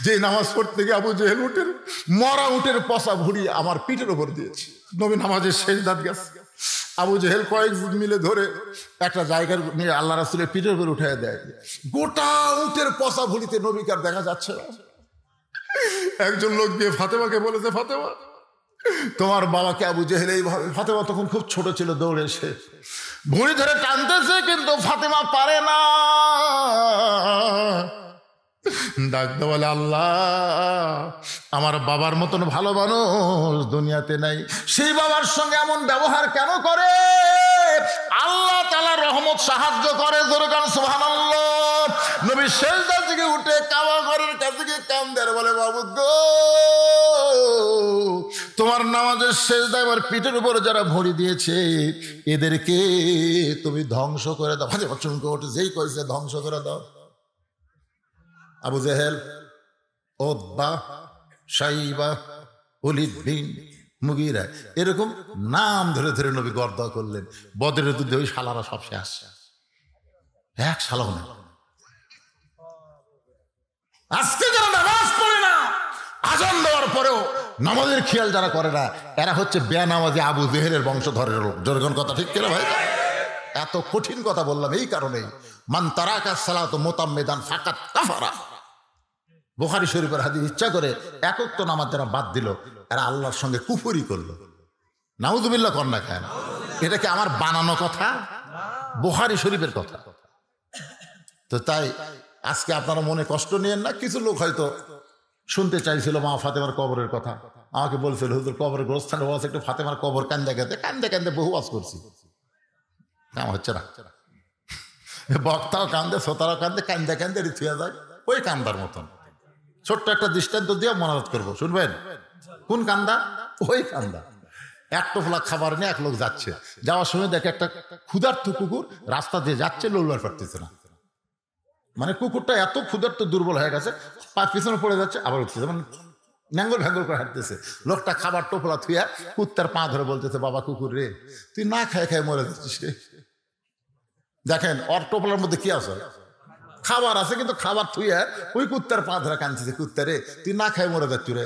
যে নামাজ পড়তে গিয়ে আবু জেহেল উটের মরা উটের পচা ভুড়ি আমার পিঠের উপর দিয়েছে, নবী নামাজের শেষ দাঁত গেছে, আবু জেহেল কয়েক মিলে ধরে একটা জায়গার নিয়ে আল্লাহ রাসূলের পিঠের উপর উঠে দেয়, গোটা উটের পচা ভুড়িতে নবীকে আর দেখা যাচ্ছে না। একজন লোক গিয়ে ফাতেমাকে বলেছে, ফাতেমা তোমার বাবাকে আবু জেহেল এইভাবে, ফাতেমা তখন খুব ছোট ছিল, দৌড়ে এসে ভুঁড়ি ধরে টানতেছে, কিন্তু ফাতেমা পারে না। ডাকতে বলে আল্লাহ, আমার বাবার মতন ভালো মানুষ দুনিয়াতে নাই, সেই বাবার সঙ্গে এমন ব্যবহার কেন করে? আল্লাহ তাআলা রহমত সাহায্য করে। জোরে কান সুবহানাল্লাহ। নবী সেজদা থেকে উঠে কাবা ঘরের কাছে গিয়ে কান্দে, বলে বাবু গো, তোমার নামাজের সেজদায় আমার পিঠের উপরে যারা ভরি দিয়েছে, এদেরকে তুমি ধ্বংস করে দাও। চমকে ওঠে, যেই কইছে ধ্বংস করে দাও, আবু জেহেল, উতবা, শাইবা, ওলীদ বিন মুগীরা, এরকম নাম ধরে ধরে নবী গর্দা করলেন। বদরের যুদ্ধে ওই শালারা সব শেষ, এক শালাও না। আজকে যারা নামাজ পড়ে না, আযান দেওয়ার পরেও নামাজের খেয়াল যারা করে না, এরা হচ্ছে বেনামাজি আবু জেহেলের বংশধরের লোক। জোরগণ কথা ঠিক কিনা ভাই? এত কঠিন কথা বললাম এই কারণেই, মান তারাকা সালাতু মুতাম্মিদান ফাকাত কাফারা। বুখারী শরীফের হাদিস, ইচ্ছা করে একক তো নামাজ যারা বাদ দিল, এরা আল্লাহর সঙ্গে কুফরি করলো। নাউযুবিল্লাহ কন্যা খায় না, এটা কি আমার বানানো কথা? বুখারী শরীফের কথা। তো তাই আজকে আপনারা মনে কষ্ট নিয়েন না। কিছু লোক হয়তো শুনতে চাইছিল মা ফাতেমার কবরের কথা, আমাকে বলছিল হুজুর কবরের গোরস্থানে ওয়াজ, একটু ফাতেমার কবর কান্দে কান্দে কান্দে কান্দে বহু ওয়াজ করছি, কাম হচ্ছে না। বক্তাও কান্দে, শ্রোতারাও কান্দে, কান্দে কান্দে থুয়ে যায় ওই কান্দার মতন। ছোট্ট একটা দৃষ্টান্ত দিয়ে মনোরোধ করবো, শুনবেন? কোন কান্দা? ওই কান্দা। এক টোপলা খাবার নিয়ে এক লোক যাচ্ছে, যাওয়ার সময় দেখে একটা ক্ষুধার্ত কুকুর রাস্তা দিয়ে যাচ্ছে, লড়বার পারতেছে না। মানে কুকুরটা এত ক্ষুধার্ত দুর্বল হয়ে গেছে, পা পিছনে পড়ে যাচ্ছে, আবার উঠতেছে, মানে ন্যাঙ্গল ভ্যাঙ্গল করে হাঁটতেছে। লোকটা খাবার টোপলা থুয়া কুত্তার পা ধরে বলতেছে, বাবা কুকুর রে, তুই না খায় খায় মরে যাচ্ছিস রে। দেখেন ওর টোপলার মধ্যে কি আছে, খাবার আছে, কিন্তু খাবার থুয়া ওই কুত্তার পা ধরে কাঁদতেছে, কুত্তা রে তুই না খায় মরে যাচ্ছ রে।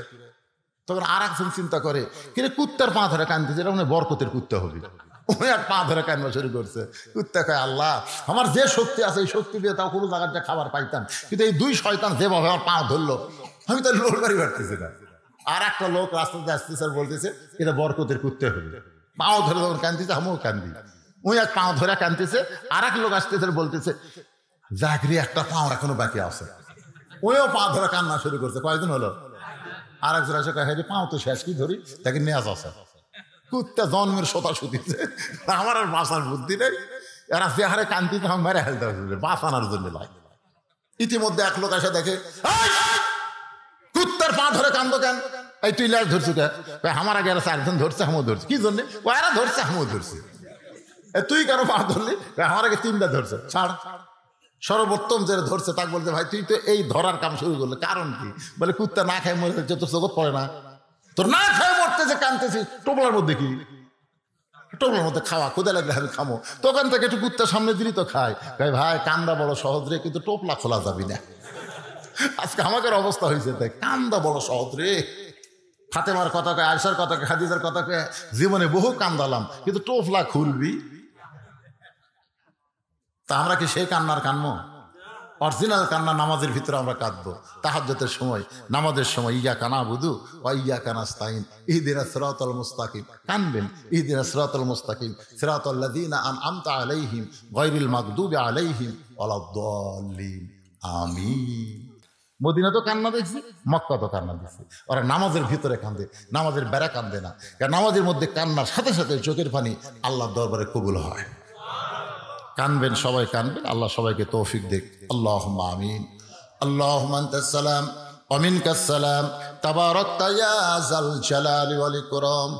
তখন আর একজন চিন্তা করে, কিন্তু কুত্তার পা ধরে কাঁদতেছে, এটা মানে বরকতের কুত্তা হবে। ওই আর পা ধরে কান্না শুরু করছে। কুত্তা কয়, আল্লাহ আমার যে শক্তি আছে এই শক্তি দিয়ে তাও কোনো জায়গার যে খাবার পাইতাম, কিন্তু এই দুই শয়তান যেভাবে আমার পা ধরলো, আমি তো লড়বাড়ি পারতেছি না। আর একটা লোক রাস্তাতে আসতেছে আর বলতেছে, এটা বরকতের কুত্তা হবে। পাও ধরে যখন কাঁদতেছে, আমিও কান্দি। ওই এক পাও ধরে কাঁদতেছে, আর এক লোক আসতেছে বলতেছে, জাগরি একটা পাও এখনো বাকি আছে। ওইও পা ধরে কান্না শুরু করছে। কয়েকদিন হলো, আর একজন আসে কয়, হ্যাঁ পাও তো শেষ, কি ধরি, তাকে নেওয়া আছে। কুত্তা জন্মের সোতা শুতিছে, আমার আর বাঁচার বুদ্ধি নেই। এরা যে হারে কান্তিতে আমার মেরে হেলতে হবে বাঁচানোর জন্য লাগে। ইতিমধ্যে এক লোক এসে দেখে, কুত্তার পা ধরে কান্দ কেন, এই তুই লাশ ধরছু কে? আমার আগে এরা চারজন ধরছে, আমিও ধরছি। কি জন্যে? ও এরা ধরছে, আমিও ধরছি। তুই কেন পা ধরলি? আমার আগে তিনটা ধরছে। ছাড়। সর্বোত্তম যে ধরছে তাকে বলতে, ভাই তুই তো এই ধরার কাম শুরু করলে, কারণ কি? বলে কুত্তা না খায় মরে যাচ্ছে, তোর জগৎ পড়ে না? তোর না খায় মরতেছে, কানতেছি, টোপলার মধ্যে কি? টোপলার মধ্যে খাওয়া, কোথায় লাগলে আমি খামো। তখন থেকে একটু কুত্তার সামনে দিলি তো খায়। ভাই কান্দা বড় সহজ রে, কিন্তু টোপলা খোলা যাবি না। আজকে আমাদের অবস্থা হয়েছে তাই, কান্দা বড় সহজ রে। ফাতেমার কথা কয়, আয়েশার কথা কয়, হাদিজার কথা কয়, জীবনে বহু কান্দালাম, কিন্তু টোপলা খুলবি? তা আমরা কি সেই কান্নার কানবো? অরিজিনাল কান্না নামাজের ভিতরে আমরা কাঁদবো। তাহাজ্জুদের সময়, নামাজের সময়, ইয়্যাকা না'বুদু ওয়া ইয়্যাকা নাস্তাঈন ইহদিনাস সিরাতাল মুস্তাকিম, কানবেন ইহদিনাস সিরাতাল মুস্তাকিম সিরাতাল লাযীনা আন'আমতা আলাইহিম গায়রিল মাগদুবি আলাইহিম ওয়ালাদ-দাল্লিন। আমিন। মদিনা তো কান্না দেখছি, মক্কা তো কান্না দেখছি। ওরা নামাজের ভিতরে কান্দে, নামাজের বেড়া কান্দে না। কারণ নামাজের মধ্যে কান্নার সাথে সাথে চোখের পানি আল্লাহর দরবারে কবুল হয়। কানবেন, সবাই কানবেন। আল্লাহ সবাইকে তৌফিক দেখ। আল্লাহুম্মা আমিন। আল্লাহুম্মা আনতাস সালাম ওয়া মিনকাস সালাম তাবারাকতা ইয়া যাল জালালি ওয়াল ইকরাম।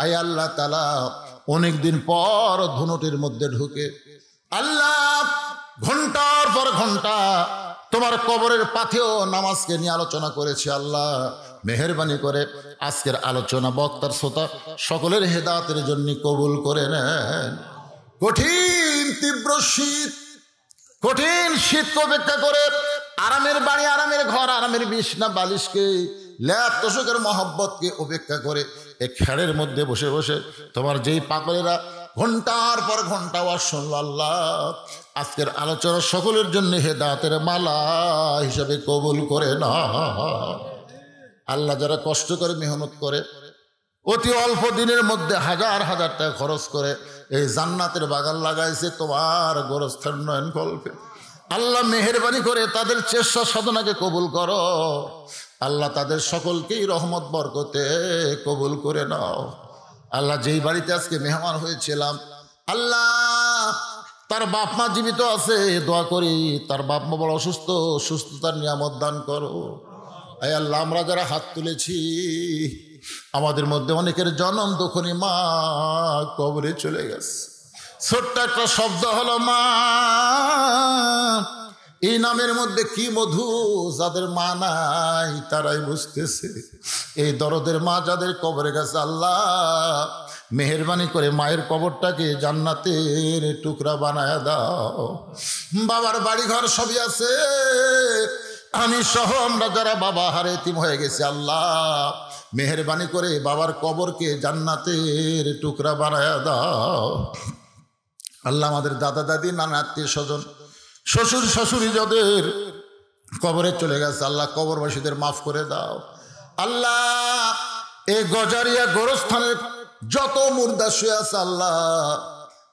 আয় আল্লাহ তাআলা, অনেক দিন পর ধুনুটির মধ্যে ঢুকে আল্লাহ ঘন্টার পর ঘন্টা তোমার কবরের পাথেও নামাজকে নিয়ে আলোচনা করেছি। আল্লাহ মেহেরবানি করে আজকের আলোচনা বক্তার শ্রোতা সকলের হেদায়েতের জন্য কবুল করে নেন। কঠিন তীব্র শীত, কঠিন শীত অপেক্ষা করে আরামের বাড়ি, আরামের ঘর, আরামের বিছনা বালিশকে, ল্যাপ তোষকের মহব্বতকে উপেক্ষা করে এই খেড়ের মধ্যে বসে বসে তোমার যেই পাগলেরা ঘন্টার পর ঘন্টা ওয়াজ শুনল, আল্লাহ আজকের আলোচনা সকলের জন্য হেদায়েতের মালা হিসাবে কবুল করে না। আল্লাহ যারা কষ্ট করে মেহনত করে, অতি অল্প দিনের মধ্যে হাজার হাজার টাকা খরচ করে এই জান্নাতের বাগান লাগাইছে তোমার গোরস্থান নয়ন কল্পে, আল্লাহ মেহেরবানি করে তাদের চেষ্টা সাধনাকে কবুল করো। আল্লাহ তাদের সকলকেই রহমত বরকতে কবুল করে নাও। আল্লাহ যেই বাড়িতে আজকে মেহমান হয়েছিলাম, আল্লাহ তার বাপ মা জীবিত আছে, দোয়া করি তার বাপ মা বড় অসুস্থ, সুস্থতার নিয়ামত দান করো। আয় আল্লাহ, আমরা যারা হাত তুলেছি আমাদের মধ্যে অনেকের জনম দুঃখনী মা কবরে চলে গেছে। ছোট্ট একটা শব্দ হলো মা। এই নামের মধ্যে কি মধু, যাদের মা নাই তারাই বুঝতেছে। এই দরদের মা যাদের কবরে গেছে, আল্লাহ মেহেরবানি করে মায়ের কবরটাকে জান্নাতের টুকরা বানায় দাও। বাবার বাড়ি ঘর সবই আছে, আমি সহ আমরা যারা বাবা হারে এতিম হয়ে গেছি, আল্লাহ মেহেরবানি করে বাবার কবরকে জান্নাতের টুকরা বানায় দাও। আল্লাহ আমাদের দাদা দাদি, নানা আত্মীয় স্বজন, শ্বশুর শাশুড়ি যাদের কবরে চলে গেছে, আল্লাহ কবরবাসীদের মাফ করে দাও। আল্লাহ এই গজারিয়া গোরস্থানের যত মুর্দা শুয়ে আছে, আল্লাহ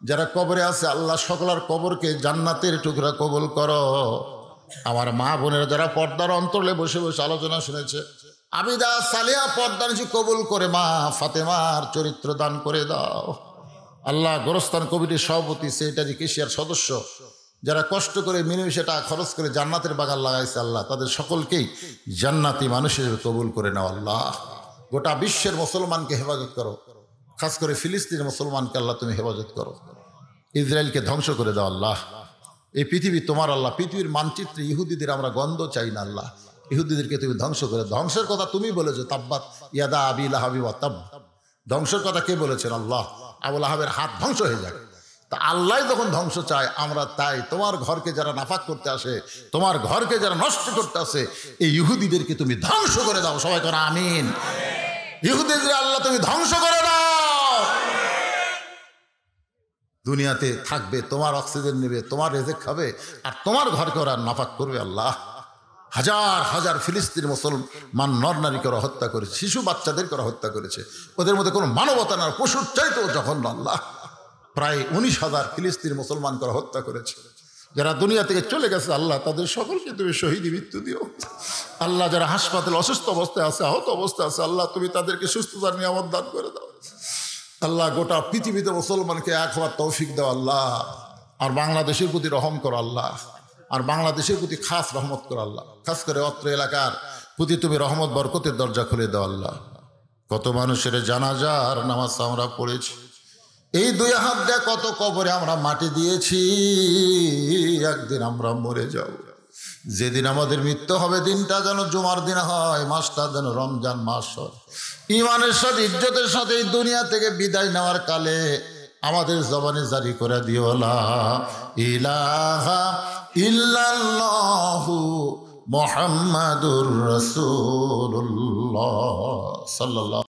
যারা কবরে আছে, আল্লাহ সকলের কবরকে জান্নাতের টুকরা কবুল করো। আমার মা বোনেরা যারা পর্দার অন্তরে বসে বসে আলোচনা শুনেছে, আবিদা সালিয়া পর্দা নিশি কবুল করে মা ফাতেমার চরিত্র দান করে দাও। আল্লাহ গোরস্থান কমিটির সভাপতি, সেক্রেটারি, কেশিয়ার সদস্য যারা কষ্ট করে মিলেমিশে টাকা খরচ করে জান্নাতের বাগান লাগাইছে, আল্লাহ তাদের সকলকেই জান্নাতি মানুষ হিসেবে কবুল করে নাও। আল্লাহ গোটা বিশ্বের মুসলমানকে হেফাজত করো, খাস করে ফিলিস্তিনের মুসলমানকে আল্লাহ তুমি হেফাজত করো, ইসরায়েলকে ধ্বংস করে দাও আল্লাহ। এই পৃথিবী তোমার আল্লাহ, পৃথিবীর মানচিত্রে ইহুদিদের আমরা গন্ধ চাই না আল্লাহ, ইহুদিদেরকে তুমি ধ্বংস করে, ধ্বংসের কথা তুমি বলেছো, তাব্বাত ইয়াদা আবি লাহাবি ওয়া তাব, ধ্বংসের কথা কে বলেছেন? আল্লাহ। আবু লাহাবের হাত ধ্বংস হয়ে যায়। তা আল্লাহ যখন ধ্বংস চায় আমরা তাই, তোমার ঘরকে যারা নাফাক করতে আসে, তোমার ঘরকে যারা নষ্ট করতে আসে, এই ইহুদিদেরকে তুমি ধ্বংস করে দাও। সবাই করো আমিন। ইহুদিদের আল্লাহ তুমি ধ্বংস করে দাও। দুনিয়াতে থাকবে, তোমার অক্সিজেন নেবে, তোমার রেজেক খাবে, আর তোমার ঘরকে ওরা নাফাক করবে আল্লাহ। হাজার হাজার ফিলিস্তিন মুসলমান নর নারীকে ওরা হত্যা করেছে, শিশু বাচ্চাদেরকে ওরা হত্যা করেছে, ওদের মধ্যে কোনো মানবতা না, পশুর চাইতেও জঘন্য আল্লাহ। প্রায় 19,000 ফিলিস্তিন মুসলমানকে ওরা হত্যা করেছে। যারা দুনিয়া থেকে চলে গেছে আল্লাহ তাদের সকলকে তুমি শহীদি মৃত্যু দিও আল্লাহ। যারা হাসপাতালে অসুস্থ অবস্থায় আছে, আহত অবস্থায় আছে, আল্লাহ তুমি তাদেরকে সুস্থতার নিয়ামত দান করে দাও আল্লাহ। গোটা পৃথিবীতে মুসলমানকে এক হওয়ার তৌফিক দাও আল্লাহ। আর বাংলাদেশের প্রতি রহম করো আল্লাহ, আর বাংলাদেশের প্রতি খাস রহমত করো আল্লাহ। খাস করে অত্র এলাকার প্রতি তুমি রহমত বরকতের দরজা খুলে দাও আল্লাহ। কত মানুষের জানাজার নামাজ আমরা পড়েছি, এই 2 হাত দিয়ে কত কবরে আমরা মাটি দিয়েছি। একদিন আমরা মরে যাব, যেদিন আমাদের মৃত্যু হবে দিনটা যেন জুমার দিন হয়, মাসটা যেন রমজান মাস হয়। ইমানের সাথে ইজ্জতের সাথে এই দুনিয়া থেকে বিদায় নেওয়ার কালে আমাদের জবানে জারি করে দিও লা ইলাহা ইল্লাল্লাহু মুহাম্মাদুর রাসূলুল্লাহ সাল্লাল্লাহু